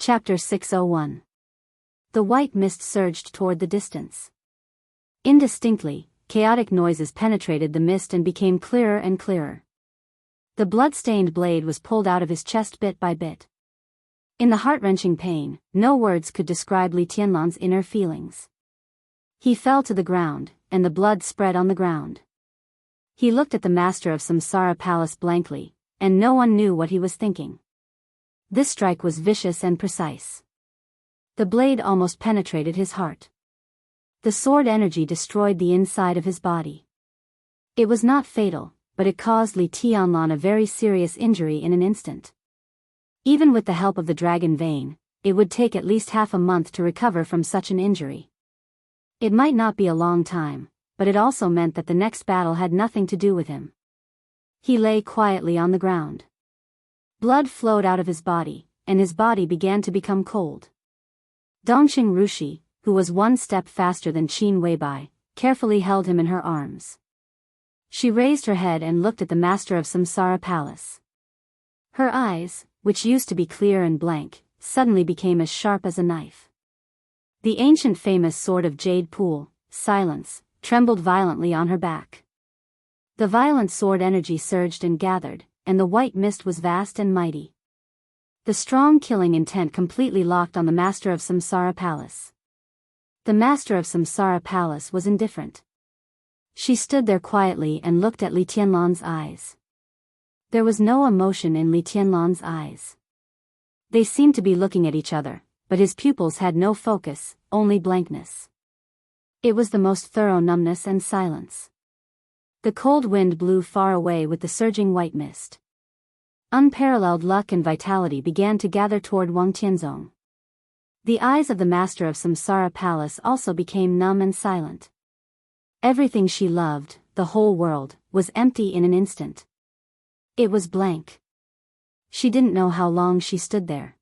Chapter 601. The white mist surged toward the distance. Indistinctly, chaotic noises penetrated the mist and became clearer and clearer. The blood-stained blade was pulled out of his chest bit by bit. In the heart-wrenching pain, no words could describe Li Tianlan's inner feelings. He fell to the ground, and the blood spread on the ground. He looked at the master of Samsara Palace blankly, and no one knew what he was thinking. This strike was vicious and precise. The blade almost penetrated his heart. The sword energy destroyed the inside of his body. It was not fatal, but it caused Li Tianlan a very serious injury in an instant. Even with the help of the dragon vein, it would take at least half a month to recover from such an injury. It might not be a long time, but it also meant that the next battle had nothing to do with him. He lay quietly on the ground. Blood flowed out of his body, and his body began to become cold. Dongxing Rushi, who was one step faster than Qin Weibai, carefully held him in her arms. She raised her head and looked at the master of Samsara Palace. Her eyes, which used to be clear and blank, suddenly became as sharp as a knife. The ancient famous sword of Jade Pool, Silence, trembled violently on her back. The violent sword energy surged and gathered, and the white mist was vast and mighty. The strong killing intent completely locked on the master of Samsara Palace. The master of Samsara Palace was indifferent. She stood there quietly and looked at Li Tianlan's eyes. There was no emotion in Li Tianlan's eyes. They seemed to be looking at each other, but his pupils had no focus, only blankness. It was the most thorough numbness and silence. The cold wind blew far away with the surging white mist. Unparalleled luck and vitality began to gather toward Wang Tianzong. The eyes of the master of Samsara Palace also became numb and silent. Everything she loved, the whole world, was empty in an instant. It was blank. She didn't know how long she stood there.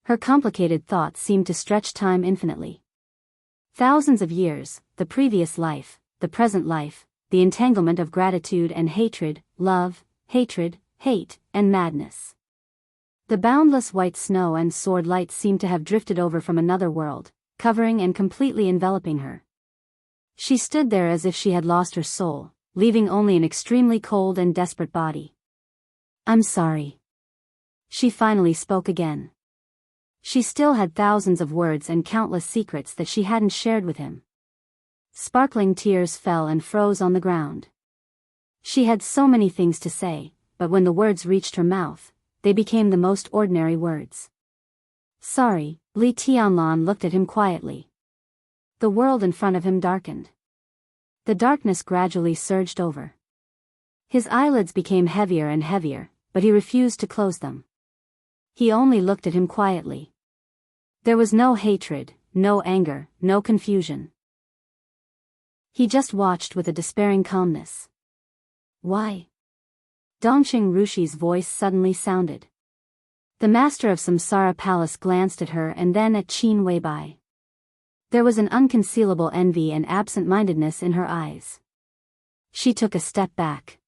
Her complicated thoughts seemed to stretch time infinitely. Thousands of years, the previous life, the present life, the entanglement of gratitude and hatred, love, hatred, hate, and madness. The boundless white snow and sword light seemed to have drifted over from another world, covering and completely enveloping her. She stood there as if she had lost her soul, leaving only an extremely cold and desperate body. "I'm sorry." She finally spoke again. She still had thousands of words and countless secrets that she hadn't shared with him. Sparkling tears fell and froze on the ground. She had so many things to say, but when the words reached her mouth, they became the most ordinary words. "Sorry," Li Tianlan looked at him quietly. The world in front of him darkened. The darkness gradually surged over. His eyelids became heavier and heavier, but he refused to close them. He only looked at him quietly. There was no hatred, no anger, no confusion. He just watched with a despairing calmness. "Why?" Dongxing Rushi's voice suddenly sounded. The master of Samsara Palace glanced at her and then at Qin Weibai. There was an unconcealable envy and absent-mindedness in her eyes. She took a step back.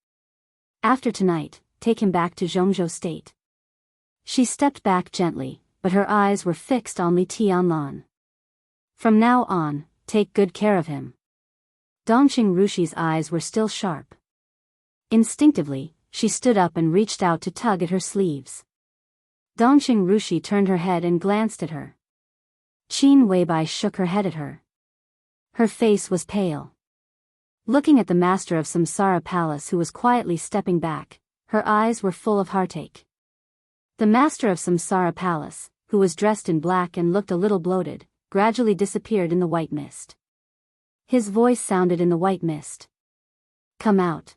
"After tonight, take him back to Zhongzhou State." She stepped back gently, but her eyes were fixed on Li Tianlan. "From now on, take good care of him." Dongxing Rushi's eyes were still sharp. Instinctively, she stood up and reached out to tug at her sleeves. Dongxing Rushi turned her head and glanced at her. Qin Weibai shook her head at her. Her face was pale. Looking at the master of Samsara Palace who was quietly stepping back, her eyes were full of heartache. The master of Samsara Palace, who was dressed in black and looked a little bloated, gradually disappeared in the white mist. His voice sounded in the white mist. "Come out."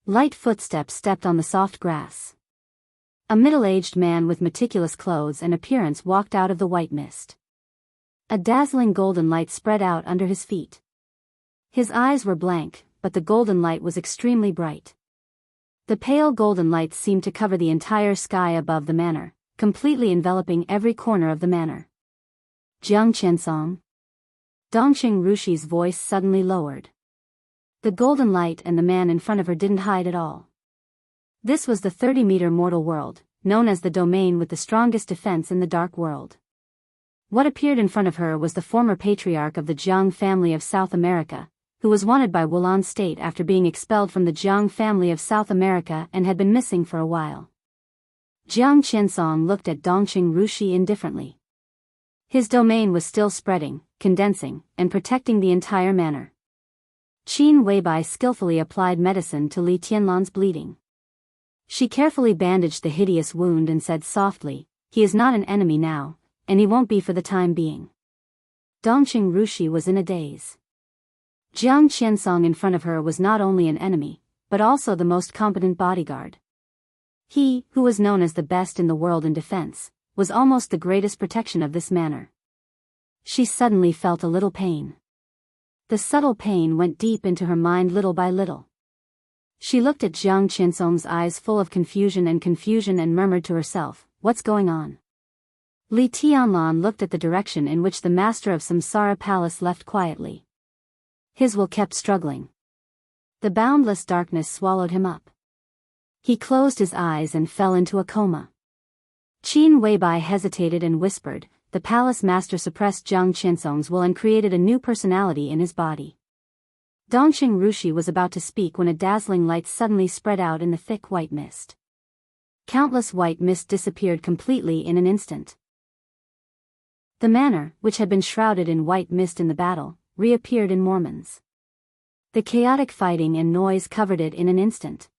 Light footsteps stepped on the soft grass. A middle-aged man with meticulous clothes and appearance walked out of the white mist. A dazzling golden light spread out under his feet. His eyes were blank, but the golden light was extremely bright. The pale golden light seemed to cover the entire sky above the manor, completely enveloping every corner of the manor. "Jiangqiansong." Dongxing Rushi's voice suddenly lowered. The golden light and the man in front of her didn't hide at all. This was the 30-meter mortal world, known as the domain with the strongest defense in the dark world. What appeared in front of her was the former patriarch of the Jiang family of South America, who was wanted by Wulan state after being expelled from the Jiang family of South America and had been missing for a while. Jiang Qinsong looked at Dongqing Rushi indifferently. His domain was still spreading, condensing, and protecting the entire manor. Qin Weibai skillfully applied medicine to Li Tianlan's bleeding. She carefully bandaged the hideous wound and said softly, "He is not an enemy now, and he won't be for the time being." Dongqing Rushi was in a daze. Jiang Qinsong in front of her was not only an enemy, but also the most competent bodyguard. He, who was known as the best in the world in defense, was almost the greatest protection of this manor. She suddenly felt a little pain. The subtle pain went deep into her mind little by little. She looked at Jiang Qinsong's eyes full of confusion and murmured to herself, "What's going on?" Li Tianlan looked at the direction in which the master of Samsara Palace left quietly. His will kept struggling. The boundless darkness swallowed him up. He closed his eyes and fell into a coma. Qin Weibai hesitated and whispered, "The palace master suppressed Jiang Qinsong's will and created a new personality in his body." Dongqing Rushi was about to speak when a dazzling light suddenly spread out in the thick white mist. Countless white mist disappeared completely in an instant. The manor, which had been shrouded in white mist in the battle, reappeared in Mormons. The chaotic fighting and noise covered it in an instant.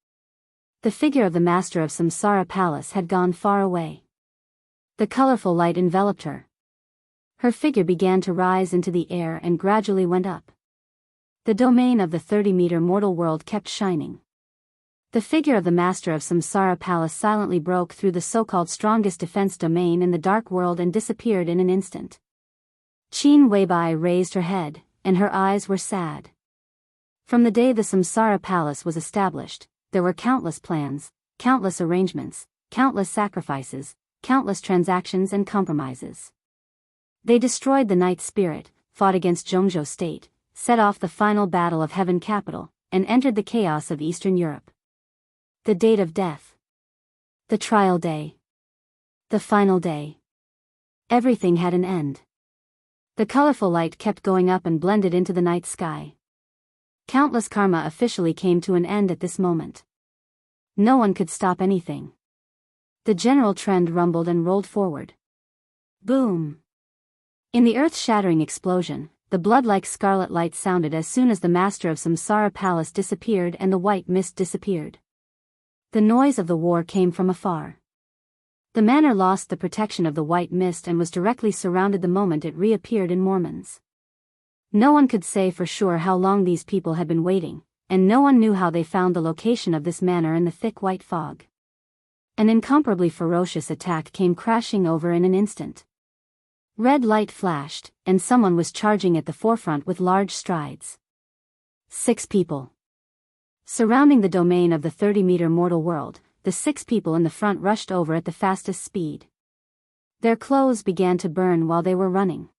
The figure of the master of Samsara Palace had gone far away. The colorful light enveloped her. Her figure began to rise into the air and gradually went up. The domain of the 30-meter mortal world kept shining. The figure of the master of Samsara Palace silently broke through the so-called strongest defense domain in the dark world and disappeared in an instant. Qin Weibai raised her head, and her eyes were sad. From the day the Samsara Palace was established, there were countless plans, countless arrangements, countless sacrifices, countless transactions and compromises. They destroyed the Night Spirit, fought against Zhongzhou state, set off the final battle of Heaven Capital, and entered the chaos of Eastern Europe. The date of death. The trial day. The final day. Everything had an end. The colorful light kept going up and blended into the night sky. Countless karma officially came to an end at this moment. No one could stop anything. The general trend rumbled and rolled forward. Boom! In the earth-shattering explosion, the blood-like scarlet light sounded as soon as the master of Samsara Palace disappeared and the white mist disappeared. The noise of the war came from afar. The manor lost the protection of the white mist and was directly surrounded the moment it reappeared in Mormons. No one could say for sure how long these people had been waiting, and no one knew how they found the location of this manor in the thick white fog. An incomparably ferocious attack came crashing over in an instant. Red light flashed, and someone was charging at the forefront with large strides. 6 people. Surrounding the domain of the 30-meter mortal world, the 6 people in the front rushed over at the fastest speed. Their clothes began to burn while they were running.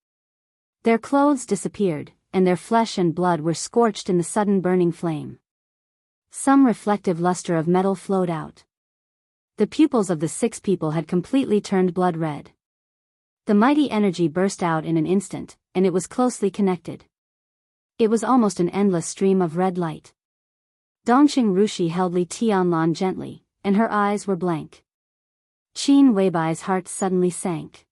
Their clothes disappeared, and their flesh and blood were scorched in the sudden burning flame. Some reflective luster of metal flowed out. The pupils of the 6 people had completely turned blood red. The mighty energy burst out in an instant, and it was closely connected. It was almost an endless stream of red light. Dongqing Rushi held Li Tianlan gently, and her eyes were blank. Qin Weibai's heart suddenly sank.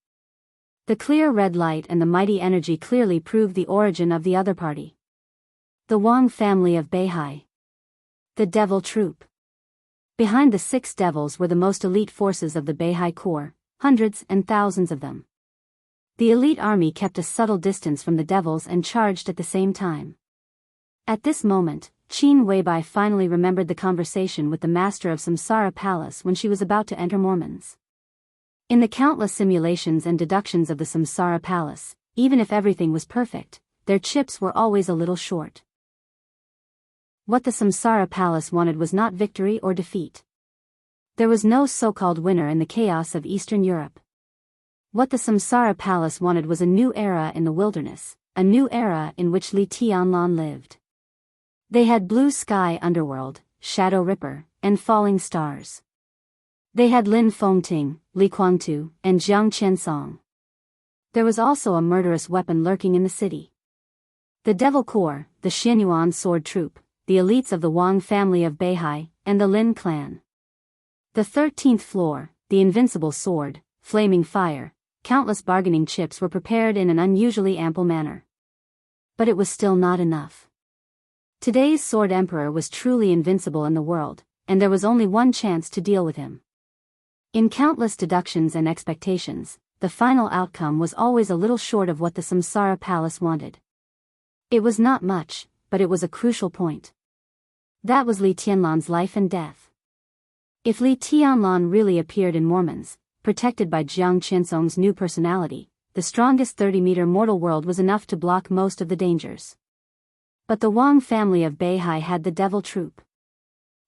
The clear red light and the mighty energy clearly proved the origin of the other party. The Wang family of Beihai. The Devil Troop. Behind the 6 devils were the most elite forces of the Beihai Corps, hundreds and thousands of them. The elite army kept a subtle distance from the devils and charged at the same time. At this moment, Qin Weibai finally remembered the conversation with the master of Samsara Palace when she was about to enter Mormons. In the countless simulations and deductions of the Samsara Palace, even if everything was perfect, their chips were always a little short. What the Samsara Palace wanted was not victory or defeat. There was no so-called winner in the chaos of Eastern Europe. What the Samsara Palace wanted was a new era in the wilderness, a new era in which Li Tianlan lived. They had blue sky underworld, shadow ripper, and falling stars. They had Lin Fengting, Li Guangtu, and Jiang Qiansong. There was also a murderous weapon lurking in the city. The Devil Corps, the Xianyuan sword troop, the elites of the Wang family of Beihai, and the Lin clan. The 13th floor, the invincible sword, flaming fire, countless bargaining chips were prepared in an unusually ample manner. But it was still not enough. Today's Sword Emperor was truly invincible in the world, and there was only one chance to deal with him. In countless deductions and expectations, the final outcome was always a little short of what the Samsara Palace wanted. It was not much, but it was a crucial point. That was Li Tianlan's life and death. If Li Tianlan really appeared in Mormons, protected by Jiang Qiansong's new personality, the strongest 30-meter mortal world was enough to block most of the dangers. But the Wang family of Beihai had the Devil Troop.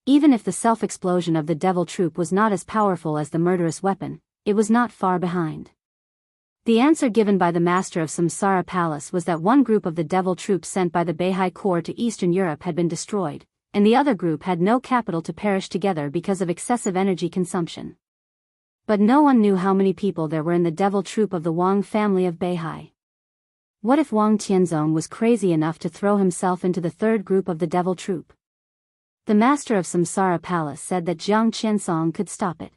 Even if the self-explosion of the Devil Troop was not as powerful as the murderous weapon, it was not far behind. The answer given by the master of Samsara Palace was that one group of the Devil Troop sent by the Beihai Corps to Eastern Europe had been destroyed, and the other group had no capital to perish together because of excessive energy consumption. But no one knew how many people there were in the Devil Troop of the Wang family of Beihai. What if Wang Tianzong was crazy enough to throw himself into the third group of the Devil Troop? The master of Samsara Palace said that Jiang Qiansong could stop it.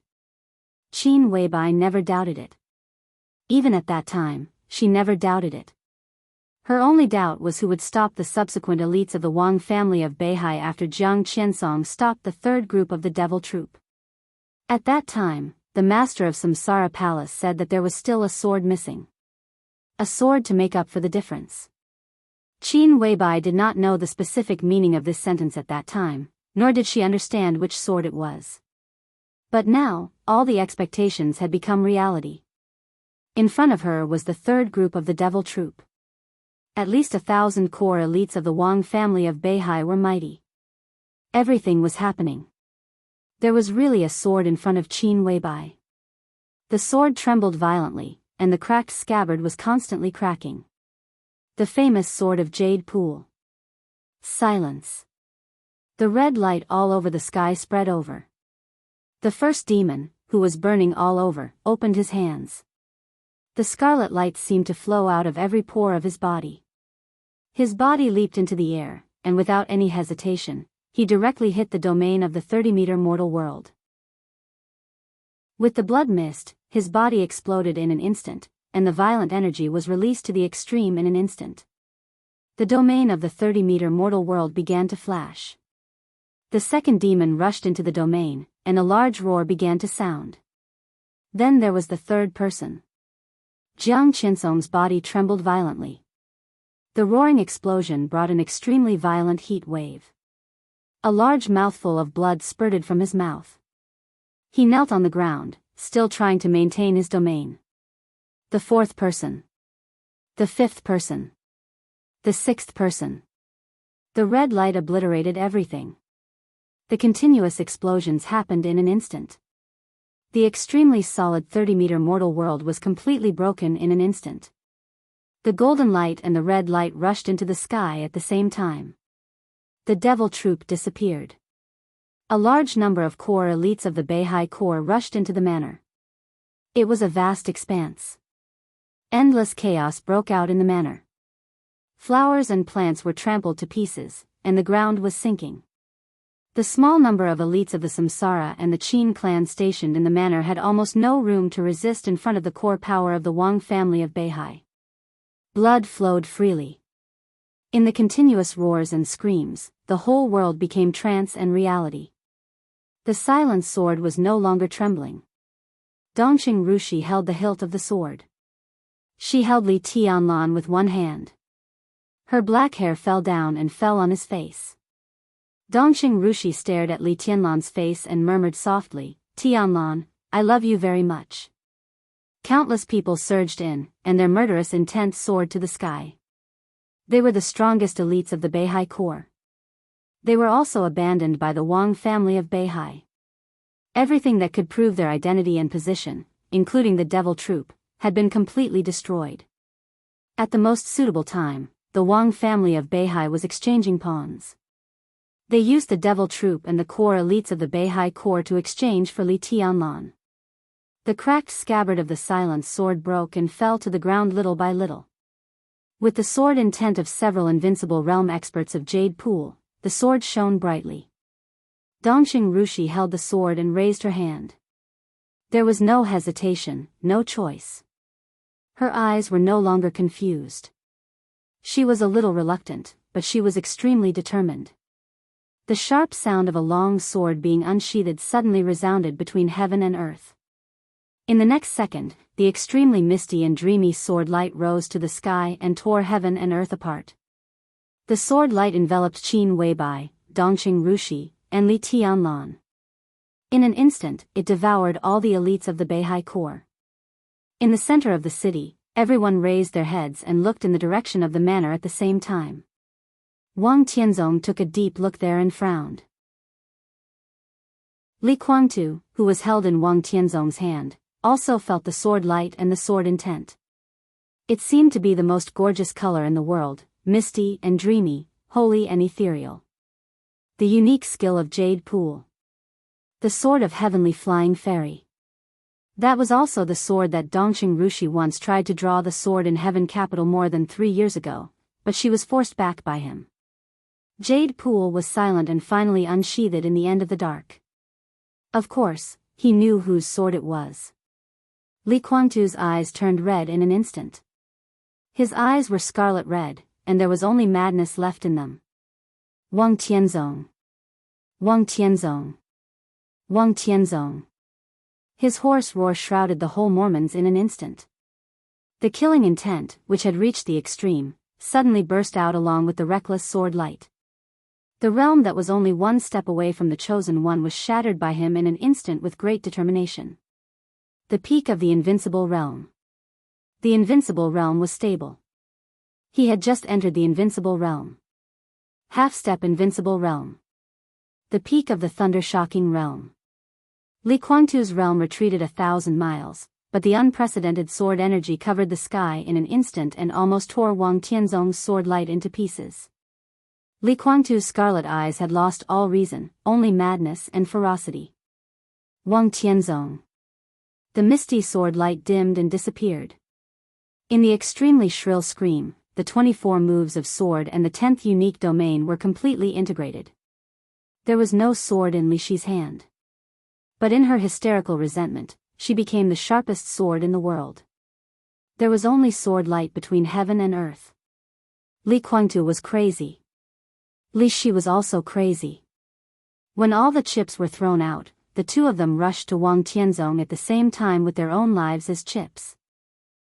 Qin Weibai never doubted it. Even at that time, she never doubted it. Her only doubt was who would stop the subsequent elites of the Wang family of Beihai after Jiang Qiansong stopped the third group of the Devil Troop. At that time, the master of Samsara Palace said that there was still a sword missing. A sword to make up for the difference. Qin Weibai did not know the specific meaning of this sentence at that time, nor did she understand which sword it was. But now, all the expectations had become reality. In front of her was the third group of the Devil Troop. At least 1,000 core elites of the Wang family of Beihai were mighty. Everything was happening. There was really a sword in front of Qin Weibai. The sword trembled violently, and the cracked scabbard was constantly cracking. The famous sword of Jade Pool. Silence. The red light all over the sky spread over. The first demon, who was burning all over, opened his hands. The scarlet light seemed to flow out of every pore of his body. His body leaped into the air, and without any hesitation, he directly hit the domain of the 30-meter mortal world. With the blood mist, his body exploded in an instant, and the violent energy was released to the extreme in an instant. The domain of the 30-meter mortal world began to flash. The second demon rushed into the domain, and a large roar began to sound. Then there was the third person. Jiang Qiansong's body trembled violently. The roaring explosion brought an extremely violent heat wave. A large mouthful of blood spurted from his mouth. He knelt on the ground, still trying to maintain his domain. The fourth person. The fifth person. The sixth person. The red light obliterated everything. The continuous explosions happened in an instant. The extremely solid 30-meter mortal world was completely broken in an instant. The golden light and the red light rushed into the sky at the same time. The Devil Troop disappeared. A large number of core elites of the Beihai Corps rushed into the manor. It was a vast expanse. Endless chaos broke out in the manor. Flowers and plants were trampled to pieces, and the ground was sinking. The small number of elites of the Samsara and the Qin clan stationed in the manor had almost no room to resist in front of the core power of the Wang family of Beihai. Blood flowed freely. In the continuous roars and screams, the whole world became trance and reality. The silent sword was no longer trembling. Dongqing Rushi held the hilt of the sword. She held Li Tianlan with one hand. Her black hair fell down and fell on his face. Dongqing Rushi stared at Li Tianlan's face and murmured softly, "Tianlan, I love you very much." Countless people surged in, and their murderous intent soared to the sky. They were the strongest elites of the Beihai Corps. They were also abandoned by the Wang family of Beihai. Everything that could prove their identity and position, including the Devil Troop, had been completely destroyed. At the most suitable time, the Wang family of Beihai was exchanging pawns. They used the Devil Troop and the core elites of the Beihai Corps to exchange for Li Tianlan. The cracked scabbard of the silent sword broke and fell to the ground little by little. With the sword intent of several invincible realm experts of Jade Pool, the sword shone brightly. Dongxing Rushi held the sword and raised her hand. There was no hesitation, no choice. Her eyes were no longer confused. She was a little reluctant, but she was extremely determined. The sharp sound of a long sword being unsheathed suddenly resounded between heaven and earth. In the next second, the extremely misty and dreamy sword light rose to the sky and tore heaven and earth apart. The sword light enveloped Qin Weibai, Dongxing Rushi, and Li Tianlan. In an instant, it devoured all the elites of the Beihai Corps. In the center of the city, everyone raised their heads and looked in the direction of the manor at the same time. Wang Tianzong took a deep look there and frowned. Li Guangtu, who was held in Wang Tianzong's hand, also felt the sword light and the sword intent. It seemed to be the most gorgeous color in the world, misty and dreamy, holy and ethereal. The unique skill of Jade Pool. The sword of heavenly flying fairy. That was also the sword that Dongxing Rushi once tried to draw the sword in heaven capital more than 3 years ago, but she was forced back by him. Jade Pool was silent and finally unsheathed in the end of the dark. Of course, he knew whose sword it was. Li Guangtu's eyes turned red in an instant. His eyes were scarlet red, and there was only madness left in them. Wang Tianzong. Wang Tianzong. Wang Tianzong. His hoarse roar shrouded the whole Mormons in an instant. The killing intent, which had reached the extreme, suddenly burst out along with the reckless sword light. The realm that was only one step away from the chosen one was shattered by him in an instant with great determination. The peak of the invincible realm. The invincible realm was stable. He had just entered the invincible realm. Half-step invincible realm. The peak of the thunder-shocking realm. Li Guangtu's realm retreated 1,000 miles, but the unprecedented sword energy covered the sky in an instant and almost tore Wang Tianzong's sword light into pieces. Li Guangtu's scarlet eyes had lost all reason, only madness and ferocity. Wang Tianzong. The misty sword light dimmed and disappeared. In the extremely shrill scream, the 24 moves of sword and the 10th unique domain were completely integrated. There was no sword in Li Shi's hand. But in her hysterical resentment, she became the sharpest sword in the world. There was only sword light between heaven and earth. Li Guangtu was crazy. Li Shi was also crazy. When all the chips were thrown out, the two of them rushed to Wang Tianzong at the same time with their own lives as chips.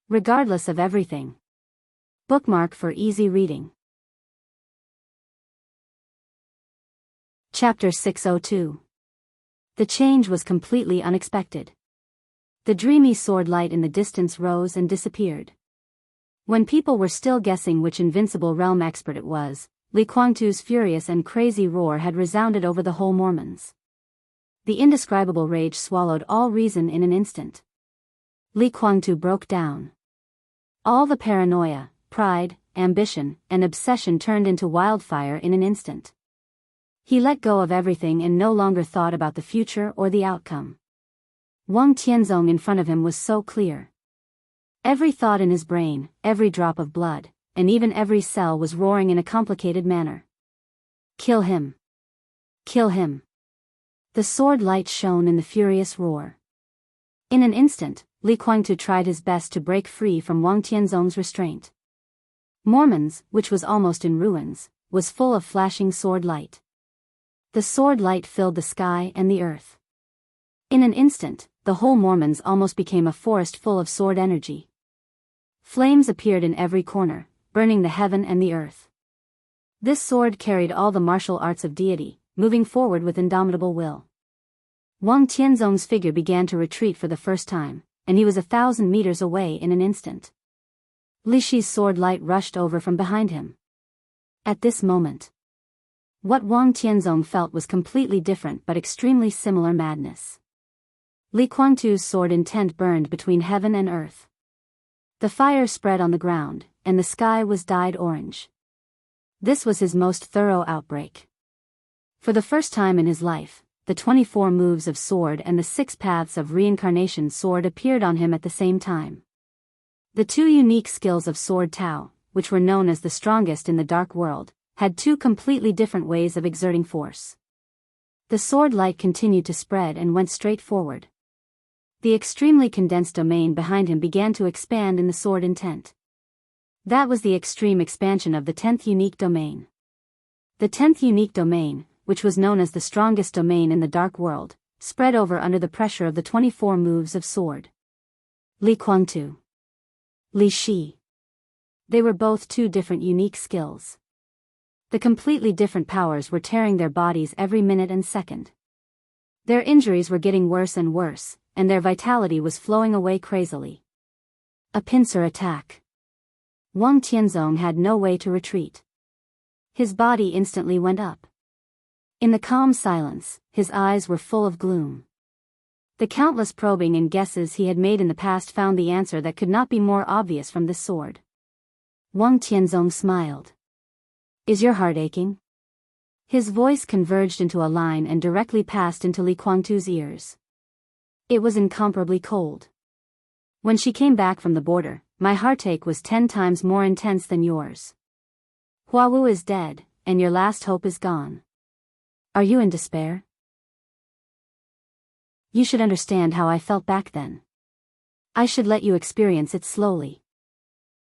Regardless of everything. Bookmark for easy reading. Chapter 602. The change was completely unexpected. The dreamy sword light in the distance rose and disappeared. When people were still guessing which invincible realm expert it was, Li Guangtu's furious and crazy roar had resounded over the whole Mormons. The indescribable rage swallowed all reason in an instant. Li Guangtu broke down. All the paranoia, pride, ambition, and obsession turned into wildfire in an instant. He let go of everything and no longer thought about the future or the outcome. Wang Tianzong in front of him was so clear. Every thought in his brain, every drop of blood, and even every cell was roaring in a complicated manner. Kill him. Kill him. The sword light shone in the furious roar. In an instant, Li Guangtu tried his best to break free from Wang Tianzong's restraint. Mormons, which was almost in ruins, was full of flashing sword light. The sword light filled the sky and the earth. In an instant, the whole Mormons almost became a forest full of sword energy. Flames appeared in every corner, burning the heaven and the earth. This sword carried all the martial arts of deity, moving forward with indomitable will. Wang Tianzong's figure began to retreat for the first time, and he was 1,000 meters away in an instant. Li Shi's sword light rushed over from behind him. At this moment, what Wang Tianzong felt was completely different but extremely similar madness. Li Guangtu's sword intent burned between heaven and earth. The fire spread on the ground, and the sky was dyed orange. This was his most thorough outbreak. For the first time in his life, the 24 moves of sword and the 6 paths of reincarnation sword appeared on him at the same time. The 2 unique skills of Sword Tao, which were known as the strongest in the dark world, had 2 completely different ways of exerting force. The sword light continued to spread and went straight forward. The extremely condensed domain behind him began to expand in the sword intent. That was the extreme expansion of the 10th unique domain. The 10th unique domain, which was known as the strongest domain in the dark world, spread over under the pressure of the 24 moves of sword. Li Kuangtu. Li Shi. They were both 2 different unique skills. The completely different powers were tearing their bodies every minute and second. Their injuries were getting worse and worse, and their vitality was flowing away crazily. A pincer attack. Wang Tianzong had no way to retreat. His body instantly went up. In the calm silence, his eyes were full of gloom. The countless probing and guesses he had made in the past found the answer that could not be more obvious from this sword. Wang Tianzong smiled. Is your heart aching? His voice converged into a line and directly passed into Li Kuangtu's ears. It was incomparably cold. When she came back from the border, my heartache was 10 times more intense than yours. Huawu is dead, and your last hope is gone. Are you in despair? You should understand how I felt back then. I should let you experience it slowly.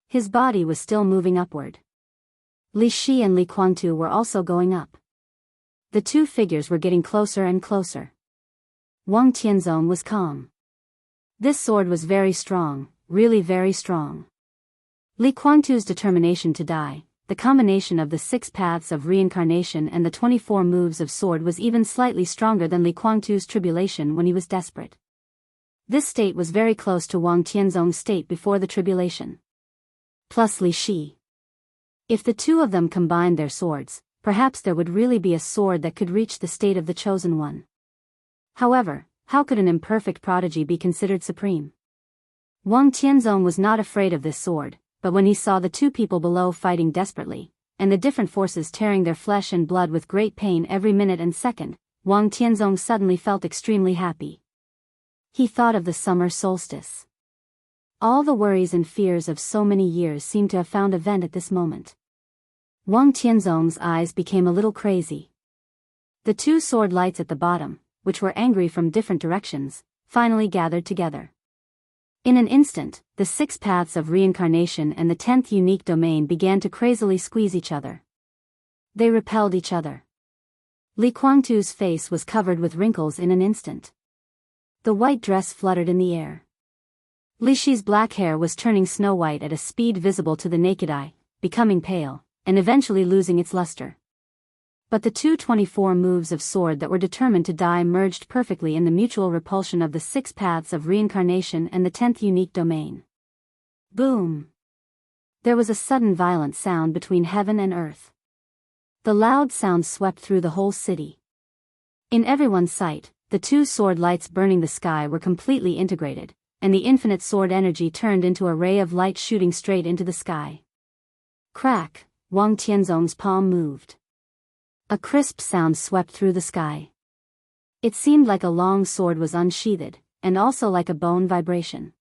His body was still moving upward. Li Shi and Li Kuangtu were also going up. The 2 figures were getting closer and closer. Wang Tianzong was calm. This sword was very strong, really very strong. Li Kuangtu's determination to die, the combination of the 6 paths of reincarnation and the 24 moves of sword was even slightly stronger than Li Kuangtu's tribulation when he was desperate. This state was very close to Wang Tianzong's state before the tribulation. Plus Li Shi. If the 2 of them combined their swords, perhaps there would really be a sword that could reach the state of the chosen one. However, how could an imperfect prodigy be considered supreme? Wang Tianzong was not afraid of this sword, but when he saw the 2 people below fighting desperately, and the different forces tearing their flesh and blood with great pain every minute and second, Wang Tianzong suddenly felt extremely happy. He thought of the summer solstice. All the worries and fears of so many years seemed to have found a vent at this moment. Wang Tianzong's eyes became a little crazy. The 2 sword lights at the bottom, which were angry from different directions, finally gathered together. In an instant, the 6 paths of reincarnation and the 10th unique domain began to crazily squeeze each other. They repelled each other. Li Kuangtu's face was covered with wrinkles in an instant. The white dress fluttered in the air. Li Shi's black hair was turning snow white at a speed visible to the naked eye, becoming pale, and eventually losing its luster. But the 24 moves of sword that were determined to die merged perfectly in the mutual repulsion of the 6 paths of reincarnation and the 10th unique domain. Boom! There was a sudden violent sound between heaven and earth. The loud sound swept through the whole city. In everyone's sight, the 2 sword lights burning the sky were completely integrated, and the infinite sword energy turned into a ray of light shooting straight into the sky. Crack! Wang Tianzong's palm moved. A crisp sound swept through the sky. It seemed like a long sword was unsheathed, and also like a bone vibration.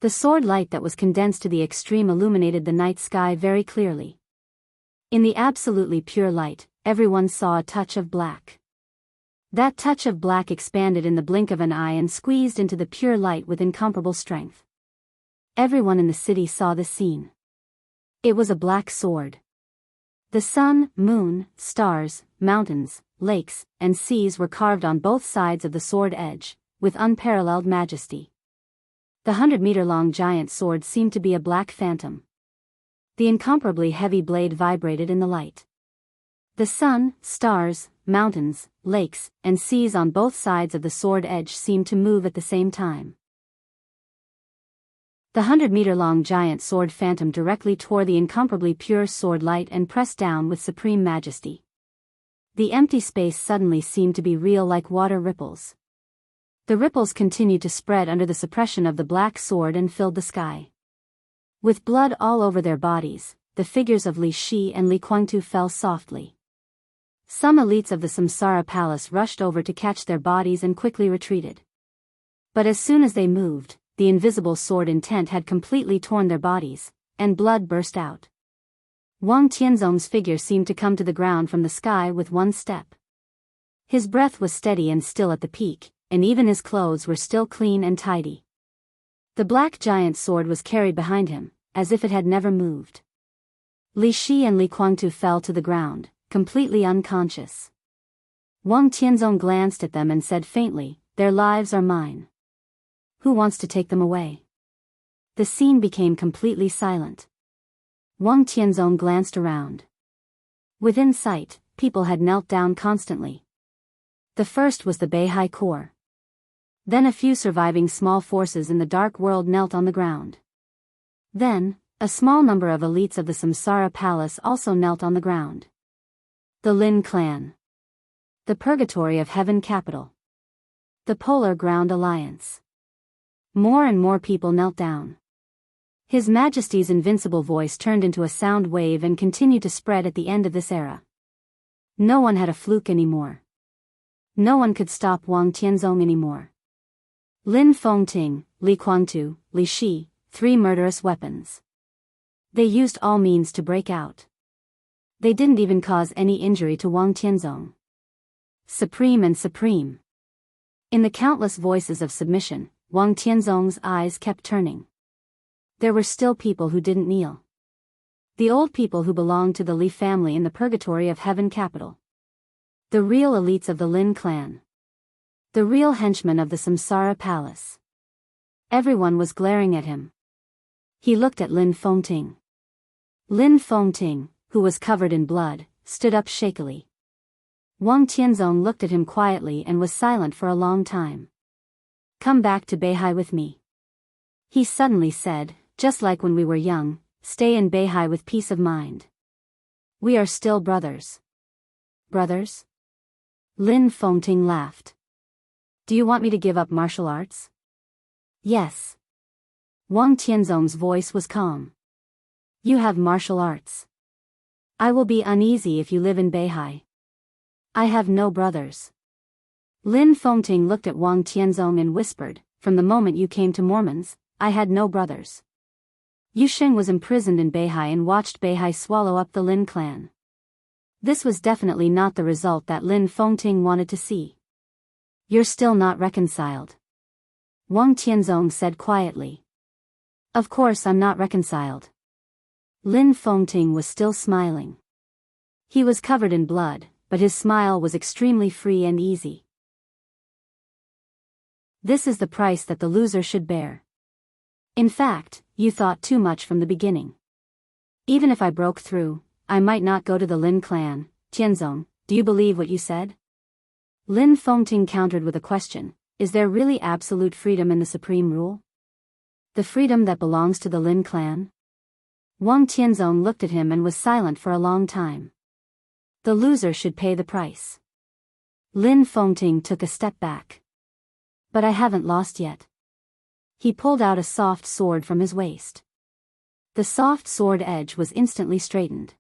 The sword light that was condensed to the extreme illuminated the night sky very clearly. In the absolutely pure light, everyone saw a touch of black. That touch of black expanded in the blink of an eye and squeezed into the pure light with incomparable strength. Everyone in the city saw this scene. It was a black sword. The sun, moon, stars, mountains, lakes, and seas were carved on both sides of the sword edge, with unparalleled majesty. The 100-meter-long giant sword seemed to be a black phantom. The incomparably heavy blade vibrated in the light. The sun, stars, mountains, lakes, and seas on both sides of the sword edge seemed to move at the same time. The 100-meter-long giant sword phantom directly tore the incomparably pure sword light and pressed down with supreme majesty. The empty space suddenly seemed to be real like water ripples. The ripples continued to spread under the suppression of the black sword and filled the sky. With blood all over their bodies, the figures of Li Shi and Li Kuangtu fell softly. Some elites of the Samsara Palace rushed over to catch their bodies and quickly retreated. But as soon as they moved, the invisible sword intent had completely torn their bodies, and blood burst out. Wang Tianzong's figure seemed to come to the ground from the sky with one step. His breath was steady and still at the peak, and even his clothes were still clean and tidy. The black giant sword was carried behind him, as if it had never moved. Li Shi and Li Guangtu fell to the ground, completely unconscious. Wang Tianzong glanced at them and said faintly, "Their lives are mine. Who wants to take them away?" The scene became completely silent. Wang Tianzong glanced around. Within sight, people had knelt down constantly. The first was the Beihai Corps. Then a few surviving small forces in the dark world knelt on the ground. Then, a small number of elites of the Samsara Palace also knelt on the ground. The Lin clan. The Purgatory of Heaven capital. The Polar Ground Alliance. More and more people knelt down. His Majesty's invincible voice turned into a sound wave and continued to spread at the end of this era. No one had a fluke anymore. No one could stop Wang Tianzong anymore. Lin Fengting, Li Guangtu, Li Shi, 3 murderous weapons. They used all means to break out. They didn't even cause any injury to Wang Tianzong. Supreme and supreme. In the countless voices of submission, Wang Tianzong's eyes kept turning. There were still people who didn't kneel. The old people who belonged to the Li family in the Purgatory of Heaven capital. The real elites of the Lin clan. The real henchmen of the Samsara Palace. Everyone was glaring at him. He looked at Lin Fengting. Lin Fengting, who was covered in blood, stood up shakily. Wang Tianzong looked at him quietly and was silent for a long time. "Come back to Beihai with me," he suddenly said, "just like when we were young, stay in Beihai with peace of mind. We are still brothers." "Brothers?" Lin Fengting laughed. "Do you want me to give up martial arts?" "Yes." Wang Tianzong's voice was calm. "You have martial arts. I will be uneasy if you live in Beihai. I have no brothers." Lin Fengting looked at Wang Tianzong and whispered, "From the moment you came to Mormons, I had no brothers. Yu Sheng was imprisoned in Beihai and watched Beihai swallow up the Lin clan." This was definitely not the result that Lin Fengting wanted to see. "You're still not reconciled," Wang Tianzong said quietly. "Of course I'm not reconciled." Lin Fengting was still smiling. He was covered in blood, but his smile was extremely free and easy. "This is the price that the loser should bear. In fact, you thought too much from the beginning. Even if I broke through, I might not go to the Lin clan. Tianzong, do you believe what you said?" Lin Fengting countered with a question, "Is there really absolute freedom in the supreme rule? The freedom that belongs to the Lin clan?" Wang Tianzong looked at him and was silent for a long time. "The loser should pay the price." Lin Fengting took a step back. "But I haven't lost yet." He pulled out a soft sword from his waist. The soft sword edge was instantly straightened.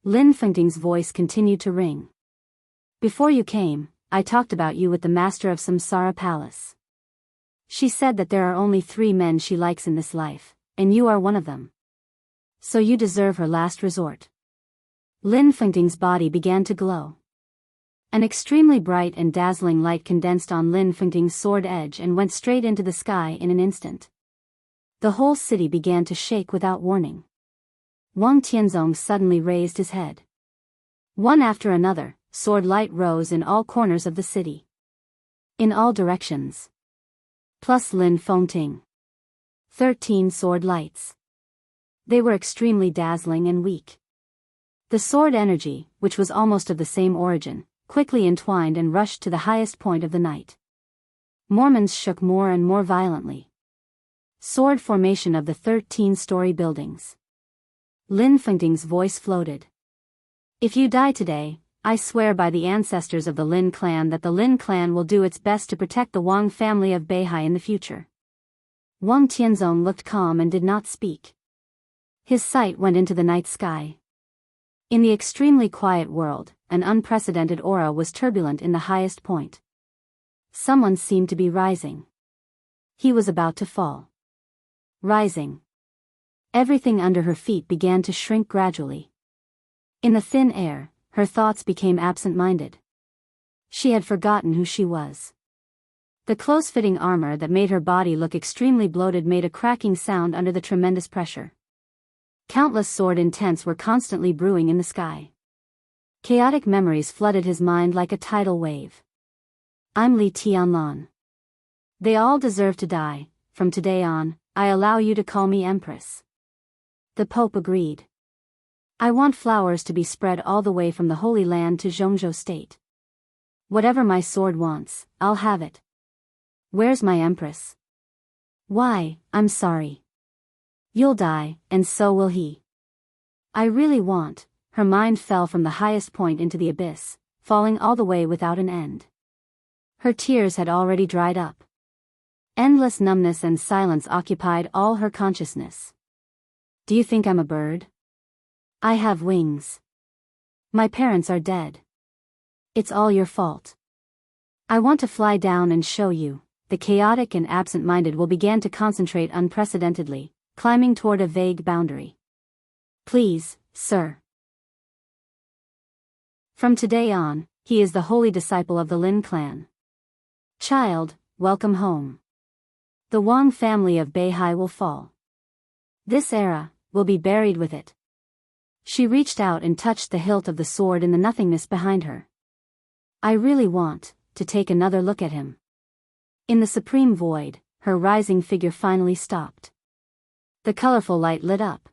Lin Fengting's voice continued to ring. "Before you came, I talked about you with the master of Samsara Palace. She said that there are only 3 men she likes in this life, and you are one of them. So you deserve her last resort." Lin Fengting's body began to glow. An extremely bright and dazzling light condensed on Lin Fengting's sword edge and went straight into the sky in an instant. The whole city began to shake without warning. Wang Tianzong suddenly raised his head. One after another, sword light rose in all corners of the city. In all directions. Plus Lin Fengting. 13 sword lights. They were extremely dazzling and weak. The sword energy, which was almost of the same origin, quickly entwined and rushed to the highest point of the night. Mormons shook more and more violently. Sword formation of the 13-story buildings. Lin Fengting's voice floated. "If you die today, I swear by the ancestors of the Lin clan that the Lin clan will do its best to protect the Wang family of Beihai in the future." Wang Tianzong looked calm and did not speak. His sight went into the night sky. In the extremely quiet world, an unprecedented aura was turbulent in the highest point. Someone seemed to be rising. He was about to fall. Rising. Everything under her feet began to shrink gradually. In the thin air, her thoughts became absent-minded. She had forgotten who she was. The close-fitting armor that made her body look extremely bloated made a cracking sound under the tremendous pressure. Countless sword intents were constantly brewing in the sky. Chaotic memories flooded his mind like a tidal wave. I'm Li Tianlan. They all deserve to die. From today on, I allow you to call me Empress. The Pope agreed. I want flowers to be spread all the way from the Holy Land to Jianghu State. Whatever my sword wants, I'll have it. Where's my Empress? Why, I'm sorry. You'll die, and so will he. I really want. Her mind fell from the highest point into the abyss, falling all the way without an end. Her tears had already dried up. Endless numbness and silence occupied all her consciousness. Do you think I'm a bird? I have wings. My parents are dead. It's all your fault. I want to fly down and show you. The chaotic and absent-minded will begin to concentrate unprecedentedly, climbing toward a vague boundary. Please, sir. From today on, he is the holy disciple of the Lin clan. Child, welcome home. The Wang family of Beihai will fall. This era will be buried with it. She reached out and touched the hilt of the sword in the nothingness behind her. I really want to take another look at him. In the supreme void, her rising figure finally stopped. The colorful light lit up.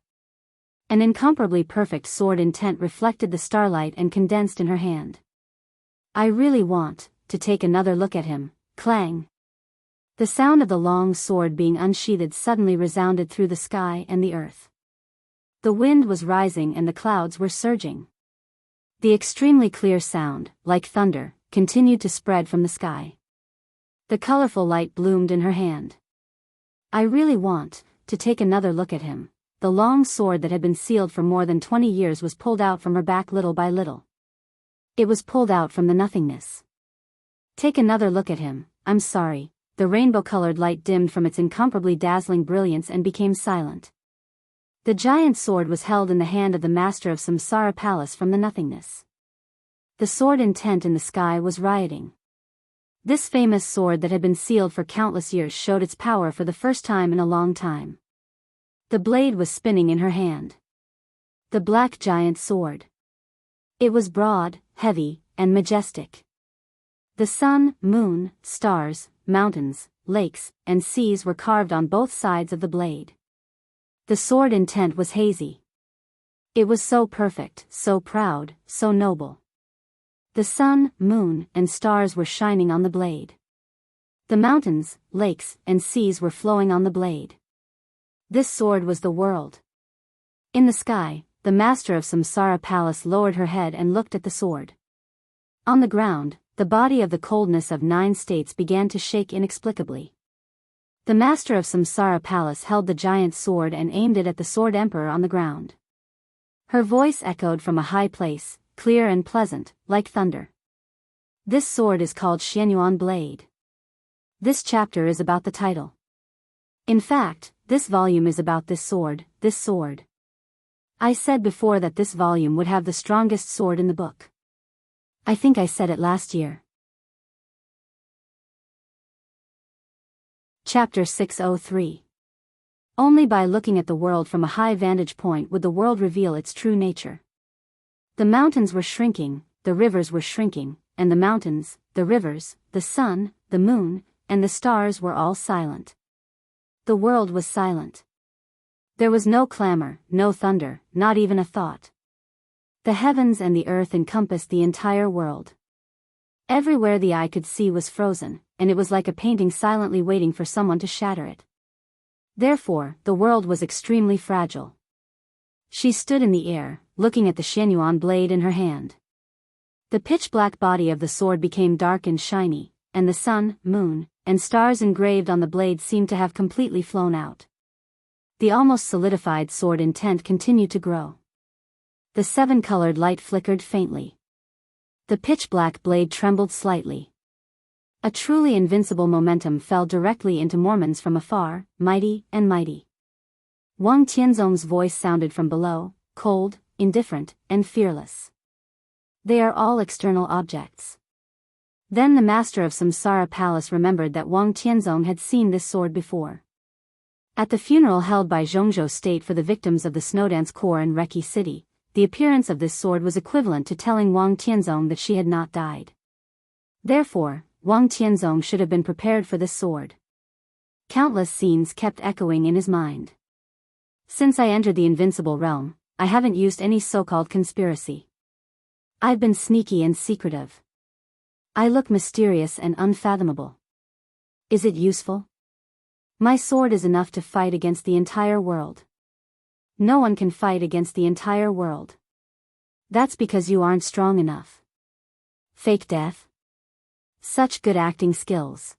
An incomparably perfect sword intent reflected the starlight and condensed in her hand. I really want to take another look at him. Clang. The sound of the long sword being unsheathed suddenly resounded through the sky and the earth. The wind was rising and the clouds were surging. The extremely clear sound, like thunder, continued to spread from the sky. The colorful light bloomed in her hand. I really want to take another look at him. The long sword that had been sealed for more than 20 years was pulled out from her back little by little. It was pulled out from the nothingness. Take another look at him. I'm sorry. The rainbow-colored light dimmed from its incomparably dazzling brilliance and became silent. The giant sword was held in the hand of the master of Samsara Palace from the nothingness. The sword intent in the sky was rioting. This famous sword that had been sealed for countless years showed its power for the first time in a long time. The blade was spinning in her hand. The black giant sword. It was broad, heavy, and majestic. The sun, moon, stars, mountains, lakes, and seas were carved on both sides of the blade. The sword intent was hazy. It was so perfect, so proud, so noble. The sun, moon, and stars were shining on the blade. The mountains, lakes, and seas were flowing on the blade. This sword was the world. In the sky, the master of Samsara Palace lowered her head and looked at the sword. On the ground, the body of the coldness of 9 states began to shake inexplicably. The master of Samsara Palace held the giant sword and aimed it at the sword emperor on the ground. Her voice echoed from a high place, clear and pleasant, like thunder. This sword is called Xianyuan Blade. This chapter is about the title. In fact, this volume is about this sword, this sword. I said before that this volume would have the strongest sword in the book. I think I said it last year. Chapter 603. Only by looking at the world from a high vantage point would the world reveal its true nature. The mountains were shrinking, the rivers were shrinking, and the mountains, the rivers, the sun, the moon, and the stars were all silent. The world was silent. There was no clamor, no thunder, not even a thought. The heavens and the earth encompassed the entire world. Everywhere the eye could see was frozen, and it was like a painting silently waiting for someone to shatter it. Therefore, the world was extremely fragile. She stood in the air, looking at the Xianyuan blade in her hand. The pitch-black body of the sword became dark and shiny, and the sun, moon, and stars engraved on the blade seemed to have completely flown out. The almost solidified sword intent continued to grow. The 7-colored light flickered faintly. The pitch-black blade trembled slightly. A truly invincible momentum fell directly into Mormons from afar, mighty and mighty. Wang Tianzong's voice sounded from below, cold, indifferent, and fearless. They are all external objects. Then the master of Samsara Palace remembered that Wang Tianzong had seen this sword before. At the funeral held by Zhongzhou State for the victims of the Snowdance Corps in Reki City, the appearance of this sword was equivalent to telling Wang Tianzong that she had not died. Therefore, Wang Tianzong should have been prepared for this sword. Countless scenes kept echoing in his mind. Since I entered the invincible realm, I haven't used any so-called conspiracy. I've been sneaky and secretive. I look mysterious and unfathomable. Is it useful? My sword is enough to fight against the entire world. No one can fight against the entire world. That's because you aren't strong enough. Fake death? Such good acting skills.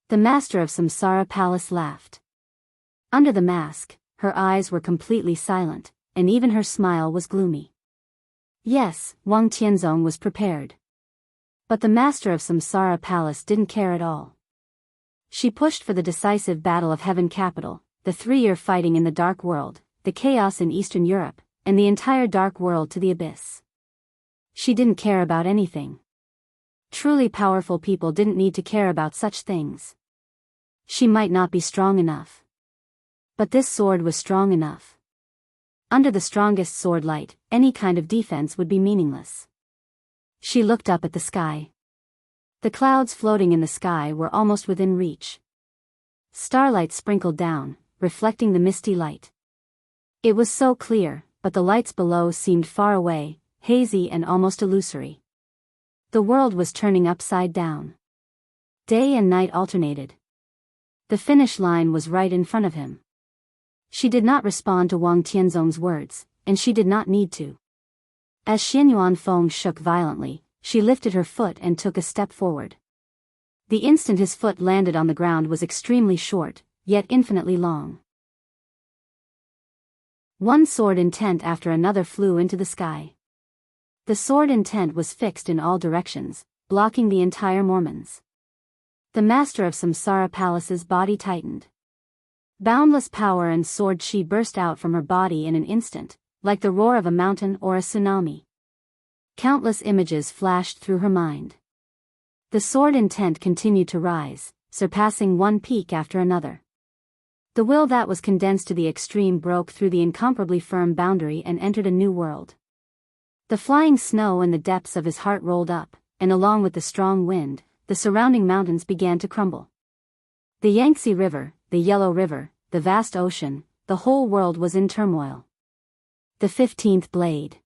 The master of Samsara Palace laughed. Under the mask, her eyes were completely silent, and even her smile was gloomy. Yes, Wang Tianzong was prepared. But the master of Samsara Palace didn't care at all. She pushed for the decisive battle of Heaven Capital, the 3-year fighting in the Dark World, the chaos in Eastern Europe, and the entire Dark World to the abyss. She didn't care about anything. Truly powerful people didn't need to care about such things. She might not be strong enough. But this sword was strong enough. Under the strongest sword light, any kind of defense would be meaningless. She looked up at the sky. The clouds floating in the sky were almost within reach. Starlight sprinkled down, reflecting the misty light. It was so clear, but the lights below seemed far away, hazy and almost illusory. The world was turning upside down. Day and night alternated. The finish line was right in front of him. She did not respond to Wang Tianzong's words, and she did not need to. As Xianyuan Feng shook violently, she lifted her foot and took a step forward. The instant his foot landed on the ground was extremely short, yet infinitely long. One sword intent after another flew into the sky. The sword intent was fixed in all directions, blocking the entire Mormons. The master of Samsara Palace's body tightened. Boundless power and sword chi burst out from her body in an instant, like the roar of a mountain or a tsunami. Countless images flashed through her mind. The sword intent continued to rise, surpassing one peak after another. The will that was condensed to the extreme broke through the incomparably firm boundary and entered a new world. The flying snow in the depths of his heart rolled up, and along with the strong wind, the surrounding mountains began to crumble. The Yangtze River, the Yellow River, the vast ocean, the whole world was in turmoil. The 15th blade.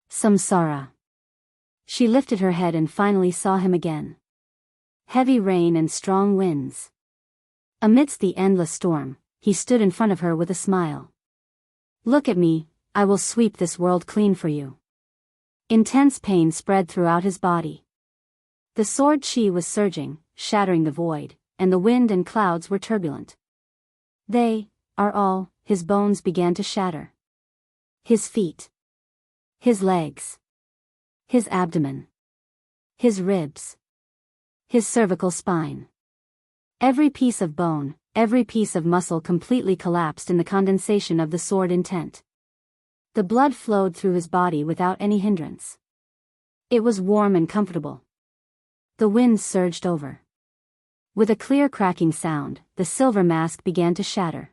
Samsara. She lifted her head and finally saw him again. Heavy rain and strong winds. Amidst the endless storm, he stood in front of her with a smile. Look at me, I will sweep this world clean for you. Intense pain spread throughout his body. The sword chi was surging, shattering the void, and the wind and clouds were turbulent. His bones began to shatter. His feet. His legs. His abdomen. His ribs. His cervical spine. Every piece of bone, every piece of muscle completely collapsed in the condensation of the sword intent. The blood flowed through his body without any hindrance. It was warm and comfortable. The wind surged over. With a clear cracking sound, the silver mask began to shatter.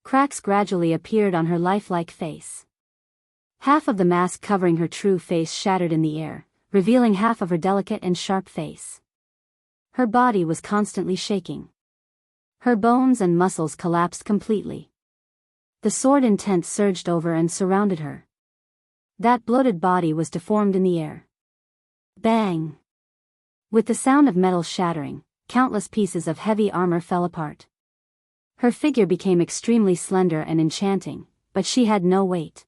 Cracks gradually appeared on her lifelike face. Half of the mask covering her true face shattered in the air, revealing half of her delicate and sharp face. Her body was constantly shaking. Her bones and muscles collapsed completely. The sword intent surged over and surrounded her. That bloated body was deformed in the air. Bang! With the sound of metal shattering, countless pieces of heavy armor fell apart. Her figure became extremely slender and enchanting, but she had no weight.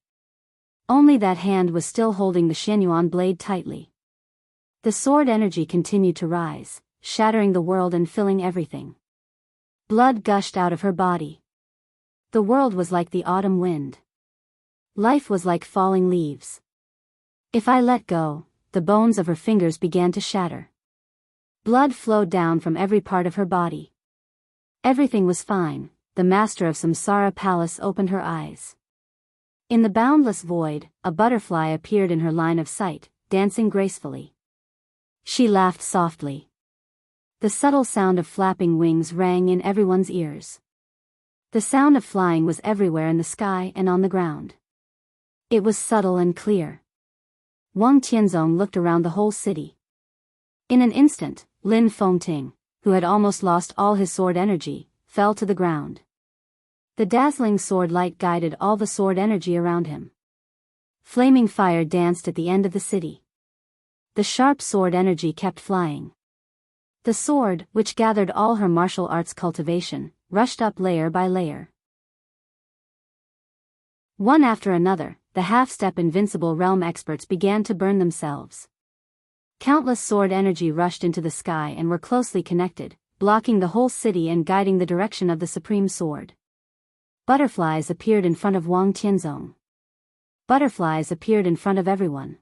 Only that hand was still holding the Xianyuan blade tightly. The sword energy continued to rise, shattering the world and filling everything. Blood gushed out of her body. The world was like the autumn wind. Life was like falling leaves. If I let go, the bones of her fingers began to shatter. Blood flowed down from every part of her body. Everything was fine. The master of Samsara Palace opened her eyes. In the boundless void, a butterfly appeared in her line of sight, dancing gracefully. She laughed softly. The subtle sound of flapping wings rang in everyone's ears. The sound of flying was everywhere in the sky and on the ground. It was subtle and clear. Wang Tianzong looked around the whole city. In an instant, Lin Fengting, who had almost lost all his sword energy, fell to the ground. The dazzling sword light guided all the sword energy around him. Flaming fire danced at the end of the city. The sharp sword energy kept flying. The sword, which gathered all her martial arts cultivation, rushed up layer by layer. One after another, the half-step invincible realm experts began to burn themselves. Countless sword energy rushed into the sky and were closely connected, blocking the whole city and guiding the direction of the supreme sword. Butterflies appeared in front of Wang Tianzong. Butterflies appeared in front of everyone.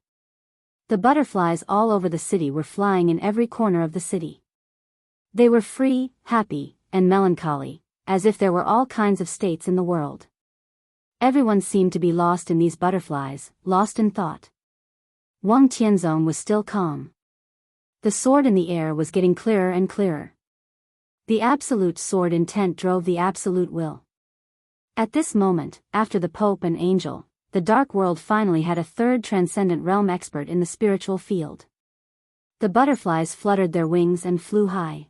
The butterflies all over the city were flying in every corner of the city. They were free, happy, and melancholy, as if there were all kinds of states in the world. Everyone seemed to be lost in these butterflies, lost in thought. Wang Tianzong was still calm. The sword in the air was getting clearer and clearer. The absolute sword intent drove the absolute will. At this moment, after the Pope and Angel, the dark world finally had a third transcendent realm expert in the spiritual field. The butterflies fluttered their wings and flew high.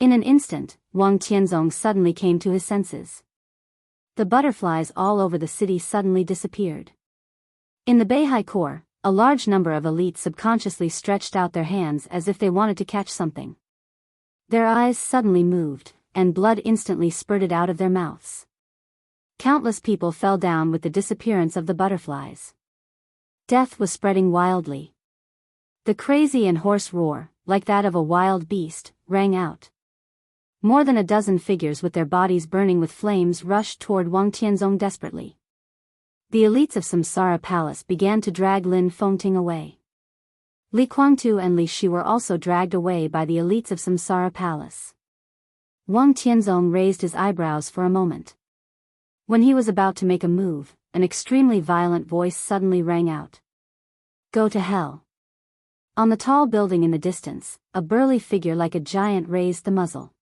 In an instant, Wang Tianzong suddenly came to his senses. The butterflies all over the city suddenly disappeared. In the Beihai core, a large number of elites subconsciously stretched out their hands as if they wanted to catch something. Their eyes suddenly moved, and blood instantly spurted out of their mouths. Countless people fell down with the disappearance of the butterflies. Death was spreading wildly. The crazy and hoarse roar, like that of a wild beast, rang out. More than a dozen figures with their bodies burning with flames rushed toward Wang Tianzong desperately. The elites of Samsara Palace began to drag Lin Fengting away. Li Guangtu and Li Shi were also dragged away by the elites of Samsara Palace. Wang Tianzong raised his eyebrows for a moment. When he was about to make a move, an extremely violent voice suddenly rang out. "Go to hell." On the tall building in the distance, a burly figure like a giant raised the muzzle.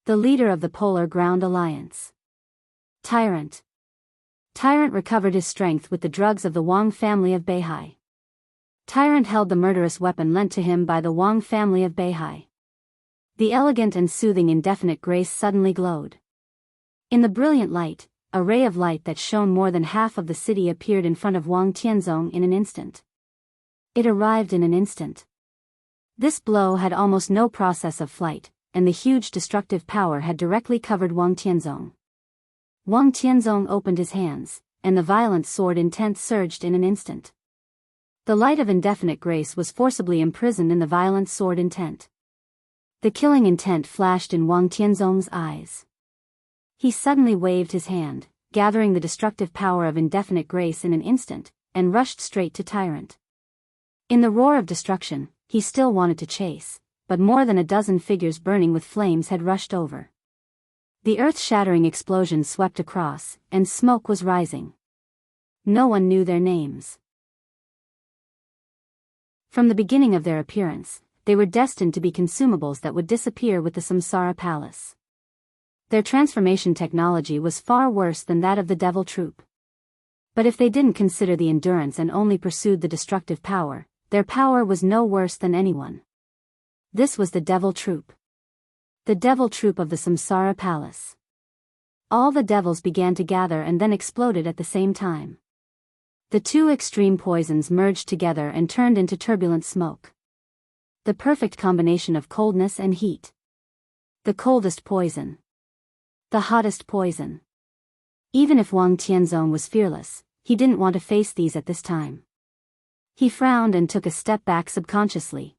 The leader of the Polar Ground Alliance. Tyrant. Tyrant recovered his strength with the drugs of the Wang family of Beihai. Tyrant held the murderous weapon lent to him by the Wang family of Beihai. The elegant and soothing indefinite grace suddenly glowed. In the brilliant light, a ray of light that shone more than half of the city appeared in front of Wang Tianzong in an instant. It arrived in an instant. This blow had almost no process of flight, and the huge destructive power had directly covered Wang Tianzong. Wang Tianzong opened his hands, and the violent sword intent surged in an instant. The light of indefinite grace was forcibly imprisoned in the violent sword intent. The killing intent flashed in Wang Tianzong's eyes. He suddenly waved his hand, gathering the destructive power of indefinite grace in an instant, and rushed straight to Tyrant. In the roar of destruction, he still wanted to chase, but more than a dozen figures burning with flames had rushed over. The earth-shattering explosion swept across, and smoke was rising. No one knew their names. From the beginning of their appearance, they were destined to be consumables that would disappear with the Samsara Palace. Their transformation technology was far worse than that of the Devil Troop. But if they didn't consider the endurance and only pursued the destructive power, their power was no worse than anyone. This was the Devil Troop. The Devil Troop of the Samsara Palace. All the devils began to gather and then exploded at the same time. The two extreme poisons merged together and turned into turbulent smoke. The perfect combination of coldness and heat. The coldest poison. The hottest poison. Even if Wang Tianzong was fearless, he didn't want to face these at this time. He frowned and took a step back subconsciously.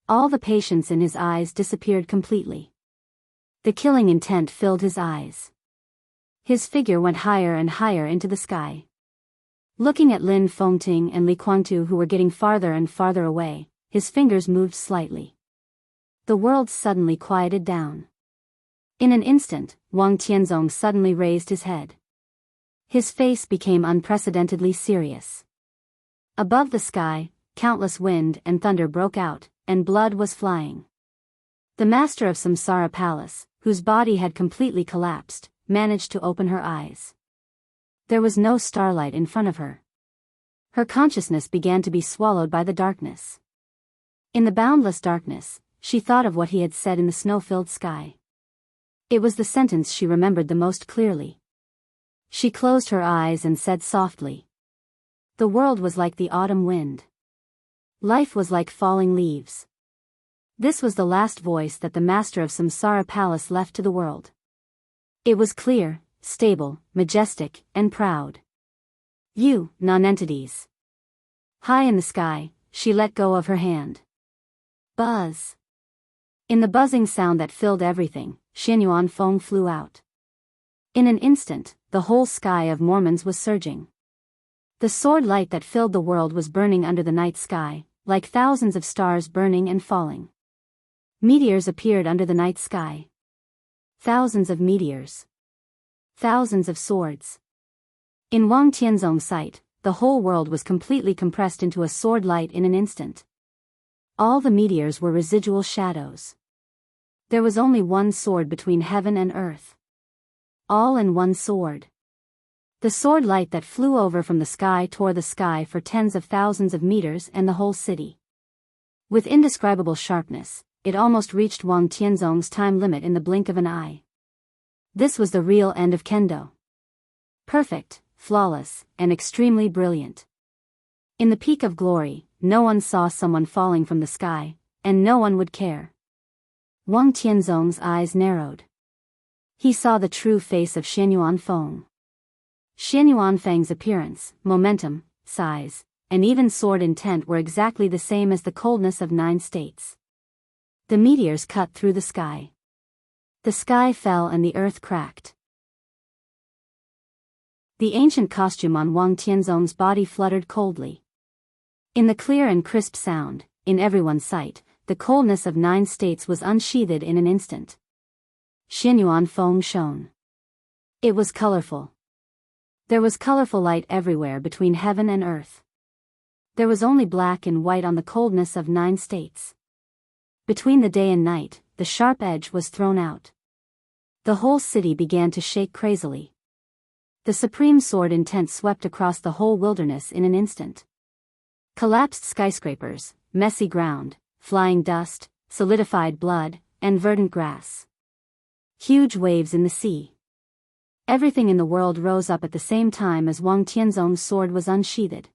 All the patience in his eyes disappeared completely. The killing intent filled his eyes. His figure went higher and higher into the sky. Looking at Lin Fengting and Li Guangtu, who were getting farther and farther away, his fingers moved slightly. The world suddenly quieted down. In an instant, Wang Tianzong suddenly raised his head. His face became unprecedentedly serious. Above the sky, countless wind and thunder broke out, and blood was flying. The master of Samsara Palace, whose body had completely collapsed, managed to open her eyes. There was no starlight in front of her. Her consciousness began to be swallowed by the darkness. In the boundless darkness, she thought of what he had said in the snow-filled sky. It was the sentence she remembered the most clearly. She closed her eyes and said softly. The world was like the autumn wind. Life was like falling leaves. This was the last voice that the master of Samsara Palace left to the world. It was clear, stable, majestic, and proud. You, non-entities. High in the sky, she let go of her hand. Buzz. In the buzzing sound that filled everything, Xianyuan Feng flew out. In an instant, the whole sky of Mormons was surging. The sword light that filled the world was burning under the night sky, like thousands of stars burning and falling. Meteors appeared under the night sky. Thousands of meteors. Thousands of swords. In Wang Tianzong's sight, the whole world was completely compressed into a sword light in an instant. All the meteors were residual shadows. There was only one sword between heaven and earth. All in one sword. The sword light that flew over from the sky tore the sky for tens of thousands of meters and the whole city. With indescribable sharpness, it almost reached Wang Tianzong's time limit in the blink of an eye. This was the real end of Kendo. Perfect, flawless, and extremely brilliant. In the peak of glory, no one saw someone falling from the sky, and no one would care. Wang Tianzong's eyes narrowed. He saw the true face of Xianyuan Feng. Xianyuan Feng's appearance, momentum, size, and even sword intent were exactly the same as the coldness of 9 states. The meteors cut through the sky. The sky fell and the earth cracked. The ancient costume on Wang Tianzong's body fluttered coldly. In the clear and crisp sound, in everyone's sight, the coldness of 9 states was unsheathed in an instant. Xianyuan Feng shone. It was colorful. There was colorful light everywhere between heaven and earth. There was only black and white on the coldness of 9 states. Between the day and night, the sharp edge was thrown out. The whole city began to shake crazily. The supreme sword intent swept across the whole wilderness in an instant. Collapsed skyscrapers, messy ground, flying dust, solidified blood, and verdant grass. Huge waves in the sea. Everything in the world rose up at the same time as Wang Tianzong's sword was unsheathed.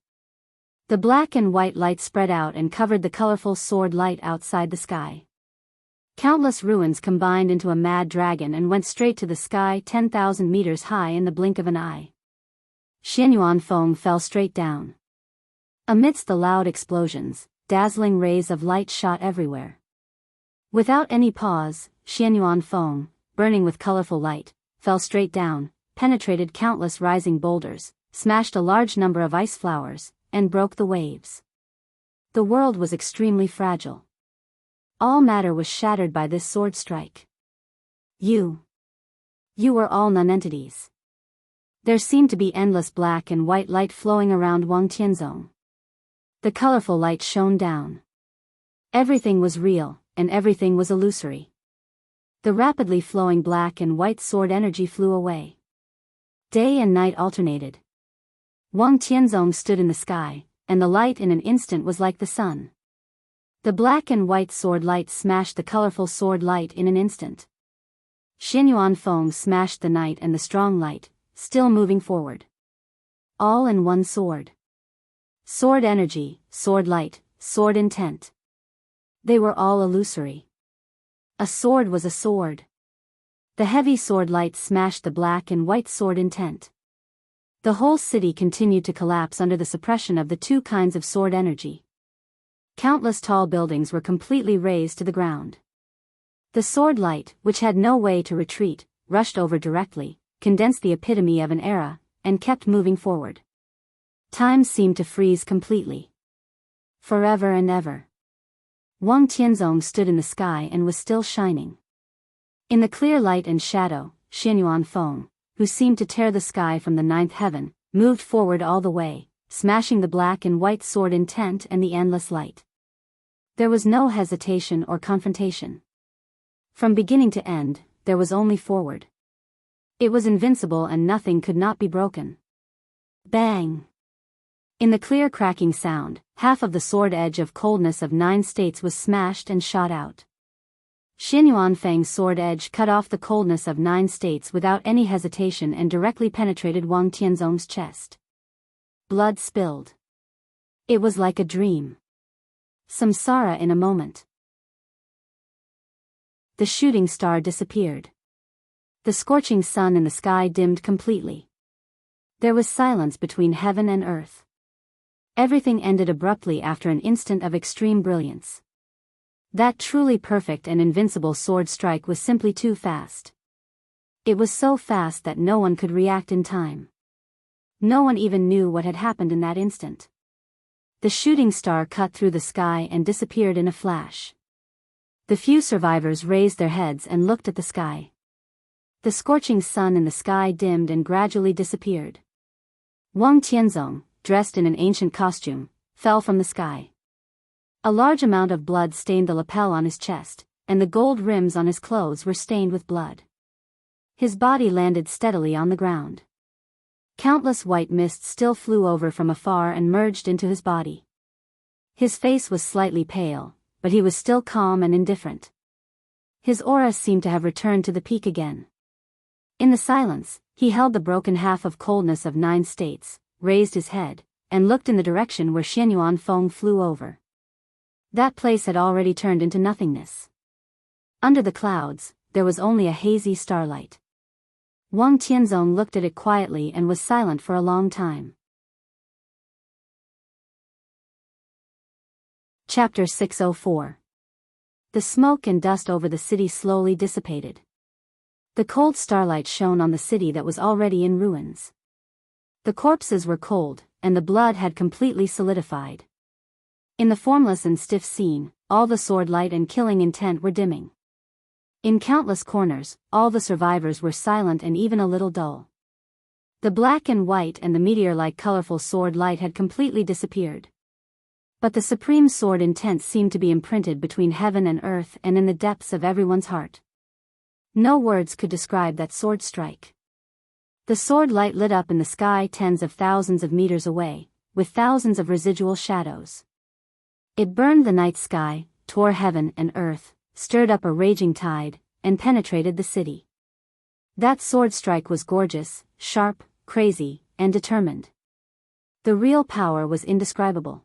The black and white light spread out and covered the colorful sword light outside the sky. Countless ruins combined into a mad dragon and went straight to the sky 10,000 meters high in the blink of an eye. Xianyuan Feng fell straight down. Amidst the loud explosions, dazzling rays of light shot everywhere. Without any pause, Xianyuan Feng, burning with colorful light, fell straight down, penetrated countless rising boulders, smashed a large number of ice flowers, and broke the waves. The world was extremely fragile. All matter was shattered by this sword strike. You were all non-entities. There seemed to be endless black and white light flowing around Wang Tianzong. The colorful light shone down. Everything was real, and everything was illusory. The rapidly flowing black and white sword energy flew away. Day and night alternated. Wang Tianzong stood in the sky, and the light in an instant was like the sun. The black and white sword light smashed the colorful sword light in an instant. Xianyuan Feng smashed the night and the strong light, still moving forward. All in one sword. Sword energy, sword light, sword intent. They were all illusory. A sword was a sword. The heavy sword light smashed the black and white sword intent. The whole city continued to collapse under the suppression of the 2 kinds of sword energy. Countless tall buildings were completely razed to the ground. The sword light, which had no way to retreat, rushed over directly, condensed the epitome of an era, and kept moving forward. Time seemed to freeze completely. Forever and ever. Wang Tianzong stood in the sky and was still shining. In the clear light and shadow, Xianyuan Feng, who seemed to tear the sky from the ninth heaven, moved forward all the way, smashing the black and white sword intent and the endless light. There was no hesitation or confrontation. From beginning to end, there was only forward. It was invincible and nothing could not be broken. Bang! In the clear cracking sound, half of the sword edge of coldness of 9 states was smashed and shot out. Xianyuan Feng's sword edge cut off the coldness of 9 states without any hesitation and directly penetrated Wang Tianzong's chest. Blood spilled. It was like a dream. Samsara in a moment. The shooting star disappeared. The scorching sun in the sky dimmed completely. There was silence between heaven and earth. Everything ended abruptly after an instant of extreme brilliance. That truly perfect and invincible sword strike was simply too fast. It was so fast that no one could react in time. No one even knew what had happened in that instant. The shooting star cut through the sky and disappeared in a flash. The few survivors raised their heads and looked at the sky. The scorching sun in the sky dimmed and gradually disappeared. Wang Tianzong, dressed in an ancient costume, fell from the sky. A large amount of blood stained the lapel on his chest, and the gold rims on his clothes were stained with blood. His body landed steadily on the ground. Countless white mists still flew over from afar and merged into his body. His face was slightly pale, but he was still calm and indifferent. His aura seemed to have returned to the peak again. In the silence, he held the broken half of coldness of 9 states, raised his head, and looked in the direction where Xianyuan Feng flew over. That place had already turned into nothingness. Under the clouds, there was only a hazy starlight. Wang Tianzong looked at it quietly and was silent for a long time. Chapter 604. The smoke and dust over the city slowly dissipated. The cold starlight shone on the city that was already in ruins. The corpses were cold, and the blood had completely solidified. In the formless and stiff scene, all the sword light and killing intent were dimming. In countless corners, all the survivors were silent and even a little dull. The black and white and the meteor-like colorful sword light had completely disappeared. But the supreme sword intent seemed to be imprinted between heaven and earth and in the depths of everyone's heart. No words could describe that sword strike. The sword light lit up in the sky tens of thousands of meters away, with thousands of residual shadows. It burned the night sky, tore heaven and earth, stirred up a raging tide, and penetrated the city. That sword strike was gorgeous, sharp, crazy, and determined. The real power was indescribable.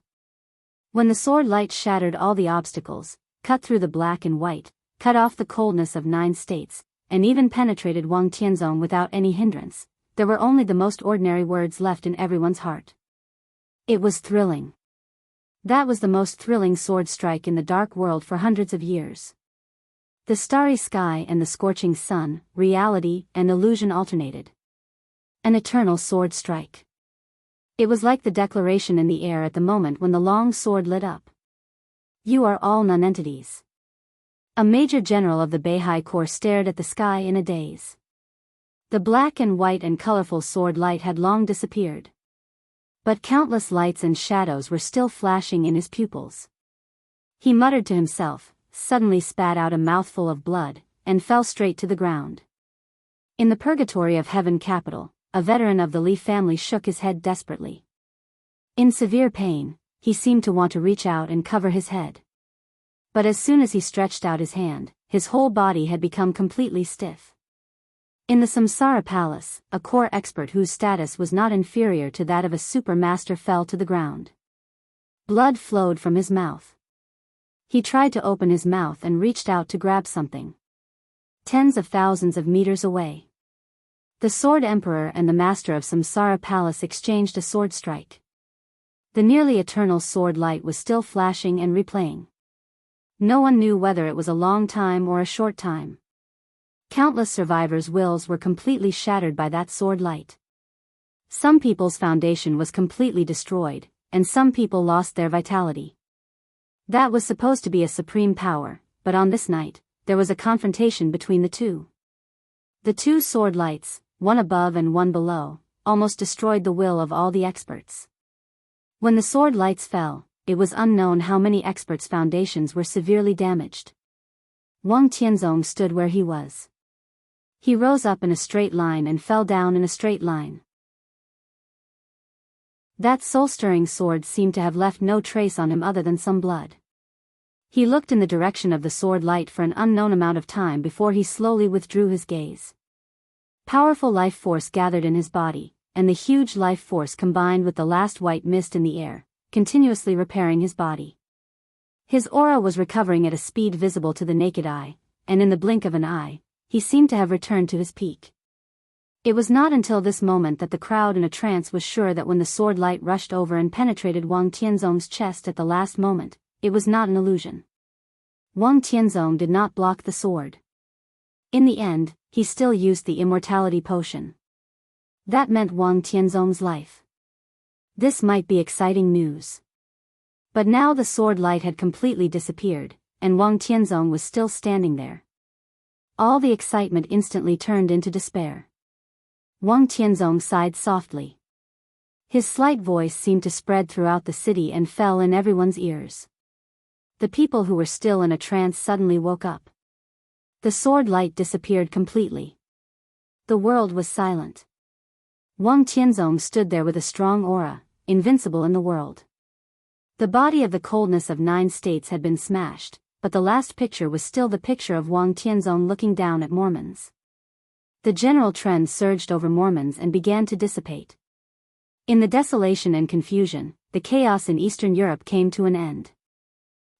When the sword light shattered all the obstacles, cut through the black and white, cut off the coldness of 9 states, and even penetrated Wang Tianzong without any hindrance, there were only the most ordinary words left in everyone's heart. It was thrilling. That was the most thrilling sword strike in the dark world for hundreds of years. The starry sky and the scorching sun, reality and illusion alternated. An eternal sword strike. It was like the declaration in the air at the moment when the long sword lit up. You are all nonentities. A major general of the Beihai Corps stared at the sky in a daze. The black and white and colorful sword light had long disappeared. But countless lights and shadows were still flashing in his pupils. He muttered to himself, suddenly spat out a mouthful of blood, and fell straight to the ground. In the purgatory of Heaven Capital, a veteran of the Li family shook his head desperately. In severe pain, he seemed to want to reach out and cover his head. But as soon as he stretched out his hand, his whole body had become completely stiff. In the Samsara Palace, a core expert whose status was not inferior to that of a super master fell to the ground. Blood flowed from his mouth. He tried to open his mouth and reached out to grab something. Tens of thousands of meters away. The Sword Emperor and the Master of Samsara Palace exchanged a sword strike. The nearly eternal sword light was still flashing and replaying. No one knew whether it was a long time or a short time. Countless survivors' wills were completely shattered by that sword light. Some people's foundation was completely destroyed, and some people lost their vitality. That was supposed to be a supreme power, but on this night, there was a confrontation between the two. The two sword lights, one above and one below, almost destroyed the will of all the experts. When the sword lights fell, it was unknown how many experts' foundations were severely damaged. Wang Tianzong stood where he was. He rose up in a straight line and fell down in a straight line. That soul-stirring sword seemed to have left no trace on him other than some blood. He looked in the direction of the sword light for an unknown amount of time before he slowly withdrew his gaze. Powerful life force gathered in his body, and the huge life force combined with the last white mist in the air, continuously repairing his body. His aura was recovering at a speed visible to the naked eye, and in the blink of an eye, he seemed to have returned to his peak. It was not until this moment that the crowd in a trance was sure that when the sword light rushed over and penetrated Wang Tianzong's chest at the last moment, it was not an illusion. Wang Tianzong did not block the sword. In the end, he still used the immortality potion. That meant Wang Tianzong's life. This might be exciting news. But now the sword light had completely disappeared, and Wang Tianzong was still standing there. All the excitement instantly turned into despair. Wang Tianzong sighed softly. His slight voice seemed to spread throughout the city and fell in everyone's ears. The people who were still in a trance suddenly woke up. The sword light disappeared completely. The world was silent. Wang Tianzong stood there with a strong aura, invincible in the world. The body of the coldness of 9 states had been smashed, but the last picture was still the picture of Wang Tianzong looking down at Mormons. The general trend surged over Mormons and began to dissipate. In the desolation and confusion, the chaos in Eastern Europe came to an end.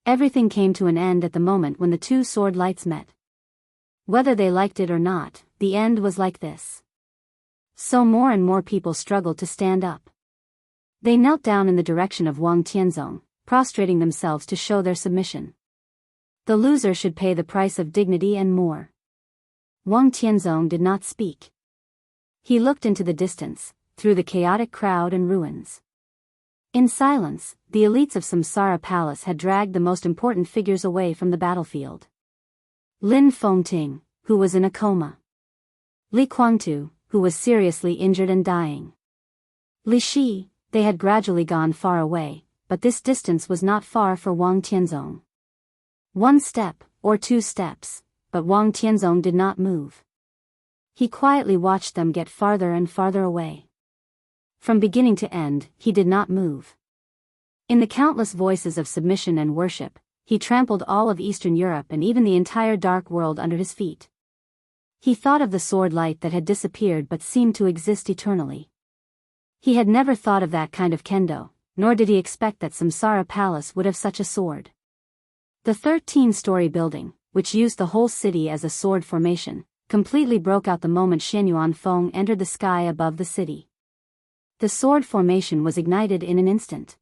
Everything came to an end at the moment when the two sword lights met. Whether they liked it or not, the end was like this. So more and more people struggled to stand up. They knelt down in the direction of Wang Tianzong, prostrating themselves to show their submission. The loser should pay the price of dignity and more. Wang Tianzong did not speak. He looked into the distance, through the chaotic crowd and ruins. In silence, the elites of Samsara Palace had dragged the most important figures away from the battlefield. Lin Fengting, who was in a coma. Li Guangtu, who was seriously injured and dying. Li Shi, they had gradually gone far away, but this distance was not far for Wang Tianzong. 1 step, or 2 steps, but Wang Tianzong did not move. He quietly watched them get farther and farther away. From beginning to end, he did not move. In the countless voices of submission and worship, he trampled all of Eastern Europe and even the entire dark world under his feet. He thought of the sword light that had disappeared but seemed to exist eternally. He had never thought of that kind of kendo, nor did he expect that Samsara Palace would have such a sword. The 13-story building, which used the whole city as a sword formation, completely broke out the moment Xianyuan Feng entered the sky above the city. The sword formation was ignited in an instant.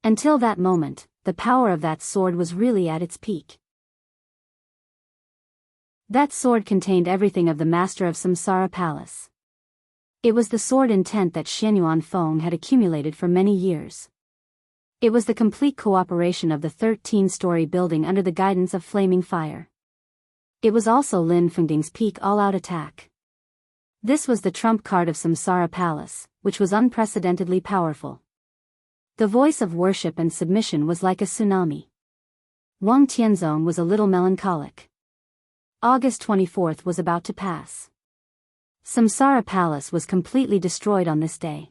Until that moment, the power of that sword was really at its peak. That sword contained everything of the master of Samsara Palace. It was the sword intent that Xianyuan Feng had accumulated for many years. It was the complete cooperation of the 13-story building under the guidance of flaming fire. It was also Lin Fengting's peak all-out attack. This was the trump card of Samsara Palace, which was unprecedentedly powerful. The voice of worship and submission was like a tsunami. Wang Tianzong was a little melancholic. August 24th was about to pass. Samsara Palace was completely destroyed on this day.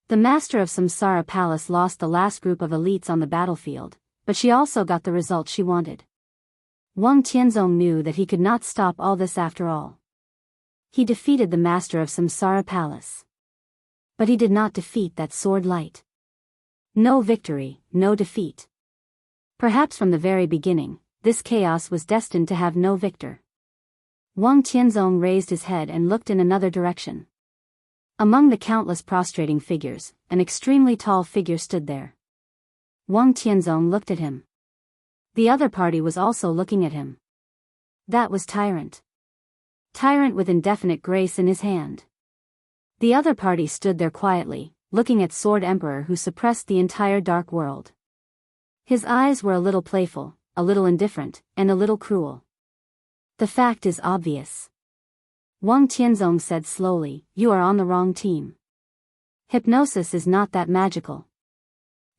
The master of Samsara Palace lost the last group of elites on the battlefield, but she also got the result she wanted. Wang Tianzong knew that he could not stop all this after all. He defeated the master of Samsara Palace. But he did not defeat that sword light. No victory, no defeat. Perhaps from the very beginning, this chaos was destined to have no victor. Wang Tianzong raised his head and looked in another direction. Among the countless prostrating figures, an extremely tall figure stood there. Wang Tianzong looked at him. The other party was also looking at him. That was Tyrant. Tyrant with indefinite grace in his hand. The other party stood there quietly, looking at Sword Emperor who suppressed the entire dark world. His eyes were a little playful, a little indifferent, and a little cruel. The fact is obvious. Wang Tianzong said slowly, "You are on the wrong team. Hypnosis is not that magical."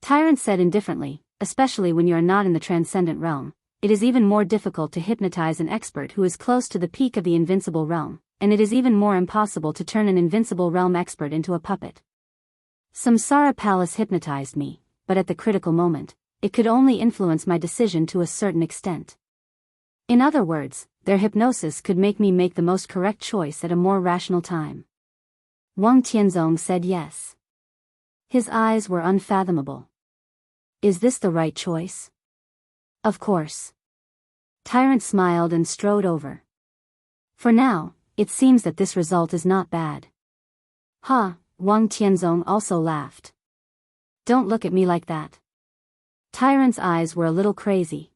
Tyrant said indifferently, "Especially when you are not in the transcendent realm, it is even more difficult to hypnotize an expert who is close to the peak of the invincible realm, and it is even more impossible to turn an invincible realm expert into a puppet. Samsara Palace hypnotized me, but at the critical moment, it could only influence my decision to a certain extent. In other words, their hypnosis could make me make the most correct choice at a more rational time." Wang Tianzong said yes. His eyes were unfathomable. Is this the right choice? Of course. Tyrant smiled and strode over. For now, it seems that this result is not bad. Ha, Wang Tianzong also laughed. Don't look at me like that. Tyrant's eyes were a little crazy.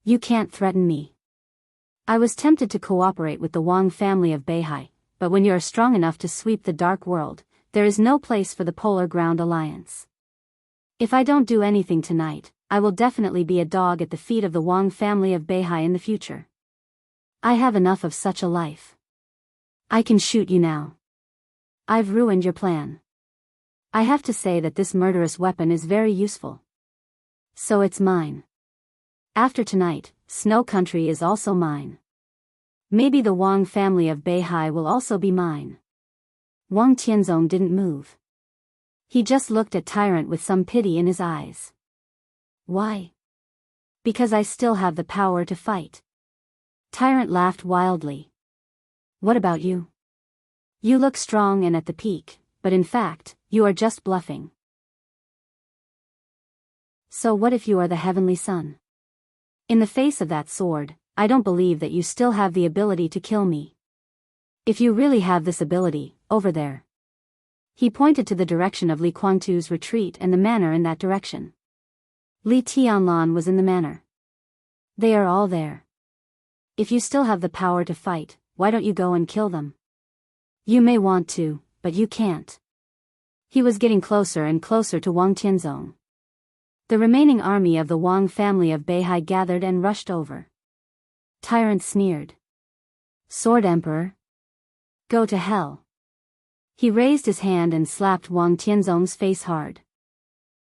You can't threaten me. I was tempted to cooperate with the Wang family of Beihai, but when you are strong enough to sweep the dark world, there is no place for the Polar Ground Alliance. If I don't do anything tonight, I will definitely be a dog at the feet of the Wang family of Beihai in the future. I have enough of such a life. I can shoot you now. I've ruined your plan. I have to say that this murderous weapon is very useful. So it's mine. After tonight, Snow Country is also mine. Maybe the Wang family of Beihai will also be mine." Wang Tianzong didn't move. He just looked at Tyrant with some pity in his eyes. Why? Because I still have the power to fight. Tyrant laughed wildly. What about you? You look strong and at the peak, but in fact, you are just bluffing. So what if you are the Heavenly Sun? In the face of that sword, I don't believe that you still have the ability to kill me. If you really have this ability, over there. He pointed to the direction of Li Guangtu's retreat and the manor in that direction. Li Tianlan was in the manor. They are all there. If you still have the power to fight, why don't you go and kill them? You may want to, but you can't. He was getting closer and closer to Wang Tianzong. The remaining army of the Wang family of Beihai gathered and rushed over. Tyrant sneered. Sword Emperor? Go to hell. He raised his hand and slapped Wang Tianzong's face hard.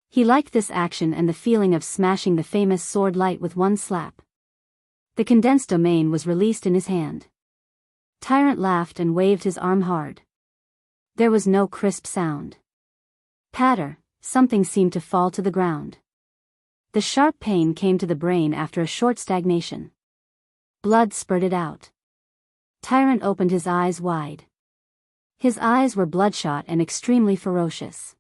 He liked this action and the feeling of smashing the famous sword light with one slap. The condensed domain was released in his hand. Tyrant laughed and waved his arm hard. There was no crisp sound. Patter, something seemed to fall to the ground. The sharp pain came to the brain after a short stagnation. Blood spurted out. Tyrant opened his eyes wide. His eyes were bloodshot and extremely ferocious.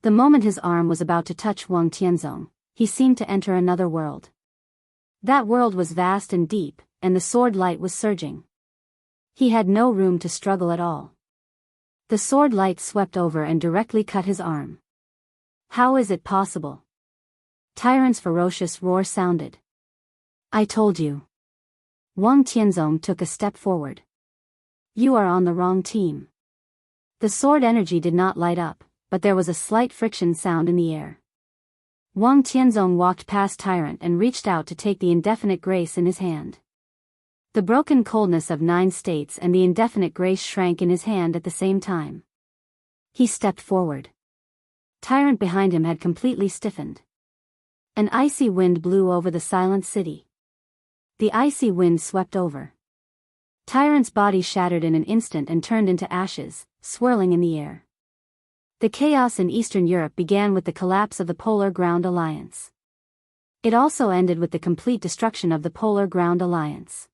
The moment his arm was about to touch Wang Tianzong, he seemed to enter another world. That world was vast and deep, and the sword light was surging. He had no room to struggle at all. The sword light swept over and directly cut his arm. How is it possible? Tyrant's ferocious roar sounded. I told you. Wang Tianzong took a step forward. You are on the wrong team. The sword energy did not light up, but there was a slight friction sound in the air. Wang Tianzong walked past Tyrant and reached out to take the indefinite grace in his hand. The broken coldness of 9 states and the indefinite grace shrank in his hand at the same time. He stepped forward. Tyrant behind him had completely stiffened. An icy wind blew over the silent city. The icy wind swept over. Tyrant's body shattered in an instant and turned into ashes, swirling in the air. The chaos in Eastern Europe began with the collapse of the Polar Ground Alliance. It also ended with the complete destruction of the Polar Ground Alliance.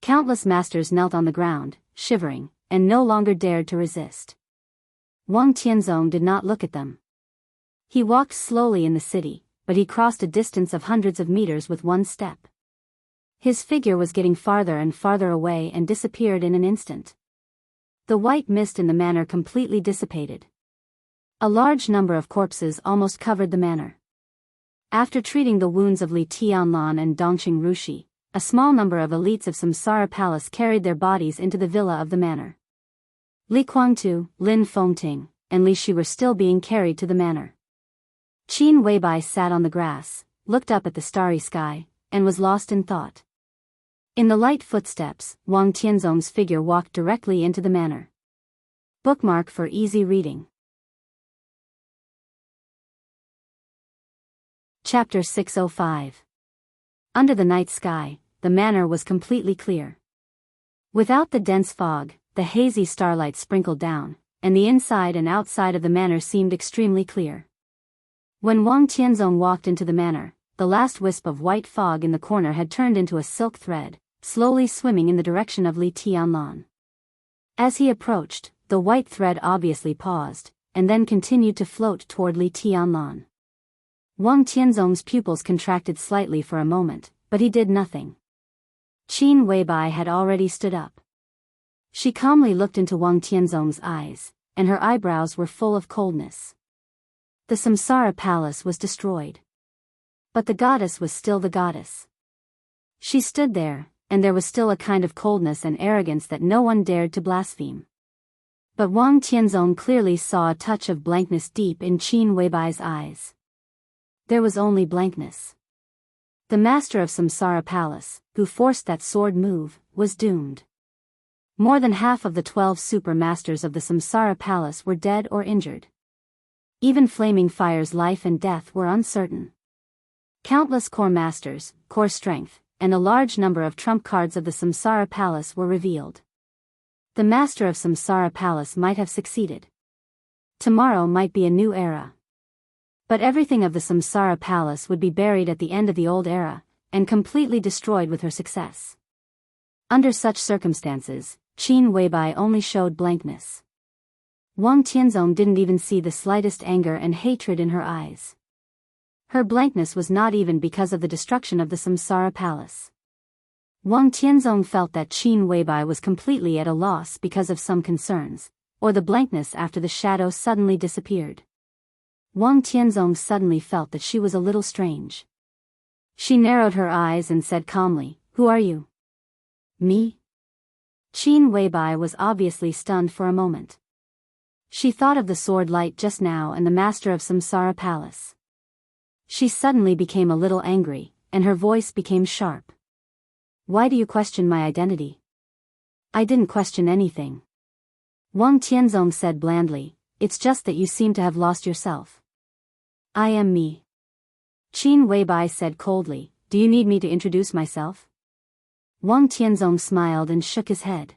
Countless masters knelt on the ground, shivering, and no longer dared to resist. Wang Tianzong did not look at them. He walked slowly in the city, but he crossed a distance of hundreds of meters with one step. His figure was getting farther and farther away and disappeared in an instant. The white mist in the manor completely dissipated. A large number of corpses almost covered the manor. After treating the wounds of Li Tianlan and Dongqing Rushi, a small number of elites of Samsara Palace carried their bodies into the villa of the manor. Li Guangtu, Lin Fengting, and Li Shi were still being carried to the manor. Qin Weibai sat on the grass, looked up at the starry sky, and was lost in thought. In the light footsteps, Wang Tianzong's figure walked directly into the manor. Bookmark for easy reading. Chapter 605. Under the night sky, the manor was completely clear. Without the dense fog, the hazy starlight sprinkled down, and the inside and outside of the manor seemed extremely clear. When Wang Tianzong walked into the manor, the last wisp of white fog in the corner had turned into a silk thread, slowly swimming in the direction of Li Tianlan. As he approached, the white thread obviously paused, and then continued to float toward Li Tianlan. Wang Tianzong's pupils contracted slightly for a moment, but he did nothing. Qin Weibai had already stood up. She calmly looked into Wang Tianzong's eyes, and her eyebrows were full of coldness. The Samsara palace was destroyed. But the goddess was still the goddess. She stood there, and there was still a kind of coldness and arrogance that no one dared to blaspheme. But Wang Tianzong clearly saw a touch of blankness deep in Qin Weibai's eyes. There was only blankness. The master of Samsara Palace, who forced that sword move, was doomed. More than half of the 12 super masters of the Samsara Palace were dead or injured. Even Flaming Fire's life and death were uncertain. Countless core masters, core strength, and a large number of trump cards of the Samsara Palace were revealed. The master of Samsara Palace might have succeeded. Tomorrow might be a new era. But everything of the Samsara Palace would be buried at the end of the old era, and completely destroyed with her success. Under such circumstances, Qin Weibai only showed blankness. Wang Tianzong didn't even see the slightest anger and hatred in her eyes. Her blankness was not even because of the destruction of the Samsara Palace. Wang Tianzong felt that Qin Weibai was completely at a loss because of some concerns, or the blankness after the shadow suddenly disappeared. Wang Tianzong suddenly felt that she was a little strange. She narrowed her eyes and said calmly, "Who are you?" "Me?" Qin Weibai was obviously stunned for a moment. She thought of the sword light just now and the master of Samsara Palace. She suddenly became a little angry, and her voice became sharp. "Why do you question my identity?" "I didn't question anything." Wang Tianzong said blandly, "It's just that you seem to have lost yourself." "I am me." Qin Weibai said coldly, "Do you need me to introduce myself?" Wang Tianzong smiled and shook his head.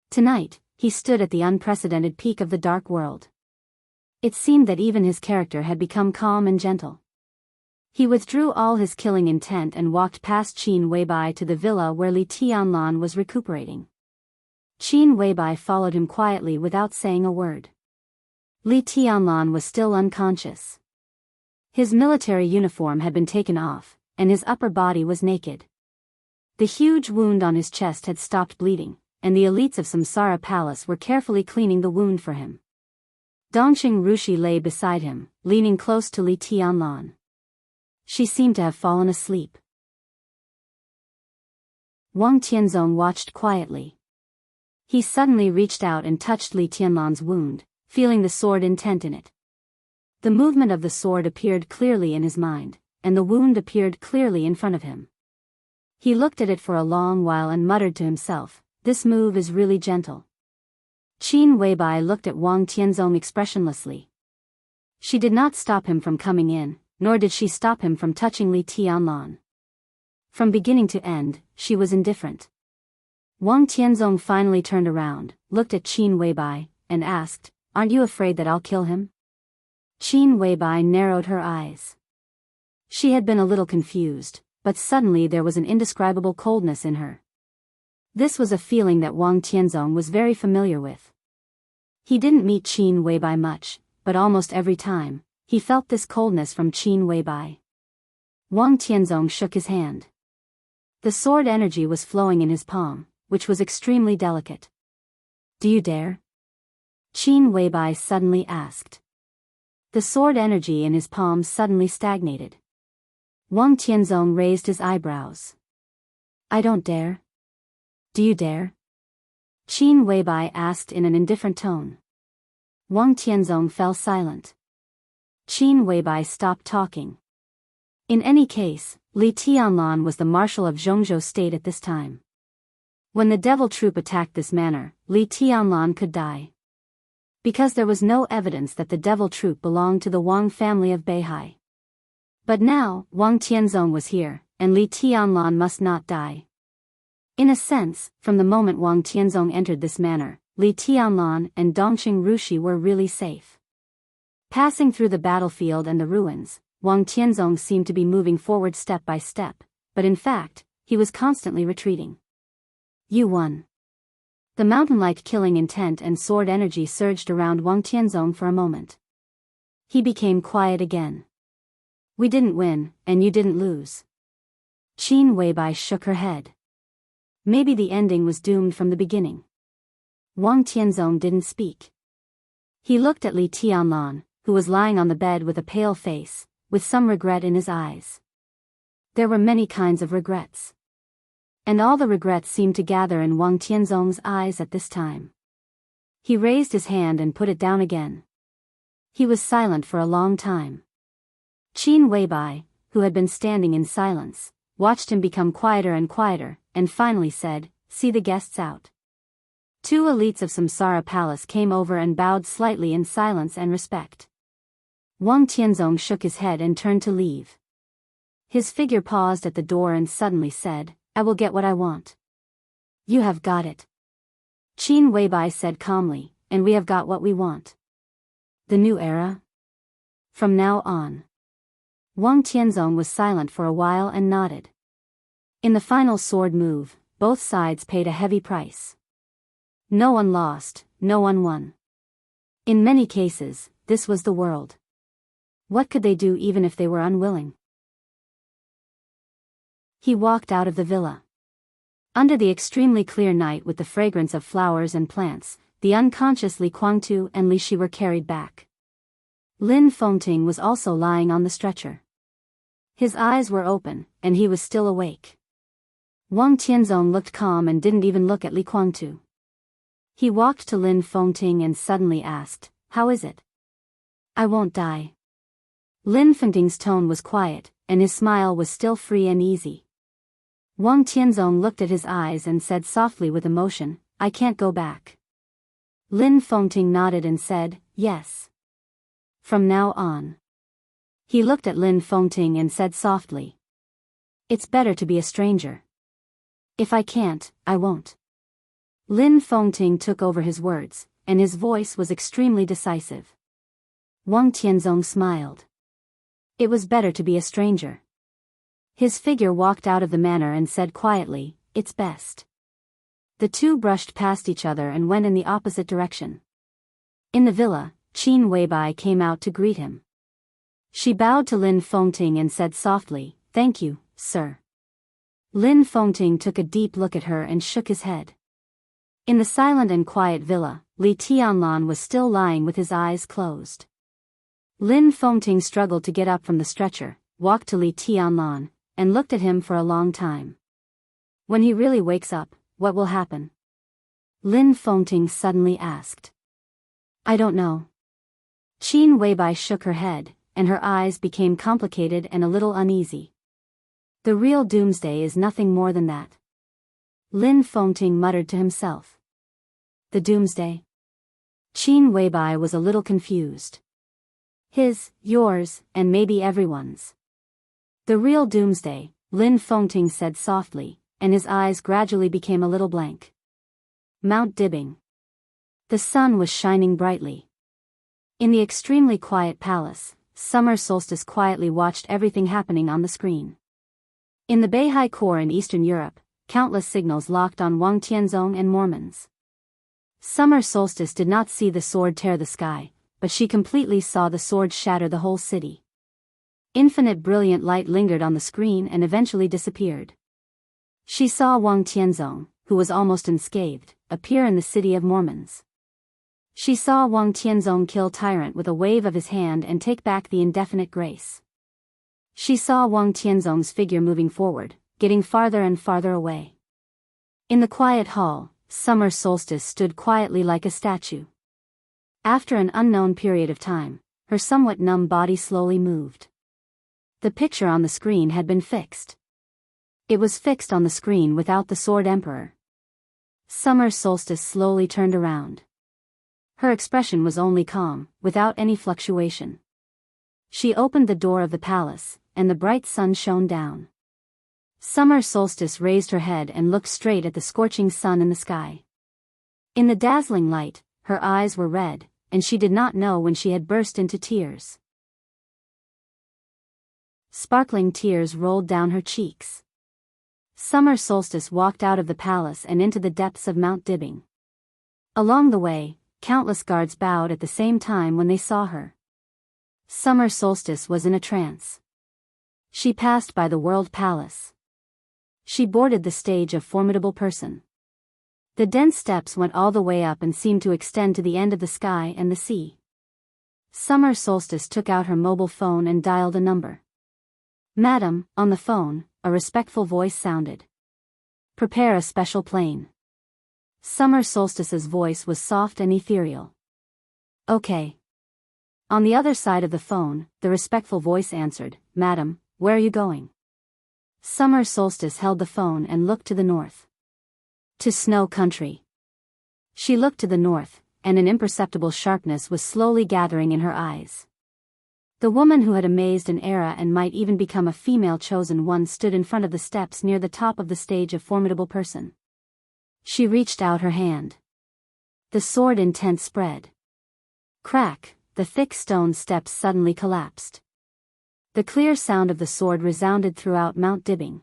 Tonight, he stood at the unprecedented peak of the dark world. It seemed that even his character had become calm and gentle. He withdrew all his killing intent and walked past Qin Weibai to the villa where Li Tianlan was recuperating. Qin Weibai followed him quietly without saying a word. Li Tianlan was still unconscious. His military uniform had been taken off, and his upper body was naked. The huge wound on his chest had stopped bleeding, and the elites of Samsara Palace were carefully cleaning the wound for him. Dongxing Rushi lay beside him, leaning close to Li Tianlan. She seemed to have fallen asleep. Wang Tianzong watched quietly. He suddenly reached out and touched Li Tianlan's wound, feeling the sword intent in it. The movement of the sword appeared clearly in his mind, and the wound appeared clearly in front of him. He looked at it for a long while and muttered to himself, "This move is really gentle." Qin Weibai looked at Wang Tianzong expressionlessly. She did not stop him from coming in, nor did she stop him from touching Li Tianlan. From beginning to end, she was indifferent. Wang Tianzong finally turned around, looked at Qin Weibai, and asked, "Aren't you afraid that I'll kill him?" Qin Weibai narrowed her eyes. She had been a little confused, but suddenly there was an indescribable coldness in her. This was a feeling that Wang Tianzong was very familiar with. He didn't meet Qin Weibai much, but almost every time, he felt this coldness from Qin Weibai. Wang Tianzong shook his hand. The sword energy was flowing in his palm, which was extremely delicate. "Do you dare?" Qin Weibai suddenly asked. The sword energy in his palm suddenly stagnated. Wang Tianzong raised his eyebrows. "I don't dare." "Do you dare?" Qin Weibai asked in an indifferent tone. Wang Tianzong fell silent. Qin Weibai stopped talking. In any case, Li Tianlan was the marshal of Zhongzhou state at this time. When the devil troop attacked this manor, Li Tianlan could die. Because there was no evidence that the devil troop belonged to the Wang family of Beihai. But now, Wang Tianzong was here, and Li Tianlan must not die. In a sense, from the moment Wang Tianzong entered this manor, Li Tianlan and Dongqing Rushi were really safe. Passing through the battlefield and the ruins, Wang Tianzong seemed to be moving forward step by step, but in fact, he was constantly retreating. You won. The mountain-like killing intent and sword energy surged around Wang Tianzong for a moment. He became quiet again. We didn't win, and you didn't lose. Qin Weibai shook her head. Maybe the ending was doomed from the beginning. Wang Tianzong didn't speak. He looked at Li Tianlan, who was lying on the bed with a pale face, with some regret in his eyes. There were many kinds of regrets. And all the regrets seemed to gather in Wang Tianzong's eyes at this time. He raised his hand and put it down again. He was silent for a long time. Qin Weibai, who had been standing in silence, watched him become quieter, and finally said, "See the guests out." Two elites of Samsara Palace came over and bowed slightly in silence and respect. Wang Tianzong shook his head and turned to leave. His figure paused at the door and suddenly said, "I will get what I want." You have got it. Qin Weibai said calmly, and we have got what we want. The new era? From now on. Wang Tianzong was silent for a while and nodded. In the final sword move, both sides paid a heavy price. No one lost, no one won. In many cases, this was the world. What could they do even if they were unwilling? He walked out of the villa. Under the extremely clear night with the fragrance of flowers and plants, the unconscious Li Guangtu and Li Shi were carried back. Lin Fengting was also lying on the stretcher. His eyes were open, and he was still awake. Wang Tianzong looked calm and didn't even look at Li Guangtu. He walked to Lin Fengting and suddenly asked, "How is it?" "I won't die." Lin Fengting's tone was quiet, and his smile was still free and easy. Wang Tianzong looked at his eyes and said softly with emotion, "I can't go back." Lin Fengting nodded and said, "Yes. From now on." He looked at Lin Fengting and said softly, "It's better to be a stranger. If I can't, I won't." Lin Fengting took over his words, and his voice was extremely decisive. Wang Tianzong smiled. It was better to be a stranger. His figure walked out of the manor and said quietly, "It's best." The two brushed past each other and went in the opposite direction. In the villa, Qin Weibai came out to greet him. She bowed to Lin Fengting and said softly, "Thank you, sir." Lin Fengting took a deep look at her and shook his head. In the silent and quiet villa, Li Tianlan was still lying with his eyes closed. Lin Fengting struggled to get up from the stretcher, walked to Li Tianlan, and looked at him for a long time. When he really wakes up, what will happen? Lin Fengting suddenly asked. I don't know. Qin Weibai shook her head, and her eyes became complicated and a little uneasy. The real doomsday is nothing more than that. Lin Fengting muttered to himself. The doomsday? Qin Weibai was a little confused. His, yours, and maybe everyone's. The real doomsday, Lin Fengting said softly, and his eyes gradually became a little blank. Mount Dibbing. The sun was shining brightly. In the extremely quiet palace, Summer Solstice quietly watched everything happening on the screen. In the Beihai Corps in Eastern Europe, countless signals locked on Wang Tianzong and Mormons. Summer Solstice did not see the sword tear the sky, but she completely saw the sword shatter the whole city. Infinite brilliant light lingered on the screen and eventually disappeared. She saw Wang Tianzong, who was almost unscathed, appear in the city of Mormons. She saw Wang Tianzong kill Tyrant with a wave of his hand and take back the indefinite grace. She saw Wang Tianzong's figure moving forward, getting farther and farther away. In the quiet hall, summer solstice stood quietly like a statue. After an unknown period of time, her somewhat numb body slowly moved. The picture on the screen had been fixed. It was fixed on the screen without the sword emperor. Summer solstice slowly turned around. Her expression was only calm, without any fluctuation. She opened the door of the palace, and the bright sun shone down. Summer solstice raised her head and looked straight at the scorching sun in the sky. In the dazzling light, her eyes were red, and she did not know when she had burst into tears. Sparkling tears rolled down her cheeks. Summer solstice walked out of the palace and into the depths of Mount Dibbing. Along the way, countless guards bowed at the same time when they saw her. Summer solstice was in a trance. She passed by the World Palace. She boarded the stage of formidable person. The dense steps went all the way up and seemed to extend to the end of the sky and the sea. Summer solstice took out her mobile phone and dialed a number. "Madam," on the phone, a respectful voice sounded. "Prepare a special plane." Summer solstice's voice was soft and ethereal. "Okay." On the other side of the phone, the respectful voice answered, "Madam, where are you going?" Summer solstice held the phone and looked to the north. "To snow country." She looked to the north, and an imperceptible sharpness was slowly gathering in her eyes. The woman who had amazed an era and might even become a female chosen one stood in front of the steps near the top of the stage of formidable person. She reached out her hand. The sword intent spread. Crack, the thick stone steps suddenly collapsed. The clear sound of the sword resounded throughout Mount Dibbing.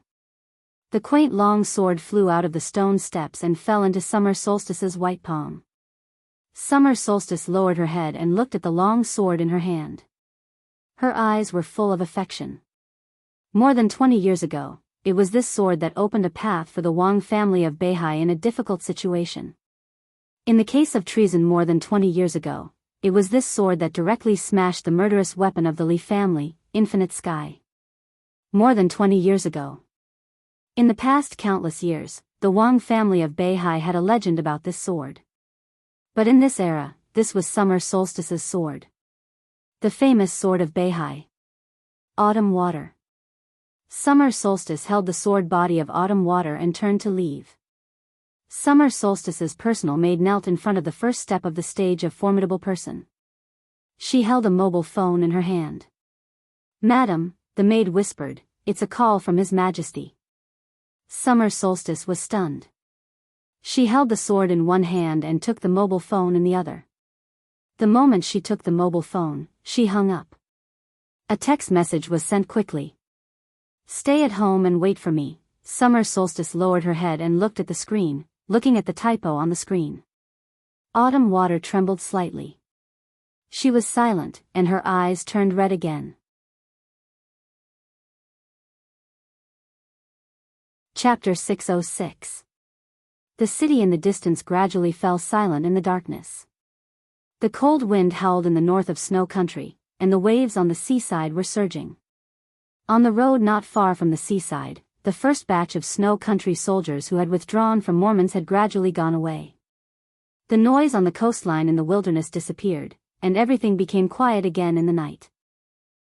The quaint long sword flew out of the stone steps and fell into Summer Solstice's white palm. Summer Solstice lowered her head and looked at the long sword in her hand. Her eyes were full of affection. More than 20 years ago, it was this sword that opened a path for the Wang family of Beihai in a difficult situation. In the case of treason more than 20 years ago, it was this sword that directly smashed the murderous weapon of the Li family, Infinite Sky. More than 20 years ago. In the past countless years, the Wang family of Beihai had a legend about this sword. But in this era, this was Summer Solstice's sword. The famous sword of Beihai. Autumn Water. Summer Solstice held the sword body of Autumn Water and turned to leave. Summer Solstice's personal maid knelt in front of the first step of the stage of formidable person. She held a mobile phone in her hand. "Madam," the maid whispered, "it's a call from His Majesty." Summer Solstice was stunned. She held the sword in one hand and took the mobile phone in the other. The moment she took the mobile phone, she hung up. A text message was sent quickly. "Stay at home and wait for me." Summer Solstice lowered her head and looked at the screen, looking at the typo on the screen. Autumn Water trembled slightly. She was silent, and her eyes turned red again. Chapter 606. The city in the distance gradually fell silent in the darkness. The cold wind howled in the north of Snow Country, and the waves on the seaside were surging. On the road not far from the seaside, the first batch of Snow Country soldiers who had withdrawn from Mormons had gradually gone away. The noise on the coastline in the wilderness disappeared, and everything became quiet again in the night.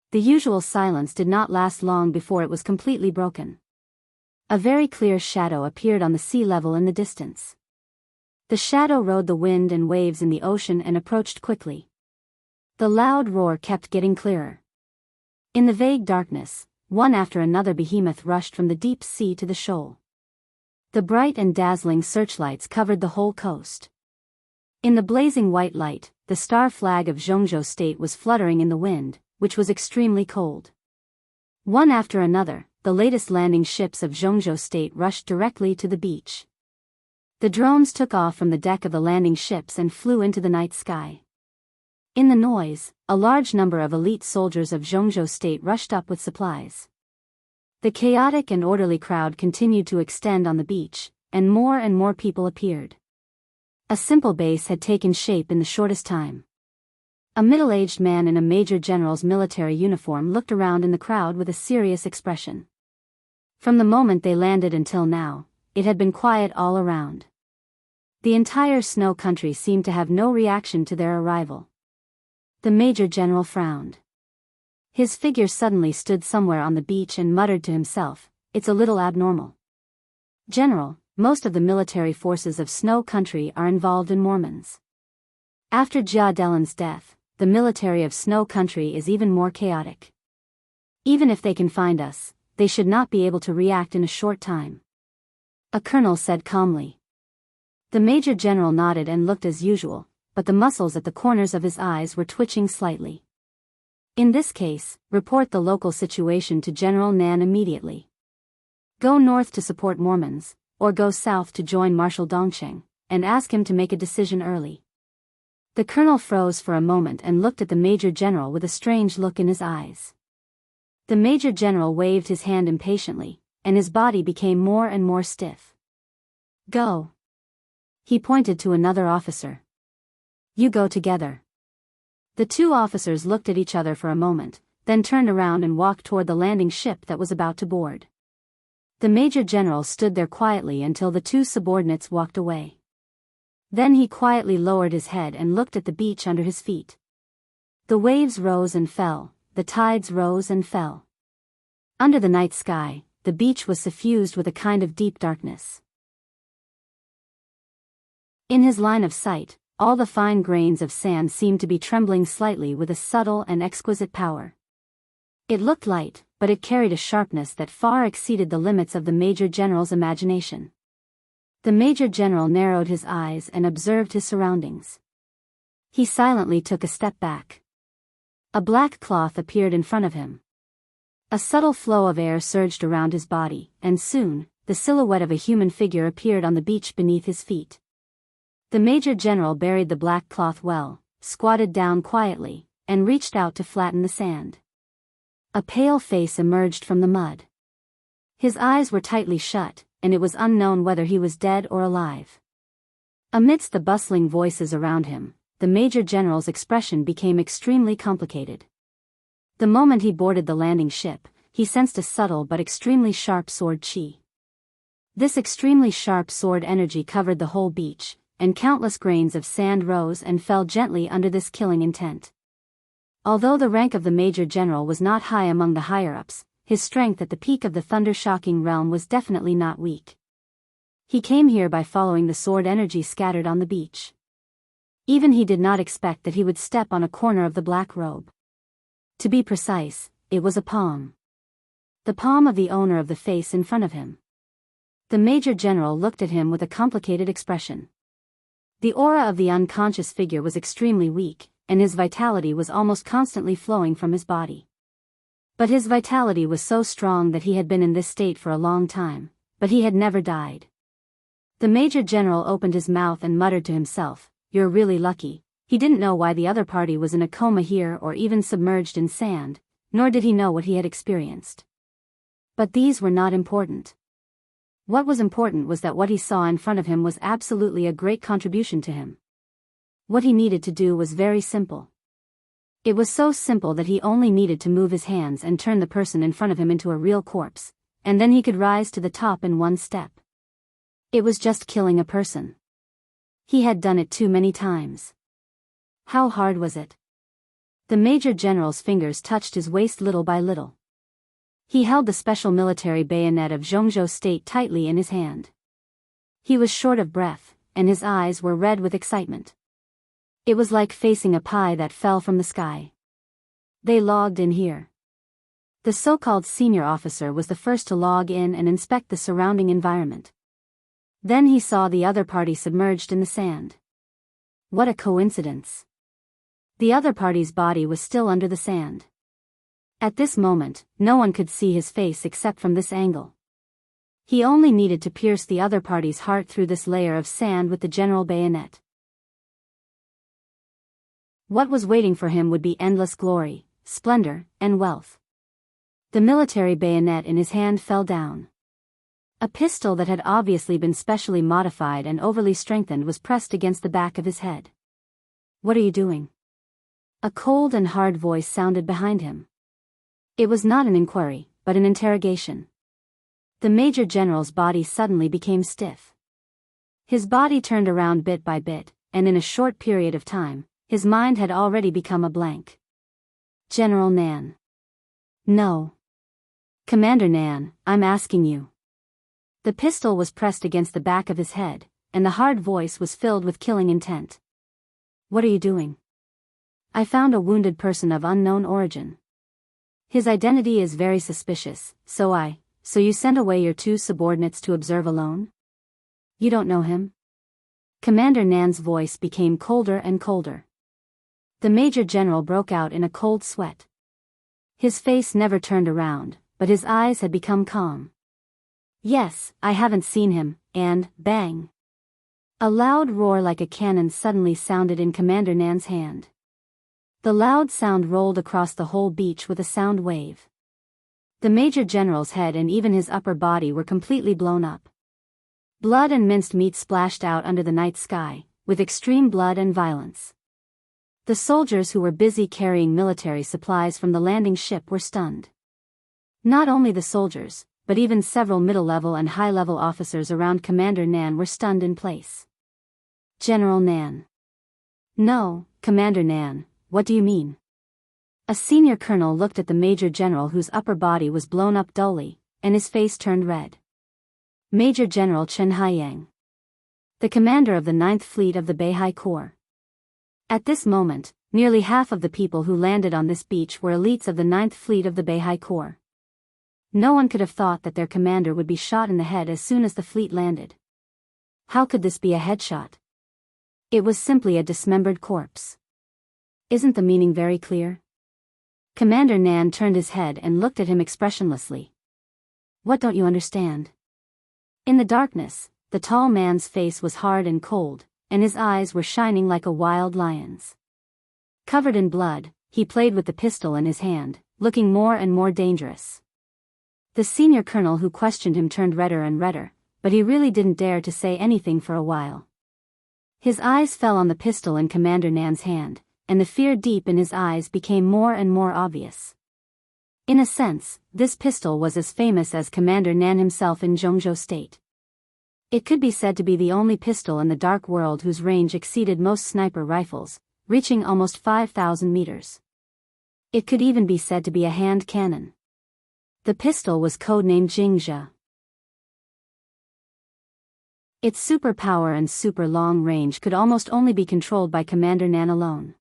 The usual silence did not last long before it was completely broken. A very clear shadow appeared on the sea level in the distance. The shadow rode the wind and waves in the ocean and approached quickly. The loud roar kept getting clearer. In the vague darkness, one after another behemoth rushed from the deep sea to the shoal. The bright and dazzling searchlights covered the whole coast. In the blazing white light, the star flag of Jianghu state was fluttering in the wind, which was extremely cold. One after another, the latest landing ships of Jianghu state rushed directly to the beach. The drones took off from the deck of the landing ships and flew into the night sky. In the noise, a large number of elite soldiers of Jianghu state rushed up with supplies. The chaotic and orderly crowd continued to extend on the beach, and more people appeared. A simple base had taken shape in the shortest time. A middle-aged man in a major general's military uniform looked around in the crowd with a serious expression. From the moment they landed until now, it had been quiet all around. The entire snow country seemed to have no reaction to their arrival. The Major General frowned. His figure suddenly stood somewhere on the beach and muttered to himself, "It's a little abnormal." "General, most of the military forces of Snow Country are involved in Mormons. After Jia Delin's death, the military of Snow Country is even more chaotic. Even if they can find us, they should not be able to react in a short time," a colonel said calmly. The Major General nodded and looked as usual, but the muscles at the corners of his eyes were twitching slightly. "In this case, report the local situation to General Nan immediately. Go north to support Mormons, or go south to join Marshal Dongcheng, and ask him to make a decision early." The colonel froze for a moment and looked at the Major General with a strange look in his eyes. The Major General waved his hand impatiently, and his body became more and more stiff. "Go." He pointed to another officer. "You go together." The two officers looked at each other for a moment, then turned around and walked toward the landing ship that was about to board. The Major General stood there quietly until the two subordinates walked away. Then he quietly lowered his head and looked at the beach under his feet. The waves rose and fell, the tides rose and fell. Under the night sky, the beach was suffused with a kind of deep darkness. In his line of sight, all the fine grains of sand seemed to be trembling slightly with a subtle and exquisite power. It looked light, but it carried a sharpness that far exceeded the limits of the Major General's imagination. The Major General narrowed his eyes and observed his surroundings. He silently took a step back. A black cloth appeared in front of him. A subtle flow of air surged around his body, and soon, the silhouette of a human figure appeared on the beach beneath his feet. The Major General buried the black cloth well, squatted down quietly, and reached out to flatten the sand. A pale face emerged from the mud. His eyes were tightly shut, and it was unknown whether he was dead or alive. Amidst the bustling voices around him, the Major General's expression became extremely complicated. The moment he boarded the landing ship, he sensed a subtle but extremely sharp sword chi. This extremely sharp sword energy covered the whole beach, and countless grains of sand rose and fell gently under this killing intent. Although the rank of the Major General was not high among the higher-ups, his strength at the peak of the thunder-shocking realm was definitely not weak. He came here by following the sword energy scattered on the beach. Even he did not expect that he would step on a corner of the black robe. To be precise, it was a palm. The palm of the owner of the face in front of him. The Major General looked at him with a complicated expression. The aura of the unconscious figure was extremely weak, and his vitality was almost constantly flowing from his body. But his vitality was so strong that he had been in this state for a long time, but he had never died. The Major General opened his mouth and muttered to himself, "You're really lucky." He didn't know why the other party was in a coma here or even submerged in sand, nor did he know what he had experienced. But these were not important. What was important was that what he saw in front of him was absolutely a great contribution to him. What he needed to do was very simple. It was so simple that he only needed to move his hands and turn the person in front of him into a real corpse, and then he could rise to the top in one step. It was just killing a person. He had done it too many times. How hard was it? The Major General's fingers touched his waist little by little. He held the special military bayonet of Zhongzhou State tightly in his hand. He was short of breath, and his eyes were red with excitement. It was like facing a pie that fell from the sky. They logged in here. The so-called senior officer was the first to log in and inspect the surrounding environment. Then he saw the other party submerged in the sand. What a coincidence. The other party's body was still under the sand. At this moment, no one could see his face except from this angle. He only needed to pierce the other party's heart through this layer of sand with the general bayonet. What was waiting for him would be endless glory, splendor, and wealth. The military bayonet in his hand fell down. A pistol that had obviously been specially modified and overly strengthened was pressed against the back of his head. "What are you doing?" A cold and hard voice sounded behind him. It was not an inquiry, but an interrogation. The Major General's body suddenly became stiff. His body turned around bit by bit, and in a short period of time, his mind had already become a blank. General Nan. No. Commander Nan, I'm asking you. The pistol was pressed against the back of his head, and the hard voice was filled with killing intent. What are you doing? I found a wounded person of unknown origin. His identity is very suspicious, so you sent away your 2 subordinates to observe alone? You don't know him? Commander Nan's voice became colder and colder. The Major General broke out in a cold sweat. His face never turned around, but his eyes had become calm. Yes, I haven't seen him, and, bang! A loud roar like a cannon suddenly sounded in Commander Nan's hand. The loud sound rolled across the whole beach with a sound wave. The Major General's head and even his upper body were completely blown up. Blood and minced meat splashed out under the night sky, with extreme blood and violence. The soldiers who were busy carrying military supplies from the landing ship were stunned. Not only the soldiers, but even several middle-level and high-level officers around Commander Nan were stunned in place. General Nan. No, Commander Nan. What do you mean? A senior colonel looked at the Major General whose upper body was blown up dully, and his face turned red. Major General Chen Haiyang. The commander of the 9th Fleet of the Beihai Corps. At this moment, nearly half of the people who landed on this beach were elites of the 9th Fleet of the Beihai Corps. No one could have thought that their commander would be shot in the head as soon as the fleet landed. How could this be a headshot? It was simply a dismembered corpse. Isn't the meaning very clear? Commander Nan turned his head and looked at him expressionlessly. What don't you understand? In the darkness, the tall man's face was hard and cold, and his eyes were shining like a wild lion's. Covered in blood, he played with the pistol in his hand, looking more and more dangerous. The senior colonel who questioned him turned redder and redder, but he really didn't dare to say anything for a while. His eyes fell on the pistol in Commander Nan's hand, and the fear deep in his eyes became more and more obvious. In a sense, this pistol was as famous as Commander Nan himself in Jianghu State. It could be said to be the only pistol in the dark world whose range exceeded most sniper rifles, reaching almost 5,000 meters. It could even be said to be a hand cannon. The pistol was codenamed Jianghu. Its superpower and super long range could almost only be controlled by Commander Nan alone.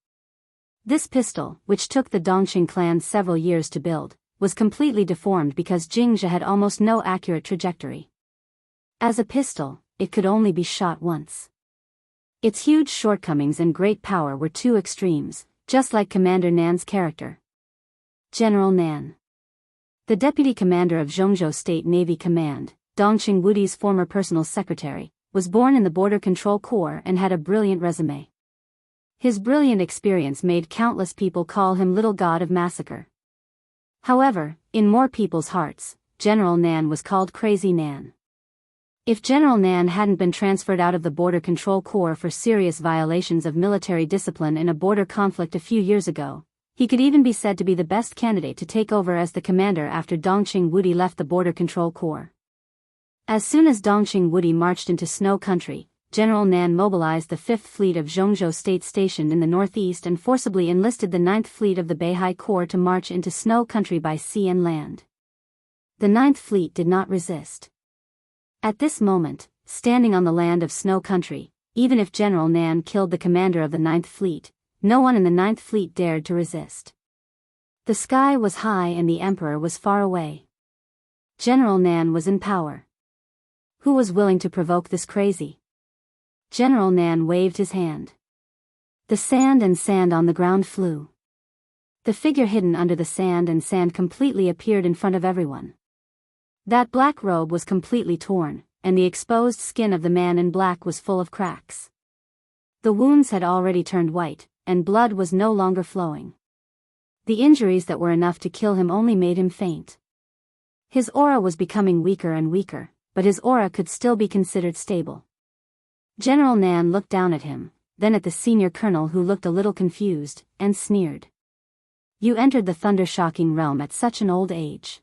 This pistol, which took the Dongqing clan several years to build, was completely deformed because Jianghu had almost no accurate trajectory. As a pistol, it could only be shot once. Its huge shortcomings and great power were two extremes, just like Commander Nan's character. General Nan. The deputy commander of Zhongzhou State Navy Command, Dongqing Wudi's former personal secretary, was born in the Border Control Corps and had a brilliant resume. His brilliant experience made countless people call him Little God of Massacre. However, in more people's hearts, General Nan was called Crazy Nan. If General Nan hadn't been transferred out of the Border Control Corps for serious violations of military discipline in a border conflict a few years ago, he could even be said to be the best candidate to take over as the commander after Dongqing Wudi left the Border Control Corps. As soon as Dongqing Wudi marched into snow country, General Nan mobilized the 5th Fleet of Zhongzhou State stationed in the northeast and forcibly enlisted the 9th Fleet of the Beihai Corps to march into snow country by sea and land. The 9th Fleet did not resist. At this moment, standing on the land of snow country, even if General Nan killed the commander of the 9th Fleet, no one in the 9th Fleet dared to resist. The sky was high and the Emperor was far away. General Nan was in power. Who was willing to provoke this crazy? General Nan waved his hand. The sand and sand on the ground flew. The figure hidden under the sand and sand completely appeared in front of everyone. That black robe was completely torn, and the exposed skin of the man in black was full of cracks. The wounds had already turned white, and blood was no longer flowing. The injuries that were enough to kill him only made him faint. His aura was becoming weaker and weaker, but his aura could still be considered stable. General Nan looked down at him, then at the senior colonel who looked a little confused, and sneered. You entered the thunder-shocking realm at such an old age.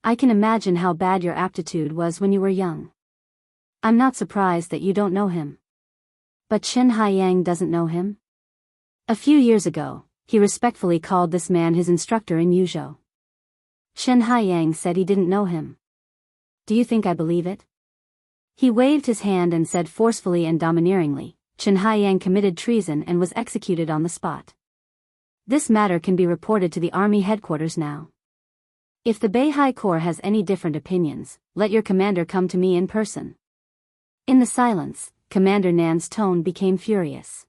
I can imagine how bad your aptitude was when you were young. I'm not surprised that you don't know him. But Chen Haiyang doesn't know him? A few years ago, he respectfully called this man his instructor in Yuzhou. Chen Haiyang said he didn't know him. Do you think I believe it? He waved his hand and said forcefully and domineeringly, Chen Haiyang committed treason and was executed on the spot. This matter can be reported to the army headquarters now. If the Beihai Corps has any different opinions, let your commander come to me in person. In the silence, Commander Nan's tone became furious.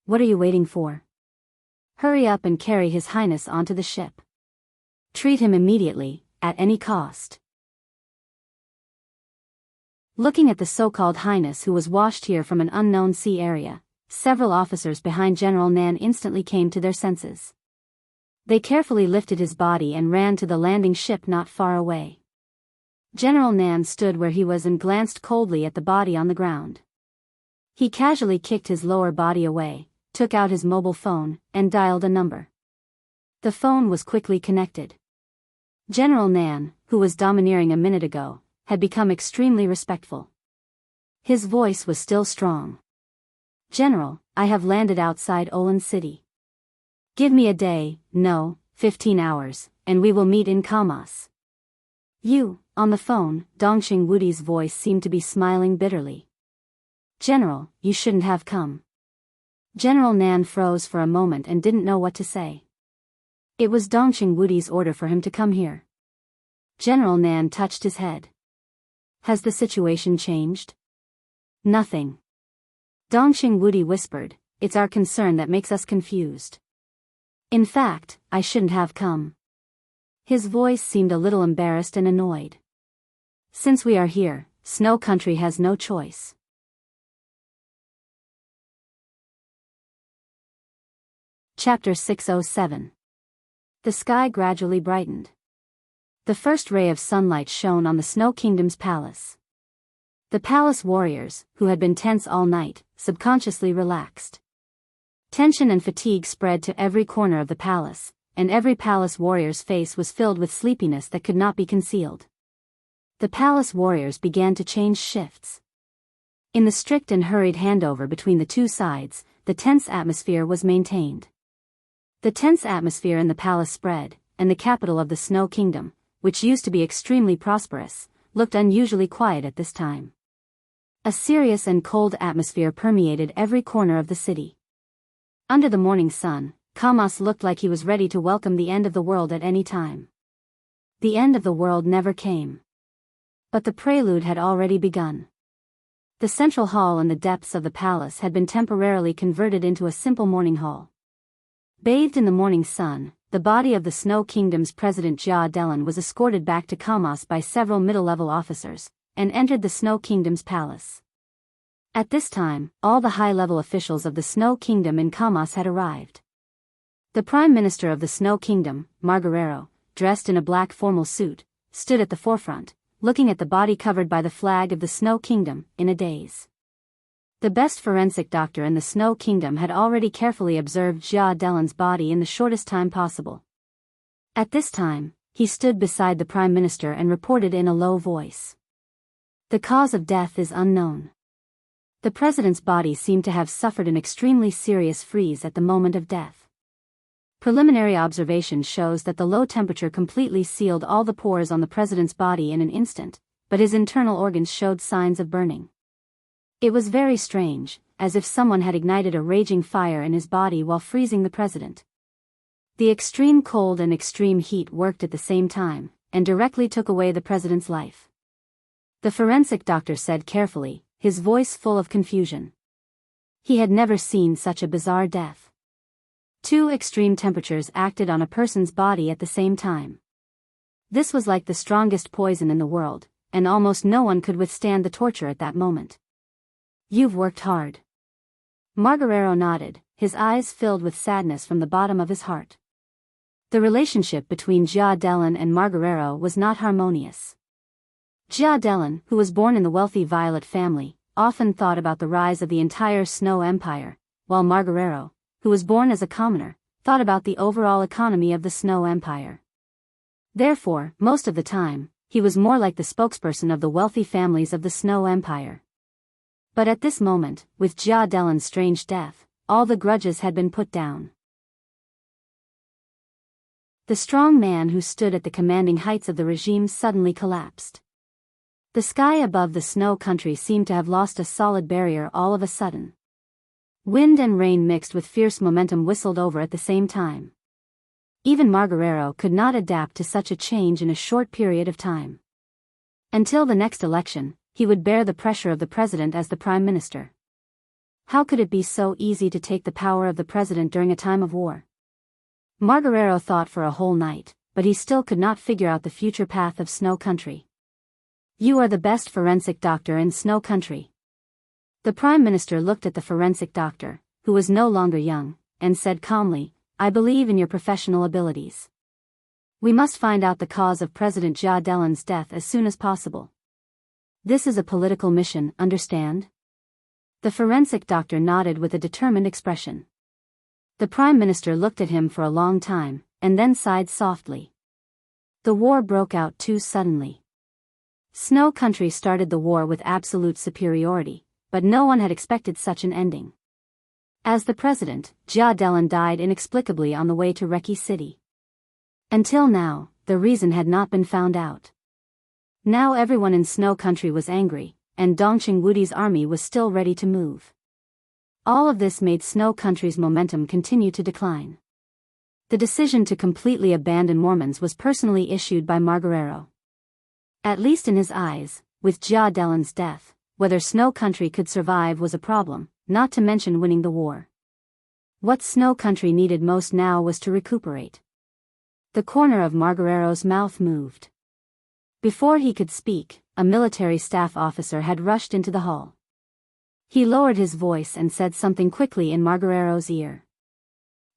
What are you waiting for? Hurry up and carry His Highness onto the ship. Treat him immediately, at any cost. Looking at the so-called Highness who was washed here from an unknown sea area, several officers behind General Nan instantly came to their senses. They carefully lifted his body and ran to the landing ship not far away. General Nan stood where he was and glanced coldly at the body on the ground. He casually kicked his lower body away, took out his mobile phone, and dialed a number. The phone was quickly connected. General Nan, who was domineering a minute ago, had become extremely respectful. His voice was still strong. General, I have landed outside Olan City. Give me a day, no, 15 hours, and we will meet in Kamas. You, on the phone, Dongxing Wudi's voice seemed to be smiling bitterly. General, you shouldn't have come. General Nan froze for a moment and didn't know what to say. It was Dongxing Wudi's order for him to come here. General Nan touched his head. Has the situation changed? Nothing. Dongxing Wudi whispered, it's our concern that makes us confused. In fact, I shouldn't have come. His voice seemed a little embarrassed and annoyed. Since we are here, Snow Country has no choice. Chapter 607. The sky gradually brightened. The first ray of sunlight shone on the Snow Kingdom's palace. The palace warriors, who had been tense all night, subconsciously relaxed. Tension and fatigue spread to every corner of the palace, and every palace warrior's face was filled with sleepiness that could not be concealed. The palace warriors began to change shifts. In the strict and hurried handover between the two sides, the tense atmosphere was maintained. The tense atmosphere in the palace spread, and the capital of the Snow Kingdom, which used to be extremely prosperous, looked unusually quiet at this time. A serious and cold atmosphere permeated every corner of the city. Under the morning sun, Kamas looked like he was ready to welcome the end of the world at any time. The end of the world never came. But the prelude had already begun. The central hall in the depths of the palace had been temporarily converted into a simple morning hall. Bathed in the morning sun, the body of the Snow Kingdom's President Jia Delan was escorted back to Kamas by several middle-level officers, and entered the Snow Kingdom's palace. At this time, all the high-level officials of the Snow Kingdom in Kamas had arrived. The Prime Minister of the Snow Kingdom, Margarero, dressed in a black formal suit, stood at the forefront, looking at the body covered by the flag of the Snow Kingdom, in a daze. The best forensic doctor in the Snow Kingdom had already carefully observed Jia Delan's body in the shortest time possible. At this time, he stood beside the Prime Minister and reported in a low voice. The cause of death is unknown. The President's body seemed to have suffered an extremely serious freeze at the moment of death. Preliminary observation shows that the low temperature completely sealed all the pores on the President's body in an instant, but his internal organs showed signs of burning. It was very strange, as if someone had ignited a raging fire in his body while freezing the President. The extreme cold and extreme heat worked at the same time, and directly took away the President's life. The forensic doctor said carefully, his voice full of confusion. He had never seen such a bizarre death. Two extreme temperatures acted on a person's body at the same time. This was like the strongest poison in the world, and almost no one could withstand the torture at that moment. You've worked hard. Margarero nodded, his eyes filled with sadness from the bottom of his heart. The relationship between Jia Delan and Margarero was not harmonious. Jia Delan, who was born in the wealthy Violet family, often thought about the rise of the entire Snow Empire, while Margarero, who was born as a commoner, thought about the overall economy of the Snow Empire. Therefore, most of the time, he was more like the spokesperson of the wealthy families of the Snow Empire. But at this moment, with Jia Delan's strange death, all the grudges had been put down. The strong man who stood at the commanding heights of the regime suddenly collapsed. The sky above the snow country seemed to have lost a solid barrier all of a sudden. Wind and rain mixed with fierce momentum whistled over at the same time. Even Margarero could not adapt to such a change in a short period of time. Until the next election, he would bear the pressure of the president as the prime minister. How could it be so easy to take the power of the president during a time of war? Margarero thought for a whole night, but he still could not figure out the future path of Snow Country. You are the best forensic doctor in Snow Country. The prime minister looked at the forensic doctor, who was no longer young, and said calmly, I believe in your professional abilities. We must find out the cause of President Jia Delan's death as soon as possible. This is a political mission, understand? The forensic doctor nodded with a determined expression. The prime minister looked at him for a long time, and then sighed softly. The war broke out too suddenly. Snow Country started the war with absolute superiority, but no one had expected such an ending. As the president, Jia Delan died inexplicably on the way to Reki City. Until now, the reason had not been found out. Now everyone in Snow Country was angry, and Dongqing Wudi's army was still ready to move. All of this made Snow Country's momentum continue to decline. The decision to completely abandon Mormons was personally issued by Margarero. At least in his eyes, with Jia Delan's death, whether Snow Country could survive was a problem, not to mention winning the war. What Snow Country needed most now was to recuperate. The corner of Margarero's mouth moved. Before he could speak, a military staff officer had rushed into the hall. He lowered his voice and said something quickly in Margarero's ear.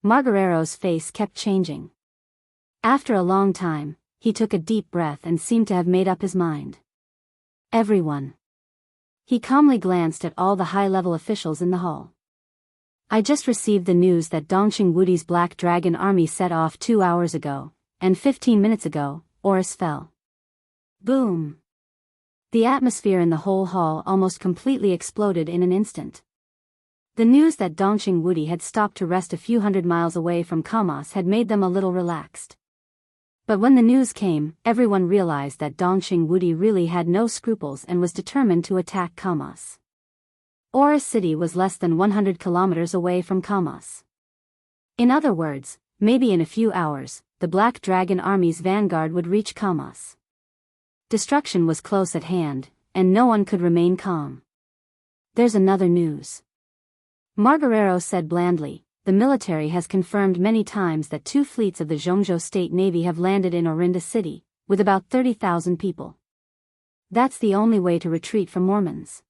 Margarero's face kept changing. After a long time, he took a deep breath and seemed to have made up his mind. Everyone. He calmly glanced at all the high-level officials in the hall. I just received the news that Dongqing Wudi's Black Dragon army set off 2 hours ago, and 15 minutes ago, Oris fell. Boom! The atmosphere in the whole hall almost completely exploded in an instant. The news that Dongqing Wudi had stopped to rest a few hundred miles away from Kamas had made them a little relaxed. But when the news came, everyone realized that Dongqing Wudi really had no scruples and was determined to attack Kamas. Oris City was less than 100 kilometers away from Kamas. In other words, maybe in a few hours, the Black Dragon Army's vanguard would reach Kamas. Destruction was close at hand, and no one could remain calm. There's another news. Margarero said blandly, the military has confirmed many times that 2 fleets of the Jianghu State Navy have landed in Orinda City, with about 30,000 people. That's the only way to retreat from Mormons.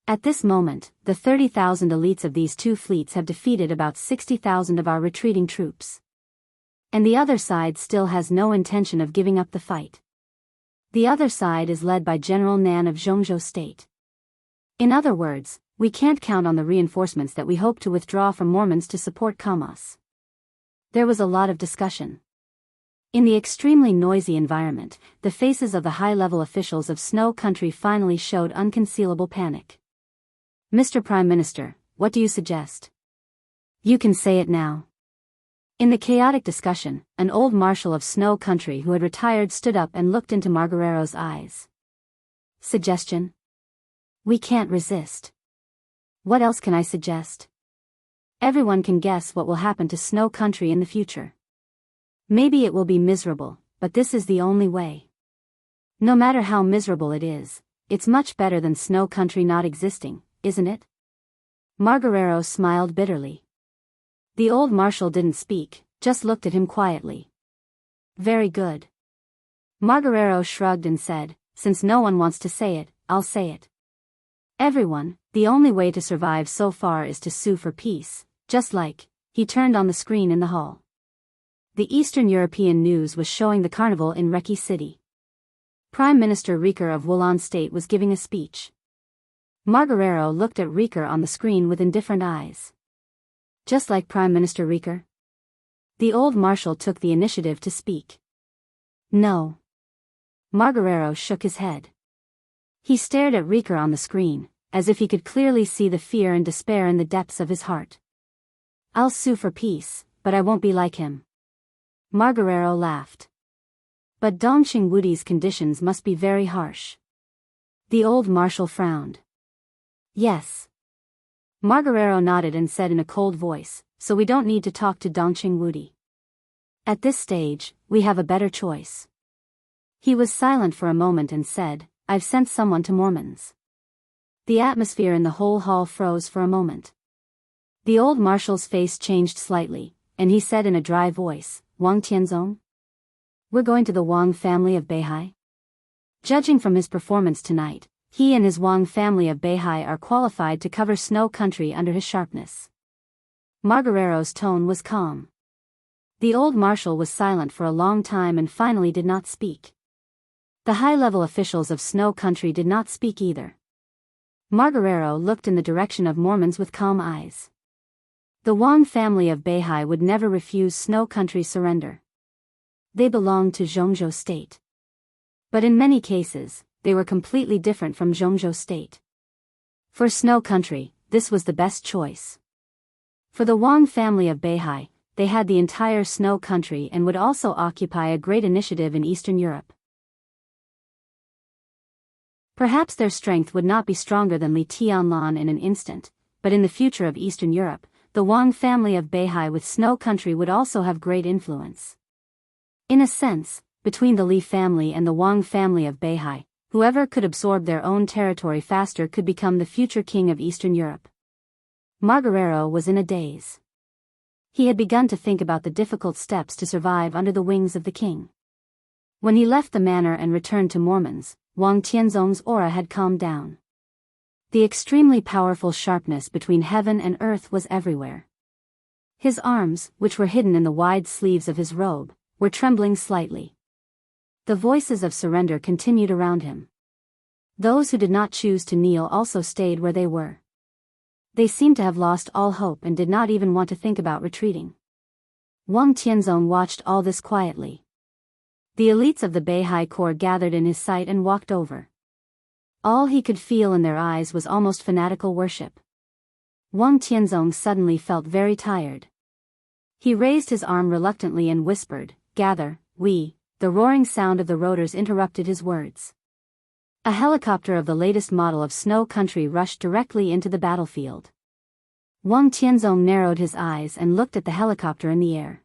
At this moment, the 30,000 elites of these 2 fleets have defeated about 60,000 of our retreating troops. And the other side still has no intention of giving up the fight. The other side is led by General Nan of Jianghu State. In other words, we can't count on the reinforcements that we hope to withdraw from Mormons to support Kamas. There was a lot of discussion. In the extremely noisy environment, the faces of the high-level officials of Snow Country finally showed unconcealable panic. Mr. Prime Minister, what do you suggest? You can say it now. In the chaotic discussion, an old marshal of Snow Country who had retired stood up and looked into Margarero's eyes. Suggestion? We can't resist. What else can I suggest? Everyone can guess what will happen to Snow Country in the future. Maybe it will be miserable, but this is the only way. No matter how miserable it is, it's much better than Snow Country not existing, isn't it? Margarero smiled bitterly. The old marshal didn't speak, just looked at him quietly. Very good. Margarero shrugged and said, since no one wants to say it, I'll say it. Everyone, the only way to survive so far is to sue for peace, just like, he turned on the screen in the hall. The Eastern European news was showing the carnival in Reki City. Prime Minister Rieker of Wulan State was giving a speech. Margarero looked at Rieker on the screen with indifferent eyes. Just like Prime Minister Rieker? The old marshal took the initiative to speak. No. Margarero shook his head. He stared at Rieker on the screen, as if he could clearly see the fear and despair in the depths of his heart. I'll sue for peace, but I won't be like him. Margarero laughed. But Dongqing Wudi's conditions must be very harsh. The old marshal frowned. Yes. Margarero nodded and said in a cold voice, so we don't need to talk to Dongqing Wudi. At this stage, we have a better choice. He was silent for a moment and said, I've sent someone to Mormon's. The atmosphere in the whole hall froze for a moment. The old marshal's face changed slightly, and he said in a dry voice, Wang Tianzong? We're going to the Wang family of Beihai? Judging from his performance tonight, he and his Wang family of Beihai are qualified to cover snow country under his sharpness. Margarero's tone was calm. The old marshal was silent for a long time and finally did not speak. The high-level officials of snow country did not speak either. Margarero looked in the direction of Mormons with calm eyes. The Wang family of Beihai would never refuse snow country's surrender. They belonged to Jianghu state. But in many cases, they were completely different from Jianghu state. For snow country, this was the best choice. For the Wang family of Beihai, they had the entire snow country and would also occupy a great initiative in Eastern Europe. Perhaps their strength would not be stronger than Li Tianlan in an instant, but in the future of Eastern Europe, the Wang family of Beihai with snow country would also have great influence. In a sense, between the Li family and the Wang family of Beihai, whoever could absorb their own territory faster could become the future king of Eastern Europe. Margarero was in a daze. He had begun to think about the difficult steps to survive under the wings of the king. When he left the manor and returned to Mormon's, Wang Tianzong's aura had calmed down. The extremely powerful sharpness between heaven and earth was everywhere. His arms, which were hidden in the wide sleeves of his robe, were trembling slightly. The voices of surrender continued around him. Those who did not choose to kneel also stayed where they were. They seemed to have lost all hope and did not even want to think about retreating. Wang Tianzong watched all this quietly. The elites of the Beihai Corps gathered in his sight and walked over. All he could feel in their eyes was almost fanatical worship. Wang Tianzong suddenly felt very tired. He raised his arm reluctantly and whispered, "Gather, we." The roaring sound of the rotors interrupted his words. A helicopter of the latest model of snow country rushed directly into the battlefield. Wang Tianzong narrowed his eyes and looked at the helicopter in the air.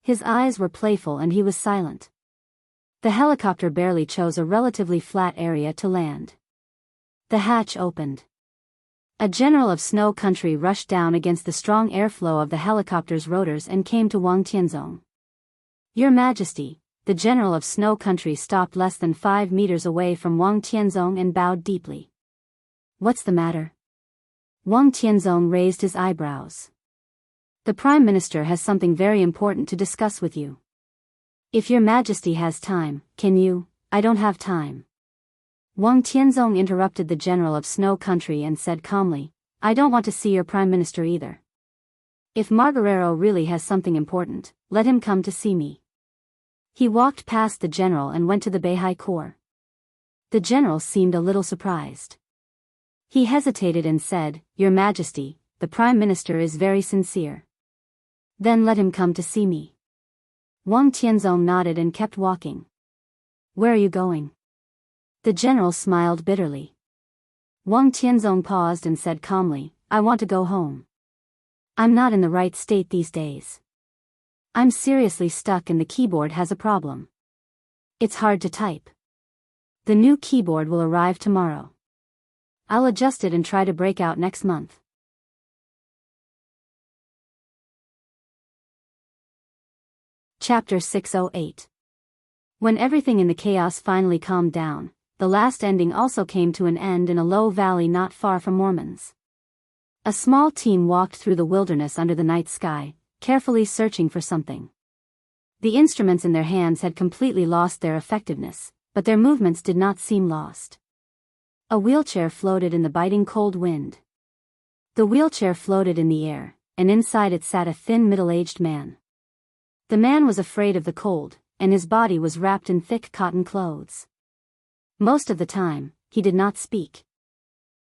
His eyes were playful and he was silent. The helicopter barely chose a relatively flat area to land. The hatch opened. A general of snow country rushed down against the strong airflow of the helicopter's rotors and came to Wang Tianzong. "Your Majesty," the general of snow country stopped less than 5 meters away from Wang Tianzong and bowed deeply. "What's the matter?" Wang Tianzong raised his eyebrows. "The Prime Minister has something very important to discuss with you. If your Majesty has time, can you?" "I don't have time." Wang Tianzong interrupted the general of snow country and said calmly, "I don't want to see your Prime Minister either. If Margarero really has something important, let him come to see me." He walked past the general and went to the Beihai Corps. The general seemed a little surprised. He hesitated and said, "Your Majesty, the Prime Minister is very sincere." "Then let him come to see me." Wang Tianzong nodded and kept walking. "Where are you going?" The general smiled bitterly. Wang Tianzong paused and said calmly, "I want to go home. I'm not in the right state these days. I'm seriously stuck and the keyboard has a problem. It's hard to type. The new keyboard will arrive tomorrow. I'll adjust it and try to break out next month." Chapter 608. When everything in the chaos finally calmed down, the last ending also came to an end in a low valley not far from Mormon's. A small team walked through the wilderness under the night sky, carefully searching for something. The instruments in their hands had completely lost their effectiveness, but their movements did not seem lost. A wheelchair floated in the biting cold wind. The wheelchair floated in the air, and inside it sat a thin middle-aged man. The man was afraid of the cold, and his body was wrapped in thick cotton clothes. Most of the time, he did not speak.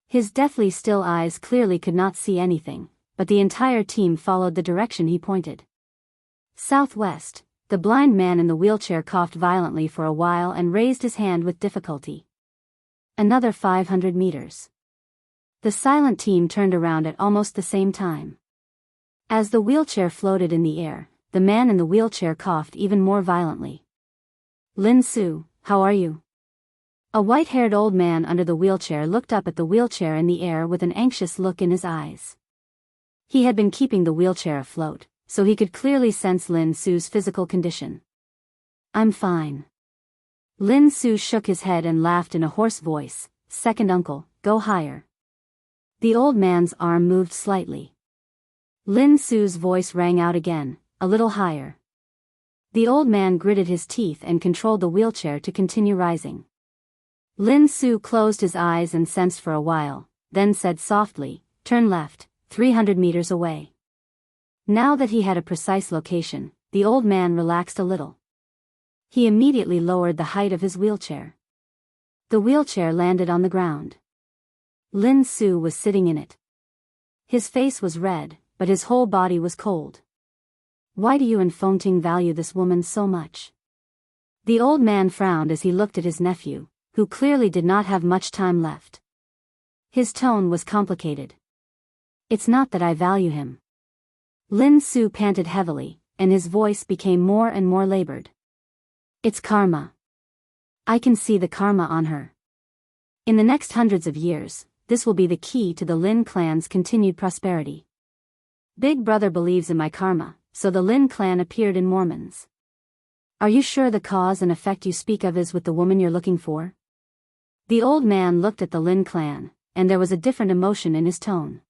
His deathly still eyes clearly could not see anything, but the entire team followed the direction he pointed. Southwest. The blind man in the wheelchair coughed violently for a while and raised his hand with difficulty. Another 500 meters. The silent team turned around at almost the same time. As the wheelchair floated in the air, the man in the wheelchair coughed even more violently. Lin Su, how are you? A white-haired old man under the wheelchair looked up at the wheelchair in the air with an anxious look in his eyes. He had been keeping the wheelchair afloat, so he could clearly sense Lin Su's physical condition. I'm fine. Lin Su shook his head and laughed in a hoarse voice. Second uncle, go higher. The old man's arm moved slightly. Lin Su's voice rang out again, a little higher. The old man gritted his teeth and controlled the wheelchair to continue rising. Lin Su closed his eyes and sensed for a while, then said softly, turn left, 300 meters away. Now that he had a precise location, the old man relaxed a little. He immediately lowered the height of his wheelchair. The wheelchair landed on the ground. Lin Su was sitting in it. His face was red, but his whole body was cold. Why do you and Fengting value this woman so much? The old man frowned as he looked at his nephew, who clearly did not have much time left. His tone was complicated. It's not that I value him. Lin Su panted heavily, and his voice became more and more labored. It's karma. I can see the karma on her. In the next hundreds of years, this will be the key to the Lin clan's continued prosperity. Big Brother believes in my karma, so the Lin clan appeared in Mormons. Are you sure the cause and effect you speak of is with the woman you're looking for? The old man looked at the Lin clan, and there was a different emotion in his tone.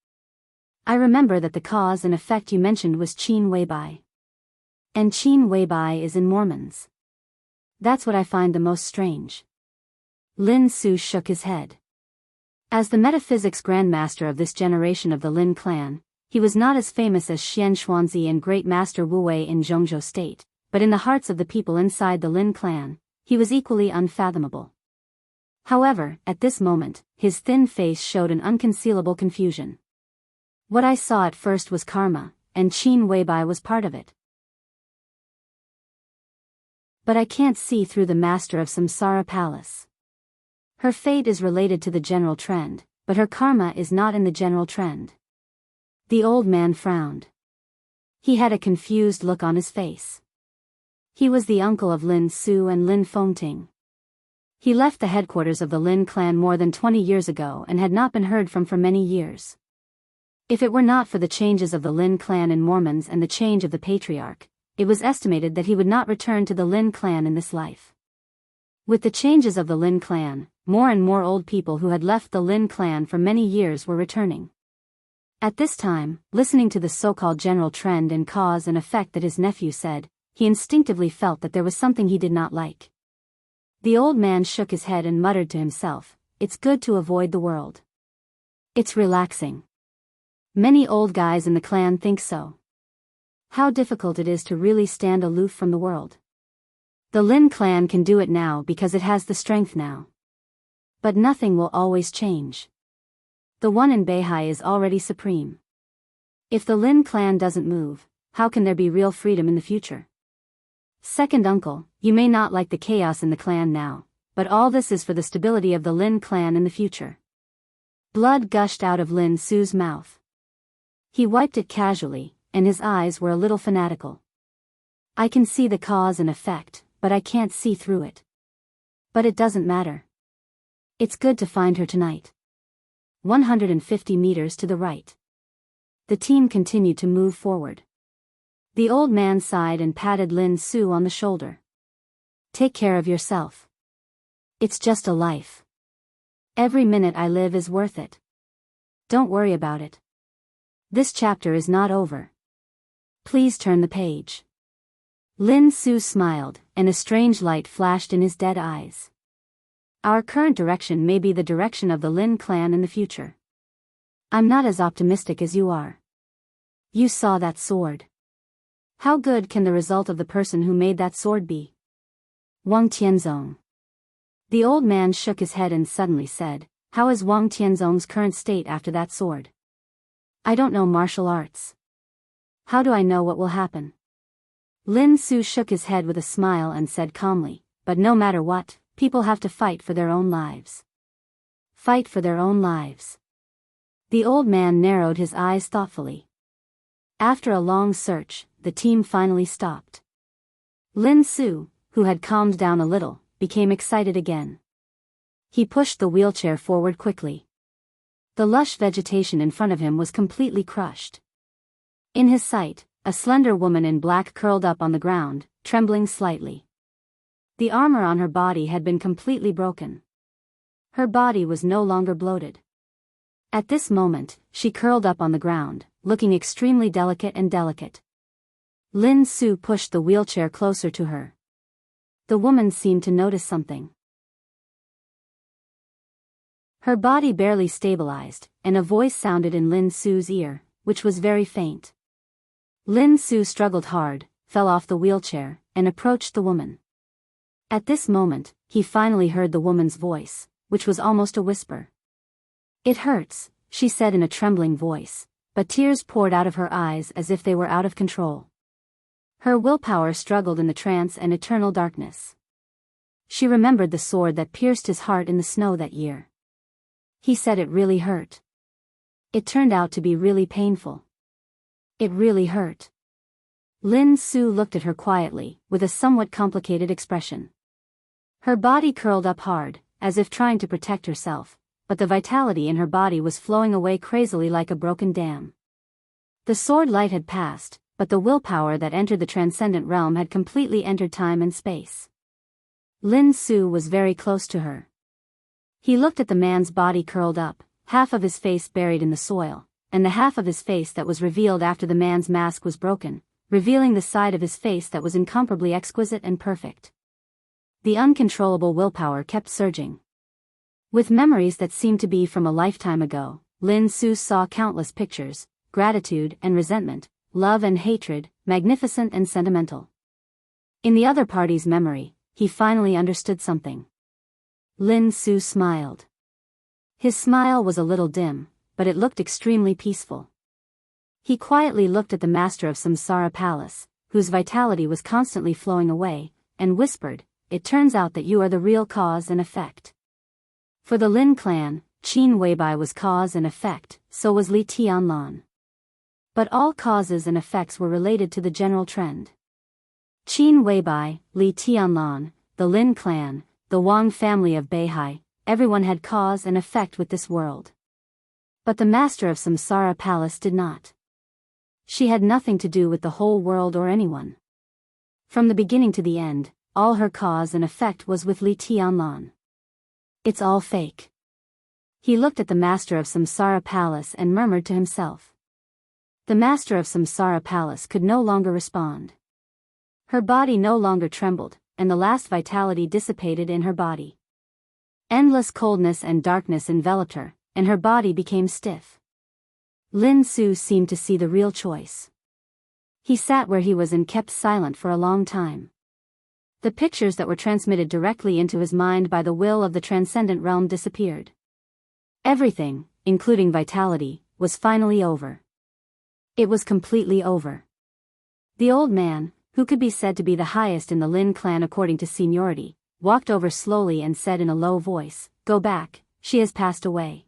I remember that the cause and effect you mentioned was Qin Weibai. And Qin Weibai is in Mormons. That's what I find the most strange. Lin Su shook his head. As the metaphysics grandmaster of this generation of the Lin clan, he was not as famous as Xianxia and Great Master Wu Wei in Jianghu State, but in the hearts of the people inside the Lin clan, he was equally unfathomable. However, at this moment, his thin face showed an unconcealable confusion. What I saw at first was karma, and Qin Weibai was part of it. But I can't see through the master of Samsara Palace. Her fate is related to the general trend, but her karma is not in the general trend. The old man frowned. He had a confused look on his face. He was the uncle of Lin Su and Lin Fengting. He left the headquarters of the Lin clan more than 20 years ago and had not been heard from for many years. If it were not for the changes of the Lin clan in Mormons and the change of the patriarch, it was estimated that he would not return to the Lin clan in this life. With the changes of the Lin clan, more and more old people who had left the Lin clan for many years were returning. At this time, listening to the so-called general trend and cause and effect that his nephew said, he instinctively felt that there was something he did not like. The old man shook his head and muttered to himself, it's good to avoid the world. It's relaxing. Many old guys in the clan think so. How difficult it is to really stand aloof from the world. The Lin clan can do it now because it has the strength now. But nothing will always change. The one in Beihai is already supreme. If the Lin clan doesn't move, how can there be real freedom in the future? Second uncle, you may not like the chaos in the clan now, but all this is for the stability of the Lin clan in the future. Blood gushed out of Lin Su's mouth. He wiped it casually, and his eyes were a little fanatical. I can see the cause and effect, but I can't see through it. But it doesn't matter. It's good to find her tonight. 150 meters to the right. The team continued to move forward. The old man sighed and patted Lin Su on the shoulder. Take care of yourself. It's just a life. Every minute I live is worth it. Don't worry about it. This chapter is not over. Please turn the page. Lin Su smiled, and a strange light flashed in his dead eyes. Our current direction may be the direction of the Lin clan in the future. I'm not as optimistic as you are. You saw that sword. How good can the result of the person who made that sword be? Wang Tianzong. The old man shook his head and suddenly said, "How is Wang Tianzong's current state after that sword? I don't know martial arts. How do I know what will happen?" Lin Su shook his head with a smile and said calmly, "But no matter what, people have to fight for their own lives. Fight for their own lives." The old man narrowed his eyes thoughtfully. After a long search, the team finally stopped. Lin Su, who had calmed down a little, became excited again. He pushed the wheelchair forward quickly. The lush vegetation in front of him was completely crushed. In his sight, a slender woman in black curled up on the ground, trembling slightly. The armor on her body had been completely broken. Her body was no longer bloated. At this moment, she curled up on the ground, looking extremely delicate. Lin Su pushed the wheelchair closer to her. The woman seemed to notice something. Her body barely stabilized, and a voice sounded in Lin Su's ear, which was very faint. Lin Su struggled hard, fell off the wheelchair, and approached the woman. At this moment, he finally heard the woman's voice, which was almost a whisper. "It hurts," she said in a trembling voice, but tears poured out of her eyes as if they were out of control. Her willpower struggled in the trance and eternal darkness. She remembered the sword that pierced his heart in the snow that year. He said it really hurt. It turned out to be really painful. It really hurt. Lin Su looked at her quietly, with a somewhat complicated expression. Her body curled up hard, as if trying to protect herself, but the vitality in her body was flowing away crazily like a broken dam. The sword light had passed, but the willpower that entered the transcendent realm had completely entered time and space. Lin Su was very close to her. He looked at the man's body curled up, half of his face buried in the soil, and the half of his face that was revealed after the man's mask was broken, revealing the side of his face that was incomparably exquisite and perfect. The uncontrollable willpower kept surging. With memories that seemed to be from a lifetime ago, Lin Su saw countless pictures, gratitude and resentment, love and hatred, magnificent and sentimental. In the other party's memory, he finally understood something. Lin Su smiled. His smile was a little dim, but it looked extremely peaceful. He quietly looked at the master of Samsara Palace, whose vitality was constantly flowing away, and whispered, "It turns out that you are the real cause and effect." For the Lin clan, Qin Weibai was cause and effect, so was Li Tianlan. But all causes and effects were related to the general trend. Qin Weibai, Li Tianlan, the Lin clan, the Wang family of Beihai, everyone had cause and effect with this world. But the master of Samsara Palace did not. She had nothing to do with the whole world or anyone. From the beginning to the end, all her cause and effect was with Li Tianlan. "It's all fake." He looked at the master of Samsara Palace and murmured to himself. The master of Samsara Palace could no longer respond. Her body no longer trembled, and the last vitality dissipated in her body. Endless coldness and darkness enveloped her, and her body became stiff. Lin Su seemed to see the real choice. He sat where he was and kept silent for a long time. The pictures that were transmitted directly into his mind by the will of the transcendent realm disappeared. Everything, including vitality, was finally over. It was completely over. The old man, who could be said to be the highest in the Lin clan according to seniority, walked over slowly and said in a low voice, "Go back, she has passed away."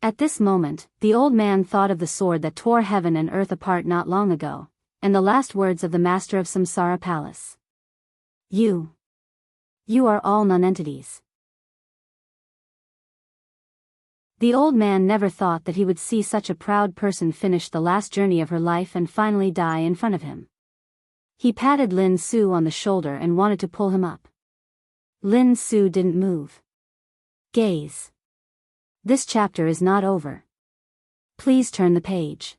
At this moment, the old man thought of the sword that tore heaven and earth apart not long ago, and the last words of the master of Samsara Palace. You are all nonentities." The old man never thought that he would see such a proud person finish the last journey of her life and finally die in front of him. He patted Lin Su on the shoulder and wanted to pull him up. Lin Su didn't move. Gaze. This chapter is not over. Please turn the page.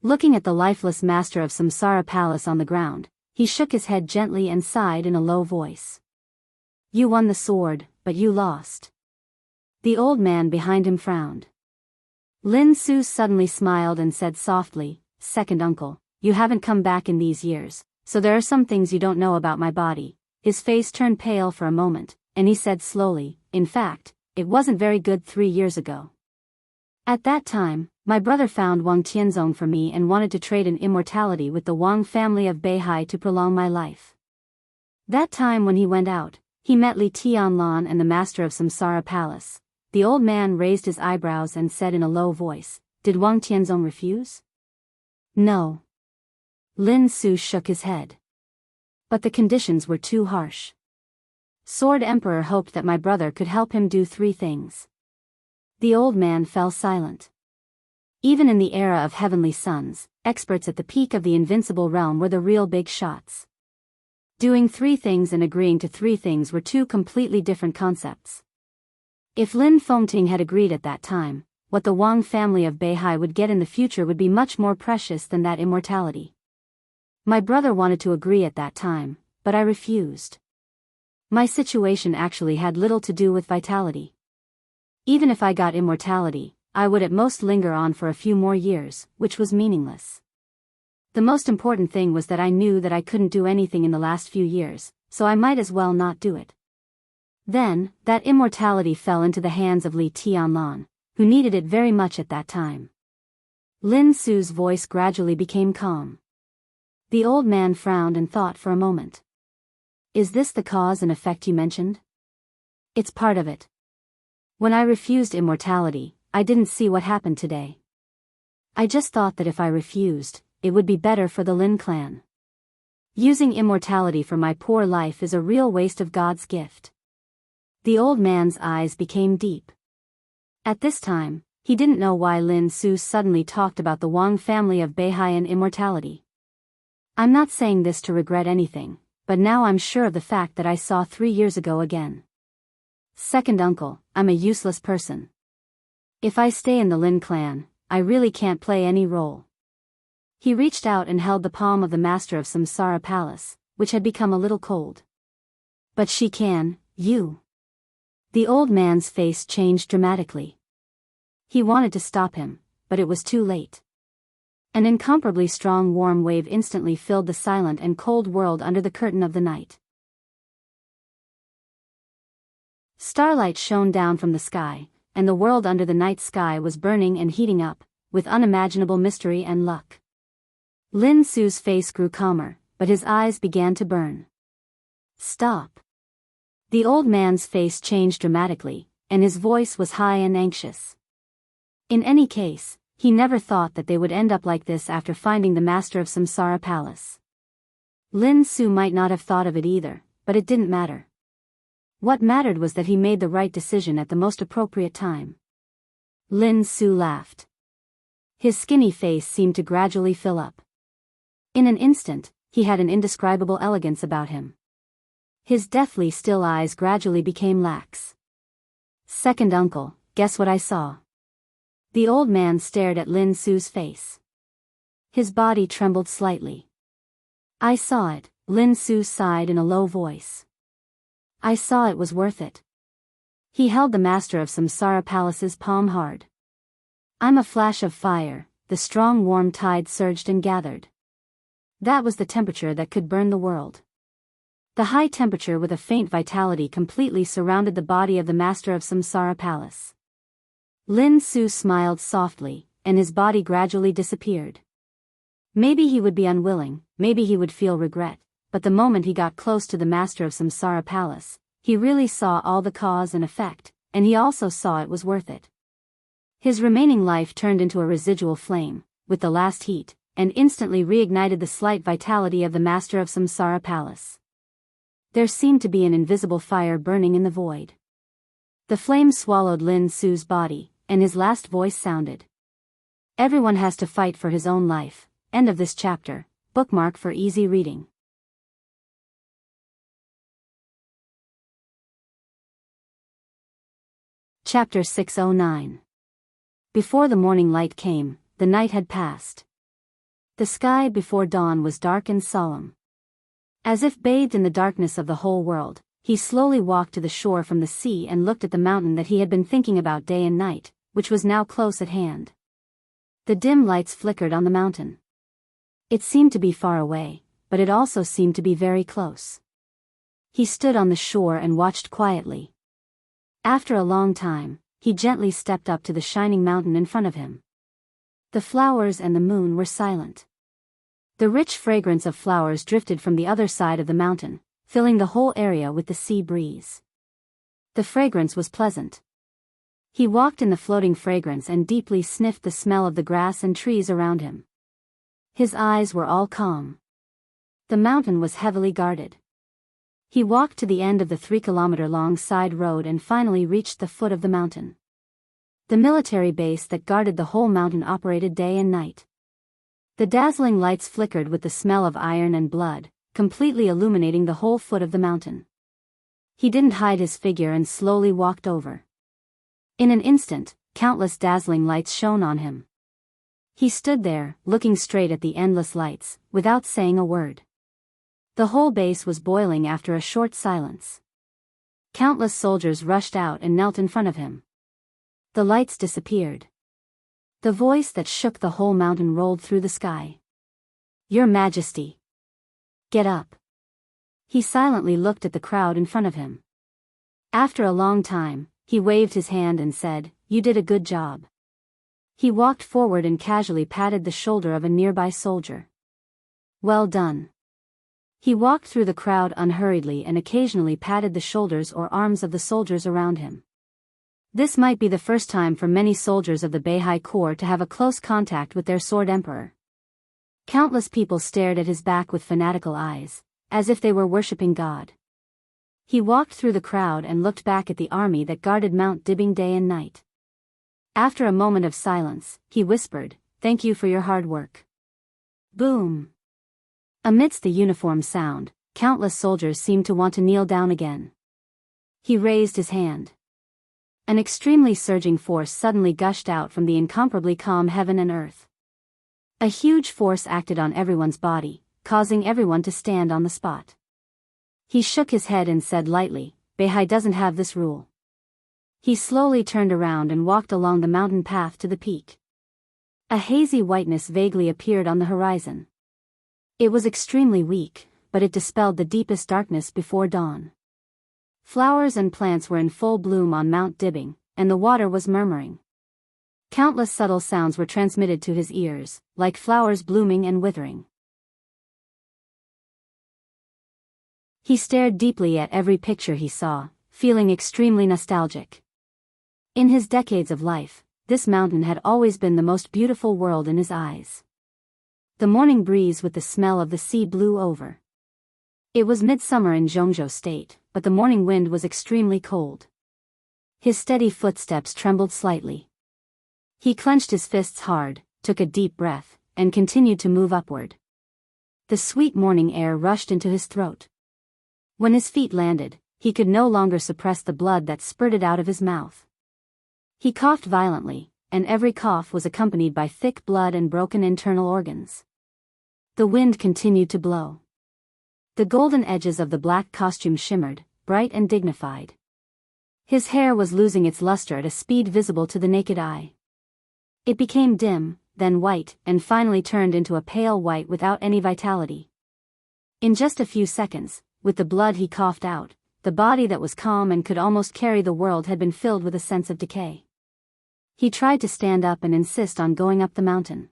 Looking at the lifeless master of Samsara Palace on the ground, he shook his head gently and sighed in a low voice. "You won the sword, but you lost." The old man behind him frowned. Lin Su suddenly smiled and said softly, "Second uncle, you haven't come back in these years, so there are some things you don't know about my body, His face turned pale for a moment, and he said slowly, "In fact, it wasn't very good 3 years ago. At that time, my brother found Wang Tianzong for me and wanted to trade in immortality with the Wang family of Beihai to prolong my life. That time when he went out, he met Li Tianlan and the master of Samsara Palace." The old man raised his eyebrows and said in a low voice, "Did Wang Tianzong refuse?" "No." Lin Su shook his head. "But the conditions were too harsh. Sword Emperor hoped that my brother could help him do 3 things. The old man fell silent. Even in the era of heavenly suns, experts at the peak of the invincible realm were the real big shots. Doing 3 things and agreeing to 3 things were 2 completely different concepts. If Lin Fengting had agreed at that time, what the Wang family of Beihai would get in the future would be much more precious than that immortality. My brother wanted to agree at that time, but I refused. My situation actually had little to do with vitality. Even if I got immortality, I would at most linger on for a few more years, which was meaningless. The most important thing was that I knew that I couldn't do anything in the last few years, so I might as well not do it. Then, that immortality fell into the hands of Li Tianlan, who needed it very much at that time." Lin Su's voice gradually became calm. The old man frowned and thought for a moment. "Is this the cause and effect you mentioned?" "It's part of it. When I refused immortality, I didn't see what happened today. I just thought that if I refused, it would be better for the Lin clan. Using immortality for my poor life is a real waste of God's gift." The old man's eyes became deep. At this time, he didn't know why Lin Su suddenly talked about the Wang family of Beihai and immortality. "I'm not saying this to regret anything, but now I'm sure of the fact that I saw 3 years ago again. Second uncle, I'm a useless person. If I stay in the Lin clan, I really can't play any role." He reached out and held the palm of the master of Samsara Palace, which had become a little cold. "But she can, you." The old man's face changed dramatically. He wanted to stop him, but it was too late. An incomparably strong warm wave instantly filled the silent and cold world under the curtain of the night. Starlight shone down from the sky, and the world under the night sky was burning and heating up, with unimaginable mystery and luck. Lin Su's face grew calmer, but his eyes began to burn. "Stop." The old man's face changed dramatically, and his voice was high and anxious. In any case, he never thought that they would end up like this after finding the master of Samsara Palace. Lin Su might not have thought of it either, but it didn't matter. What mattered was that he made the right decision at the most appropriate time. Lin Su laughed. His skinny face seemed to gradually fill up. In an instant, he had an indescribable elegance about him. His deathly still eyes gradually became lax. "Second uncle, guess what I saw?" The old man stared at Lin Su's face. His body trembled slightly. "I saw it," Lin Su sighed in a low voice. "I saw it was worth it." He held the master of Samsara Palace's palm hard. "I'm a flash of fire," the strong warm tide surged and gathered. That was the temperature that could burn the world. The high temperature with a faint vitality completely surrounded the body of the master of Samsara Palace. Lin Su smiled softly, and his body gradually disappeared. Maybe he would be unwilling, maybe he would feel regret, but the moment he got close to the master of Samsara Palace, he really saw all the cause and effect, and he also saw it was worth it. His remaining life turned into a residual flame, with the last heat, and instantly reignited the slight vitality of the master of Samsara Palace. There seemed to be an invisible fire burning in the void. The flame swallowed Lin Su's body, and his last voice sounded. "Everyone has to fight for his own life." End of this chapter. Bookmark for easy reading. Chapter 609. Before the morning light came, the night had passed. The sky before dawn was dark and solemn. As if bathed in the darkness of the whole world, he slowly walked to the shore from the sea and looked at the mountain that he had been thinking about day and night, which was now close at hand. The dim lights flickered on the mountain. It seemed to be far away, but it also seemed to be very close. He stood on the shore and watched quietly. After a long time, he gently stepped up to the shining mountain in front of him. The flowers and the moon were silent. The rich fragrance of flowers drifted from the other side of the mountain, filling the whole area with the sea breeze. The fragrance was pleasant. He walked in the floating fragrance and deeply sniffed the smell of the grass and trees around him. His eyes were all calm. The mountain was heavily guarded. He walked to the end of the 3-kilometer-long side road and finally reached the foot of the mountain. The military base that guarded the whole mountain operated day and night. The dazzling lights flickered with the smell of iron and blood, completely illuminating the whole foot of the mountain. He didn't hide his figure and slowly walked over. In an instant, countless dazzling lights shone on him. He stood there, looking straight at the endless lights, without saying a word. The whole base was boiling after a short silence. Countless soldiers rushed out and knelt in front of him. The lights disappeared. The voice that shook the whole mountain rolled through the sky. "Your Majesty! Get up!" He silently looked at the crowd in front of him. After a long time, he waved his hand and said, "You did a good job." He walked forward and casually patted the shoulder of a nearby soldier. "Well done." He walked through the crowd unhurriedly and occasionally patted the shoulders or arms of the soldiers around him. This might be the first time for many soldiers of the Beihai Corps to have a close contact with their sword emperor. Countless people stared at his back with fanatical eyes, as if they were worshipping God. He walked through the crowd and looked back at the army that guarded Mount Dibing day and night. After a moment of silence, he whispered, "Thank you for your hard work." Boom! Amidst the uniform sound, countless soldiers seemed to want to kneel down again. He raised his hand. An extremely surging force suddenly gushed out from the incomparably calm heaven and earth. A huge force acted on everyone's body, causing everyone to stand on the spot. He shook his head and said lightly, "Beihai doesn't have this rule." He slowly turned around and walked along the mountain path to the peak. A hazy whiteness vaguely appeared on the horizon. It was extremely weak, but it dispelled the deepest darkness before dawn. Flowers and plants were in full bloom on Mount Dibing, and the water was murmuring. Countless subtle sounds were transmitted to his ears, like flowers blooming and withering. He stared deeply at every picture he saw, feeling extremely nostalgic. In his decades of life, this mountain had always been the most beautiful world in his eyes. The morning breeze with the smell of the sea blew over. It was midsummer in Jianghu state, but the morning wind was extremely cold. His steady footsteps trembled slightly. He clenched his fists hard, took a deep breath, and continued to move upward. The sweet morning air rushed into his throat. When his feet landed, he could no longer suppress the blood that spurted out of his mouth. He coughed violently, and every cough was accompanied by thick blood and broken internal organs. The wind continued to blow. The golden edges of the black costume shimmered, bright and dignified. His hair was losing its luster at a speed visible to the naked eye. It became dim, then white, and finally turned into a pale white without any vitality. In just a few seconds, with the blood he coughed out, the body that was calm and could almost carry the world had been filled with a sense of decay. He tried to stand up and insist on going up the mountain.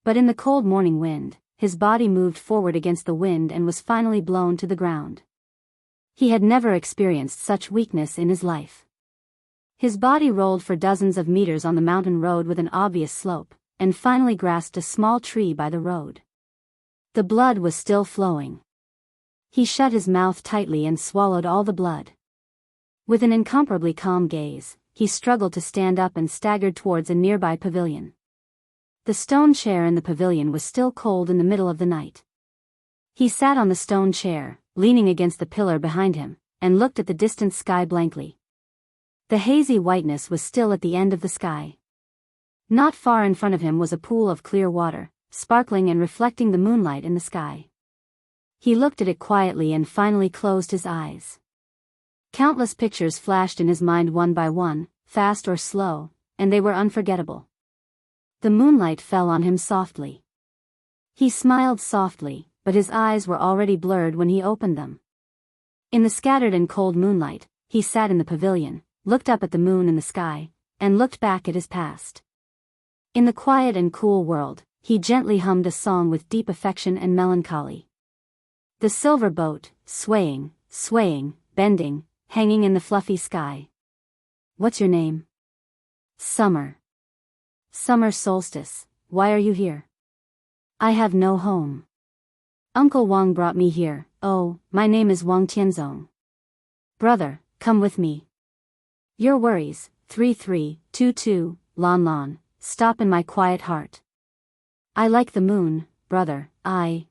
But in the cold morning wind, his body moved forward against the wind and was finally blown to the ground. He had never experienced such weakness in his life. His body rolled for dozens of meters on the mountain road with an obvious slope, and finally grasped a small tree by the road. The blood was still flowing. He shut his mouth tightly and swallowed all the blood. With an incomparably calm gaze, he struggled to stand up and staggered towards a nearby pavilion. The stone chair in the pavilion was still cold in the middle of the night. He sat on the stone chair, leaning against the pillar behind him, and looked at the distant sky blankly. The hazy whiteness was still at the end of the sky. Not far in front of him was a pool of clear water, sparkling and reflecting the moonlight in the sky. He looked at it quietly and finally closed his eyes. Countless pictures flashed in his mind one by one, fast or slow, and they were unforgettable. The moonlight fell on him softly. He smiled softly, but his eyes were already blurred when he opened them. In the scattered and cold moonlight, he sat in the pavilion, looked up at the moon and the sky, and looked back at his past. In the quiet and cool world, he gently hummed a song with deep affection and melancholy. The silver boat, swaying, swaying, bending, hanging in the fluffy sky. What's your name? Summer. Summer solstice, why are you here? I have no home. Uncle Wang brought me here. Oh, my name is Wang Tianzong. Brother, come with me. Your worries, 3322, Lon Lon, stop in my quiet heart. I like the moon, brother, I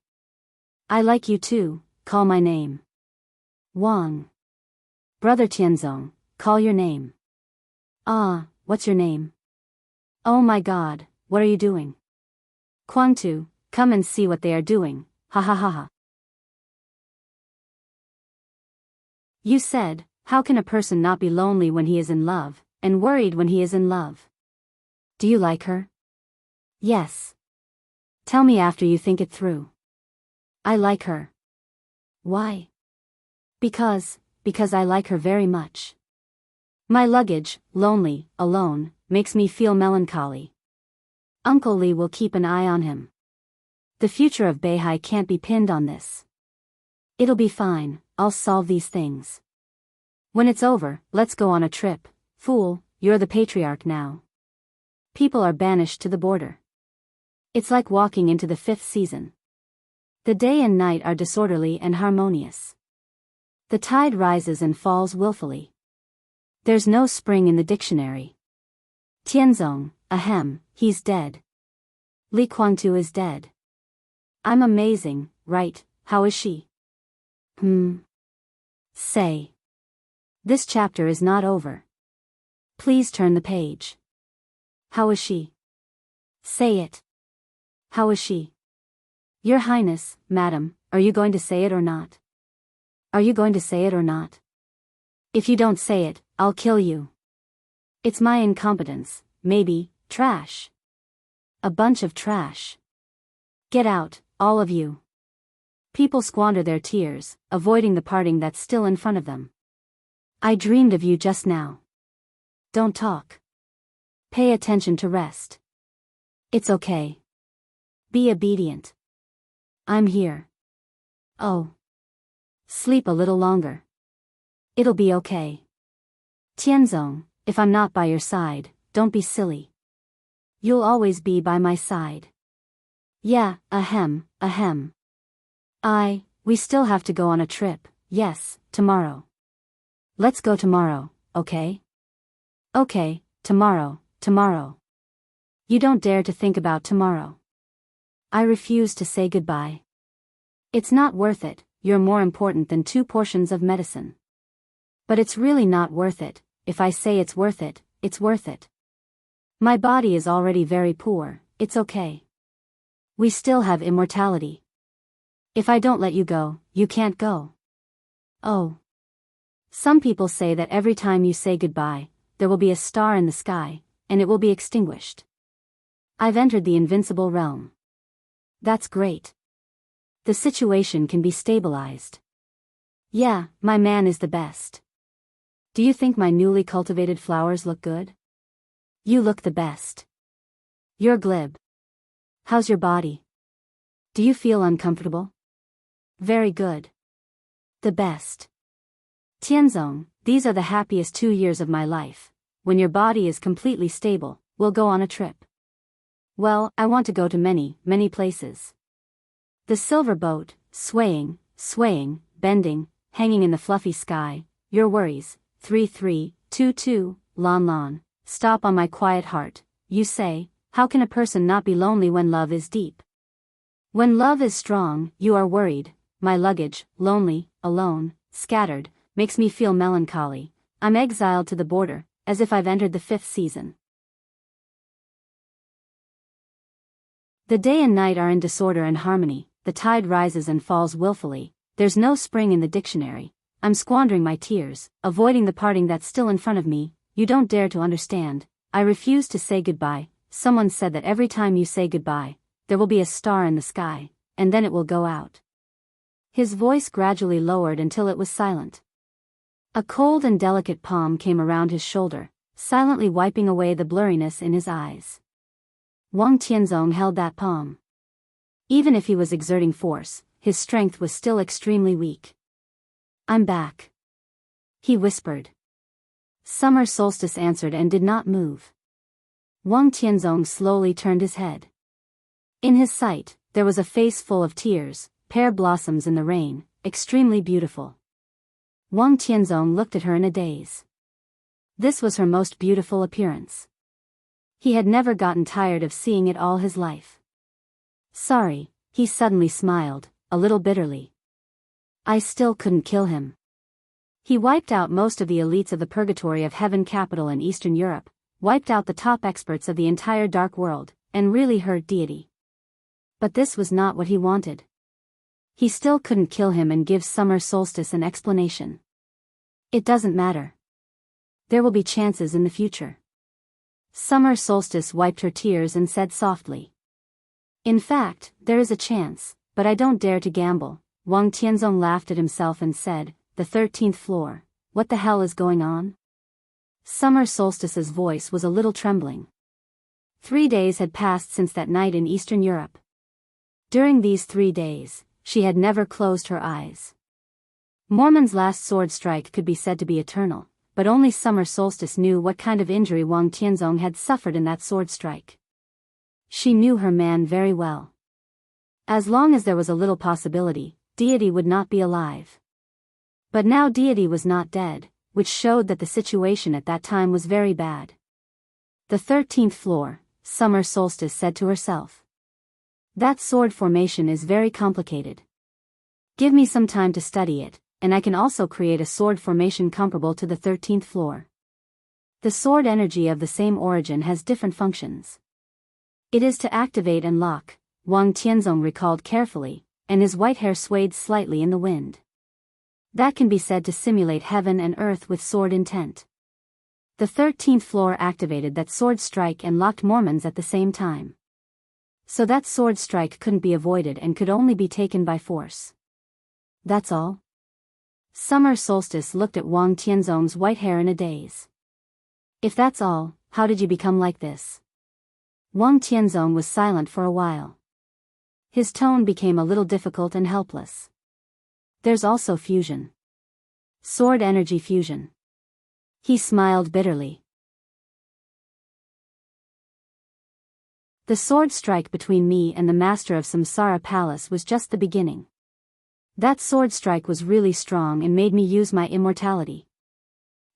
like you too, call my name. Wang. Brother Tianzong, call your name. Ah, what's your name? Oh my God, what are you doing? Quangtu, come and see what they are doing, ha ha ha ha. You said, how can a person not be lonely when he is in love, and worried when he is in love? Do you like her? Yes. Tell me after you think it through. I like her. Why? Because I like her very much. My luggage, lonely, alone, makes me feel melancholy. Uncle Li will keep an eye on him. The future of Beihai can't be pinned on this. It'll be fine, I'll solve these things. When it's over, let's go on a trip. Fool, you're the patriarch now. People are banished to the border. It's like walking into the 5th season. The day and night are disorderly and harmonious. The tide rises and falls willfully. There's no spring in the dictionary. Tianzong, ahem, he's dead. Li Quangtu is dead. I'm amazing, right? How is she? Say. This chapter is not over. Please turn the page. How is she? Say it. How is she? Your Highness, Madam, are you going to say it or not? Are you going to say it or not? If you don't say it, I'll kill you. It's my incompetence, maybe, trash. A bunch of trash. Get out, all of you. People squander their tears, avoiding the parting that's still in front of them. I dreamed of you just now. Don't talk. Pay attention to rest. It's okay. Be obedient. I'm here. Oh. Sleep a little longer. It'll be okay. Tianzong, if I'm not by your side, don't be silly. You'll always be by my side. Yeah, ahem, ahem. We still have to go on a trip, yes, tomorrow. Let's go tomorrow, okay? Okay, tomorrow. You don't dare to think about tomorrow. I refuse to say goodbye. It's not worth it, you're more important than 2 portions of medicine. But it's really not worth it, if I say it's worth it, it's worth it. My body is already very poor, it's okay. We still have immortality. If I don't let you go, you can't go. Oh. Some people say that every time you say goodbye, there will be a star in the sky, and it will be extinguished. I've entered the invincible realm. That's great. The situation can be stabilized. Yeah, my man is the best. Do you think my newly cultivated flowers look good? You look the best. You're glib. How's your body? Do you feel uncomfortable? Very good. The best. Tianzong, these are the happiest 2 years of my life. When your body is completely stable, we'll go on a trip. Well, I want to go to many, many places. The silver boat, swaying, bending, hanging in the fluffy sky. Your worries, 3322, Lon Lon, stop on my quiet heart. You say, how can a person not be lonely when love is deep? When love is strong, you are worried. My luggage, lonely, alone, scattered, makes me feel melancholy. I'm exiled to the border, as if I've entered the 5th season. The day and night are in disorder and harmony, the tide rises and falls willfully, there's no spring in the dictionary. I'm squandering my tears, avoiding the parting that's still in front of me. You don't dare to understand. I refuse to say goodbye. Someone said that every time you say goodbye, there will be a star in the sky, and then it will go out. His voice gradually lowered until it was silent. A cold and delicate palm came around his shoulder, silently wiping away the blurriness in his eyes. Wang Tianzong held that palm. Even if he was exerting force, his strength was still extremely weak. "I'm back," he whispered. Summer Solstice answered and did not move. Wang Tianzong slowly turned his head. In his sight, there was a face full of tears, pear blossoms in the rain, extremely beautiful. Wang Tianzong looked at her in a daze. This was her most beautiful appearance. He had never gotten tired of seeing it all his life. "Sorry," he suddenly smiled, a little bitterly. "I still couldn't kill him." He wiped out most of the elites of the Purgatory of Heaven capital in Eastern Europe, wiped out the top experts of the entire Dark World, and really hurt deity. But this was not what he wanted. He still couldn't kill him and give Summer Solstice an explanation. "It doesn't matter. There will be chances in the future." Summer Solstice wiped her tears and said softly. "In fact, there is a chance, but I don't dare to gamble." Wang Tianzong laughed at himself and said, "The 13th floor, what the hell is going on?" Summer Solstice's voice was a little trembling. 3 days had passed since that night in Eastern Europe. During these 3 days, she had never closed her eyes. Mormon's last sword strike could be said to be eternal, but only Summer Solstice knew what kind of injury Wang Tianzong had suffered in that sword strike. She knew her man very well. As long as there was a little possibility, deity would not be alive. But now deity was not dead, which showed that the situation at that time was very bad. "The 13th floor," Summer Solstice said to herself. "That sword formation is very complicated. Give me some time to study it, and I can also create a sword formation comparable to the 13th floor. The sword energy of the same origin has different functions. It is to activate and lock," Wang Tianzong recalled carefully, and his white hair swayed slightly in the wind. "That can be said to simulate heaven and earth with sword intent. The 13th floor activated that sword strike and locked Mormons at the same time. So that sword strike couldn't be avoided and could only be taken by force. That's all?" Summer Solstice looked at Wang Tianzong's white hair in a daze. "If that's all, how did you become like this?" Wang Tianzong was silent for a while. His tone became a little difficult and helpless. "There's also fusion. Sword energy fusion." He smiled bitterly. "The sword strike between me and the master of Samsara Palace was just the beginning. That sword strike was really strong and made me use my immortality.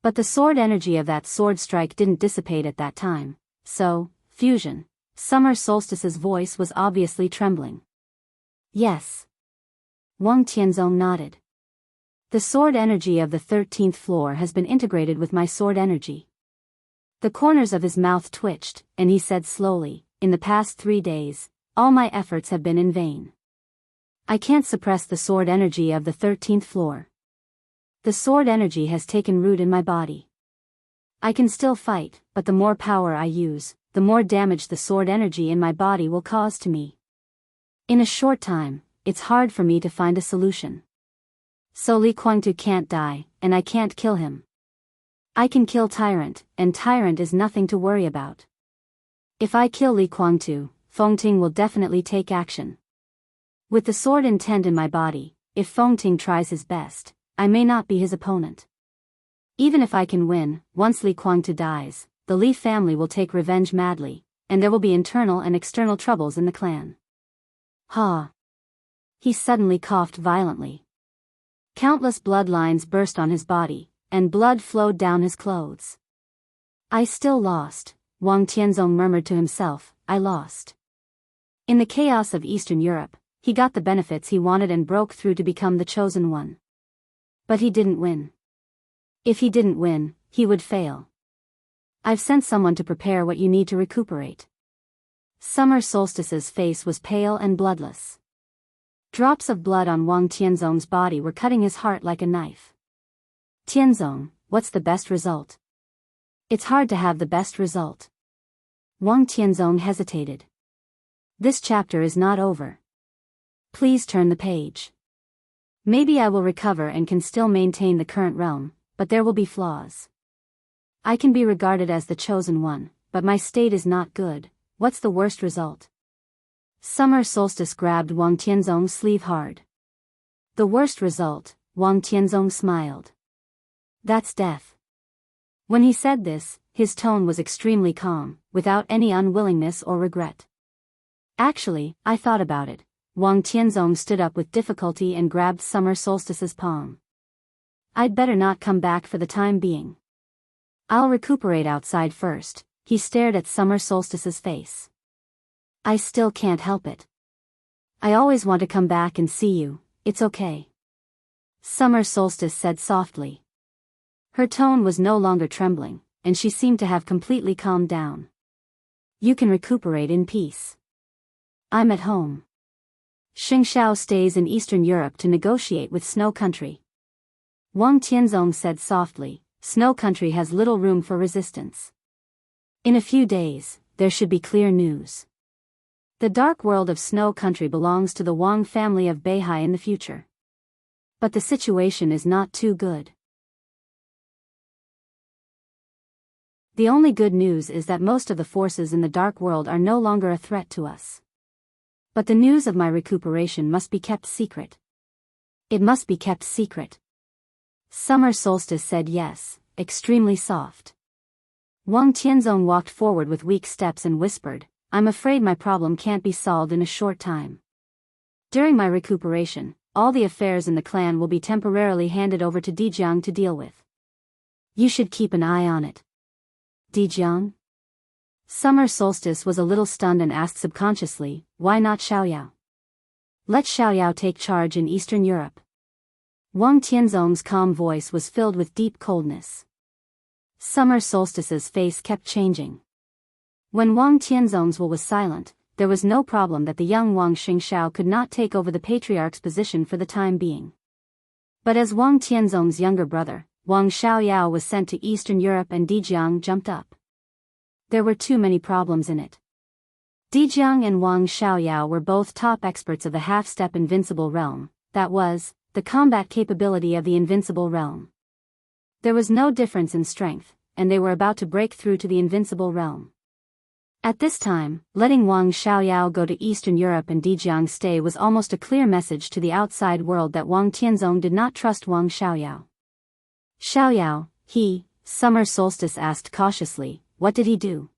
But the sword energy of that sword strike didn't dissipate at that time, so, fusion." Summer Solstice's voice was obviously trembling. "Yes." Wang Tianzong nodded. "The sword energy of the 13th floor has been integrated with my sword energy." The corners of his mouth twitched, and he said slowly, "In the past 3 days, all my efforts have been in vain. I can't suppress the sword energy of the 13th floor. The sword energy has taken root in my body. I can still fight, but the more power I use, the more damage the sword energy in my body will cause to me. In a short time, it's hard for me to find a solution. So Li Kuangtu can't die, and I can't kill him. I can kill Tyrant, and Tyrant is nothing to worry about. If I kill Li Kuangtu, Fengting will definitely take action. With the sword intent in my body, if Fengting tries his best, I may not be his opponent. Even if I can win, once Li Kuangtu dies, the Li family will take revenge madly, and there will be internal and external troubles in the clan." "Ha!" He suddenly coughed violently. Countless bloodlines burst on his body, and blood flowed down his clothes. "I still lost," Wang Tianzong murmured to himself, "I lost." In the chaos of Eastern Europe, he got the benefits he wanted and broke through to become the chosen one. But he didn't win. If he didn't win, he would fail. "I've sent someone to prepare what you need to recuperate." Summer Solstice's face was pale and bloodless. Drops of blood on Wang Tianzong's body were cutting his heart like a knife. "Tianzong, what's the best result?" "It's hard to have the best result." Wang Tianzong hesitated. "This chapter is not over. Please turn the page." Maybe I will recover and can still maintain the current realm, but there will be flaws. I can be regarded as the chosen one, but my state is not good. What's the worst result? Summer Solstice grabbed Wang Tianzong's sleeve hard. The worst result, Wang Tianzong smiled. That's death. When he said this, his tone was extremely calm, without any unwillingness or regret. Actually, I thought about it. Wang Tianzong stood up with difficulty and grabbed Summer Solstice's palm. I'd better not come back for the time being. I'll recuperate outside first. He stared at Summer Solstice's face. I still can't help it. I always want to come back and see you. It's okay. Summer Solstice said softly. Her tone was no longer trembling, and she seemed to have completely calmed down. You can recuperate in peace. I'm at home. Xianxia stays in Eastern Europe to negotiate with Snow Country. Wang Tianzong said softly, Snow Country has little room for resistance. In a few days, there should be clear news. The dark world of Snow Country belongs to the Wang family of Beihai in the future. But the situation is not too good. The only good news is that most of the forces in the dark world are no longer a threat to us. But the news of my recuperation must be kept secret. It must be kept secret. Summer Solstice said yes, extremely soft. Wang Tianzong walked forward with weak steps and whispered, I'm afraid my problem can't be solved in a short time. During my recuperation, all the affairs in the clan will be temporarily handed over to Jianghu to deal with. You should keep an eye on it. Jianghu? Summer Solstice was a little stunned and asked subconsciously, why not Xiaoyao? Let Xiaoyao take charge in Eastern Europe. Wang Tianzong's calm voice was filled with deep coldness. Summer Solstice's face kept changing. When Wang Tianzong's will was silent, there was no problem that the young Wang Xingxiao could not take over the patriarch's position for the time being. But as Wang Tianzong's younger brother, Wang Xiaoyao was sent to Eastern Europe and Jianghu jumped up. There were too many problems in it. Jianghu and Wang Xiaoyao were both top experts of the half-step invincible realm, that was, the combat capability of the invincible realm. There was no difference in strength, and they were about to break through to the invincible realm. At this time, letting Wang Xiaoyao go to Eastern Europe and Jianghu stay was almost a clear message to the outside world that Wang Tianzong did not trust Wang Xiaoyao. Xiaoyao, Summer Solstice asked cautiously, what did he do?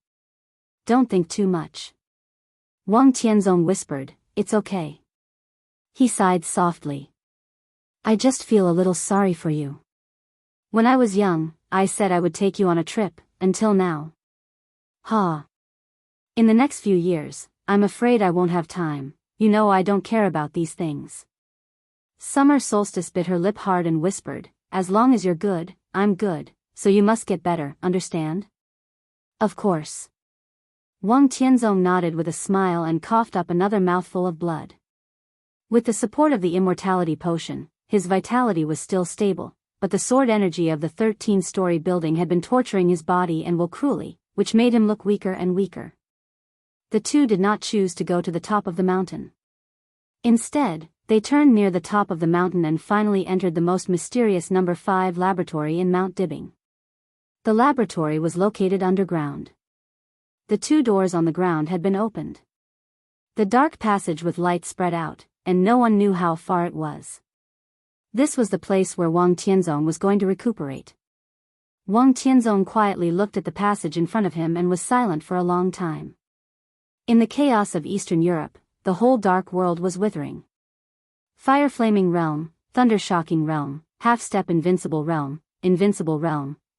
Don't think too much. Wang Tianzong whispered, it's okay. He sighed softly. I just feel a little sorry for you. When I was young, I said I would take you on a trip, until now. In the next few years, I'm afraid I won't have time, you know I don't care about these things. Summer Solstice bit her lip hard and whispered, as long as you're good, I'm good, so you must get better, understand? Of course. Wang Tianzong nodded with a smile and coughed up another mouthful of blood. With the support of the immortality potion, his vitality was still stable, but the sword energy of the 13-story building had been torturing his body and will cruelly, which made him look weaker and weaker. The two did not choose to go to the top of the mountain. Instead, they turned near the top of the mountain and finally entered the most mysterious number 5 laboratory in Mount Dibbing. The laboratory was located underground. The 2 doors on the ground had been opened. The dark passage with light spread out, and no one knew how far it was. This was the place where Wang Tianzong was going to recuperate. Wang Tianzong quietly looked at the passage in front of him and was silent for a long time. In the chaos of Eastern Europe, the whole dark world was withering. Fire-flaming realm, thunder-shocking realm, half-step invincible realm,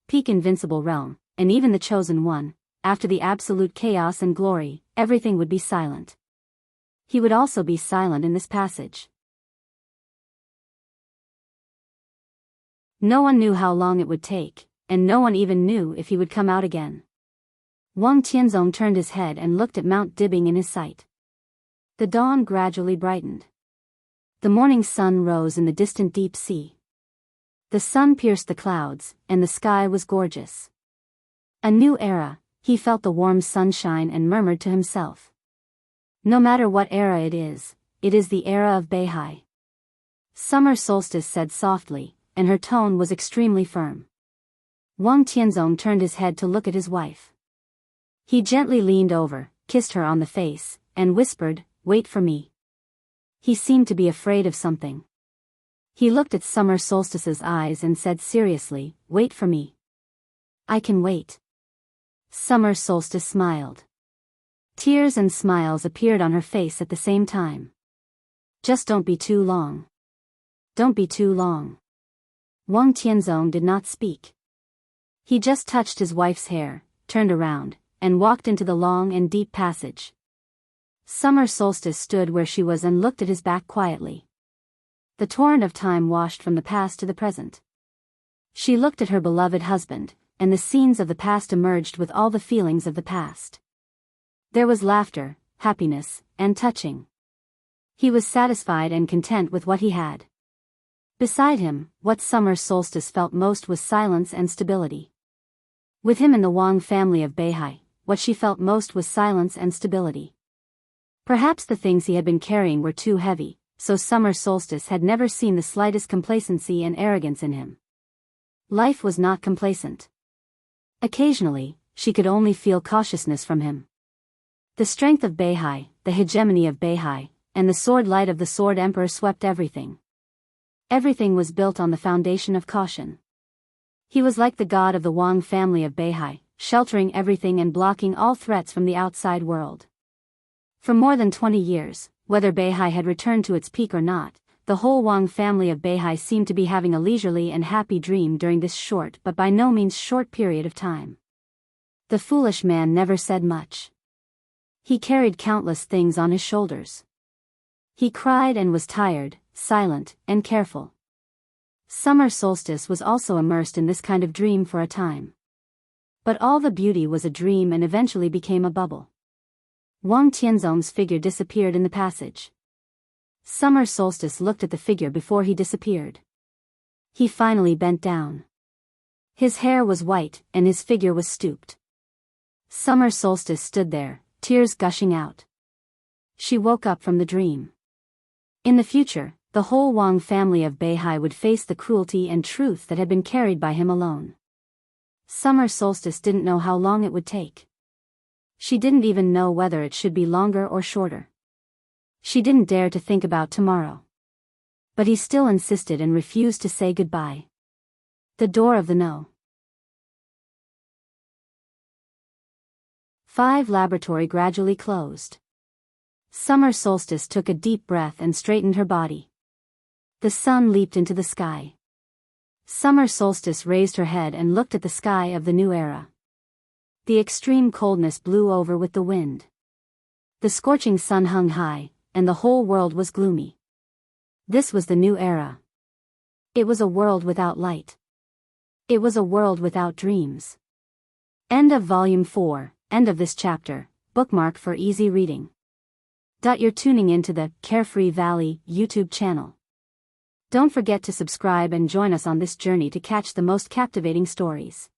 peak invincible realm, and even the chosen one, after the absolute chaos and glory, everything would be silent. He would also be silent in this passage. No one knew how long it would take, and no one even knew if he would come out again. Wang Tianzong turned his head and looked at Mount Dibbing in his sight. The dawn gradually brightened. The morning sun rose in the distant deep sea. The sun pierced the clouds, and the sky was gorgeous. A new era, he felt the warm sunshine and murmured to himself. No matter what era it is the era of Beihai. Summer Solstice said softly, and her tone was extremely firm. Wang Tianzong turned his head to look at his wife. He gently leaned over, kissed her on the face, and whispered, "Wait for me." He seemed to be afraid of something. He looked at Summer Solstice's eyes and said seriously, "Wait for me." "I can wait." Summer Solstice smiled. Tears and smiles appeared on her face at the same time. "Just don't be too long. Don't be too long." Wang Tianzong did not speak. He just touched his wife's hair, turned around, and walked into the long and deep passage. Summer Solstice stood where she was and looked at his back quietly. The torrent of time washed from the past to the present. She looked at her beloved husband, and the scenes of the past emerged with all the feelings of the past. There was laughter, happiness, and touching. He was satisfied and content with what he had. Beside him, what Summer Solstice felt most was silence and stability. With him in the Wang family of Beihai, what she felt most was silence and stability. Perhaps the things he had been carrying were too heavy, so Summer Solstice had never seen the slightest complacency and arrogance in him. Life was not complacent. Occasionally, she could only feel cautiousness from him. The strength of Beihai, the hegemony of Beihai, and the sword light of the Sword Emperor swept everything. Everything was built on the foundation of caution. He was like the god of the Wang family of Beihai, sheltering everything and blocking all threats from the outside world. For more than 20 years, whether Beihai had returned to its peak or not, the whole Wang family of Beihai seemed to be having a leisurely and happy dream during this short but by no means short period of time. The foolish man never said much. He carried countless things on his shoulders. He cried and was tired, silent, and careful. Summer Solstice was also immersed in this kind of dream for a time. But all the beauty was a dream and eventually became a bubble. Wang Tianzong's figure disappeared in the passage. Summer Solstice looked at the figure before he disappeared. He finally bent down. His hair was white, and his figure was stooped. Summer Solstice stood there, tears gushing out. She woke up from the dream. In the future, the whole Wang family of Beihai would face the cruelty and truth that had been carried by him alone. Summer Solstice didn't know how long it would take. She didn't even know whether it should be longer or shorter. She didn't dare to think about tomorrow. But he still insisted and refused to say goodbye. The door of the No. 5 laboratory gradually closed. Summer Solstice took a deep breath and straightened her body. The sun leaped into the sky. Summer Solstice raised her head and looked at the sky of the new era. The extreme coldness blew over with the wind. The scorching sun hung high, and the whole world was gloomy. This was the new era. It was a world without light. It was a world without dreams. End of Volume 4, end of this chapter, bookmark for easy reading. You're tuning into the Carefree Valley YouTube channel. Don't forget to subscribe and join us on this journey to catch the most captivating stories.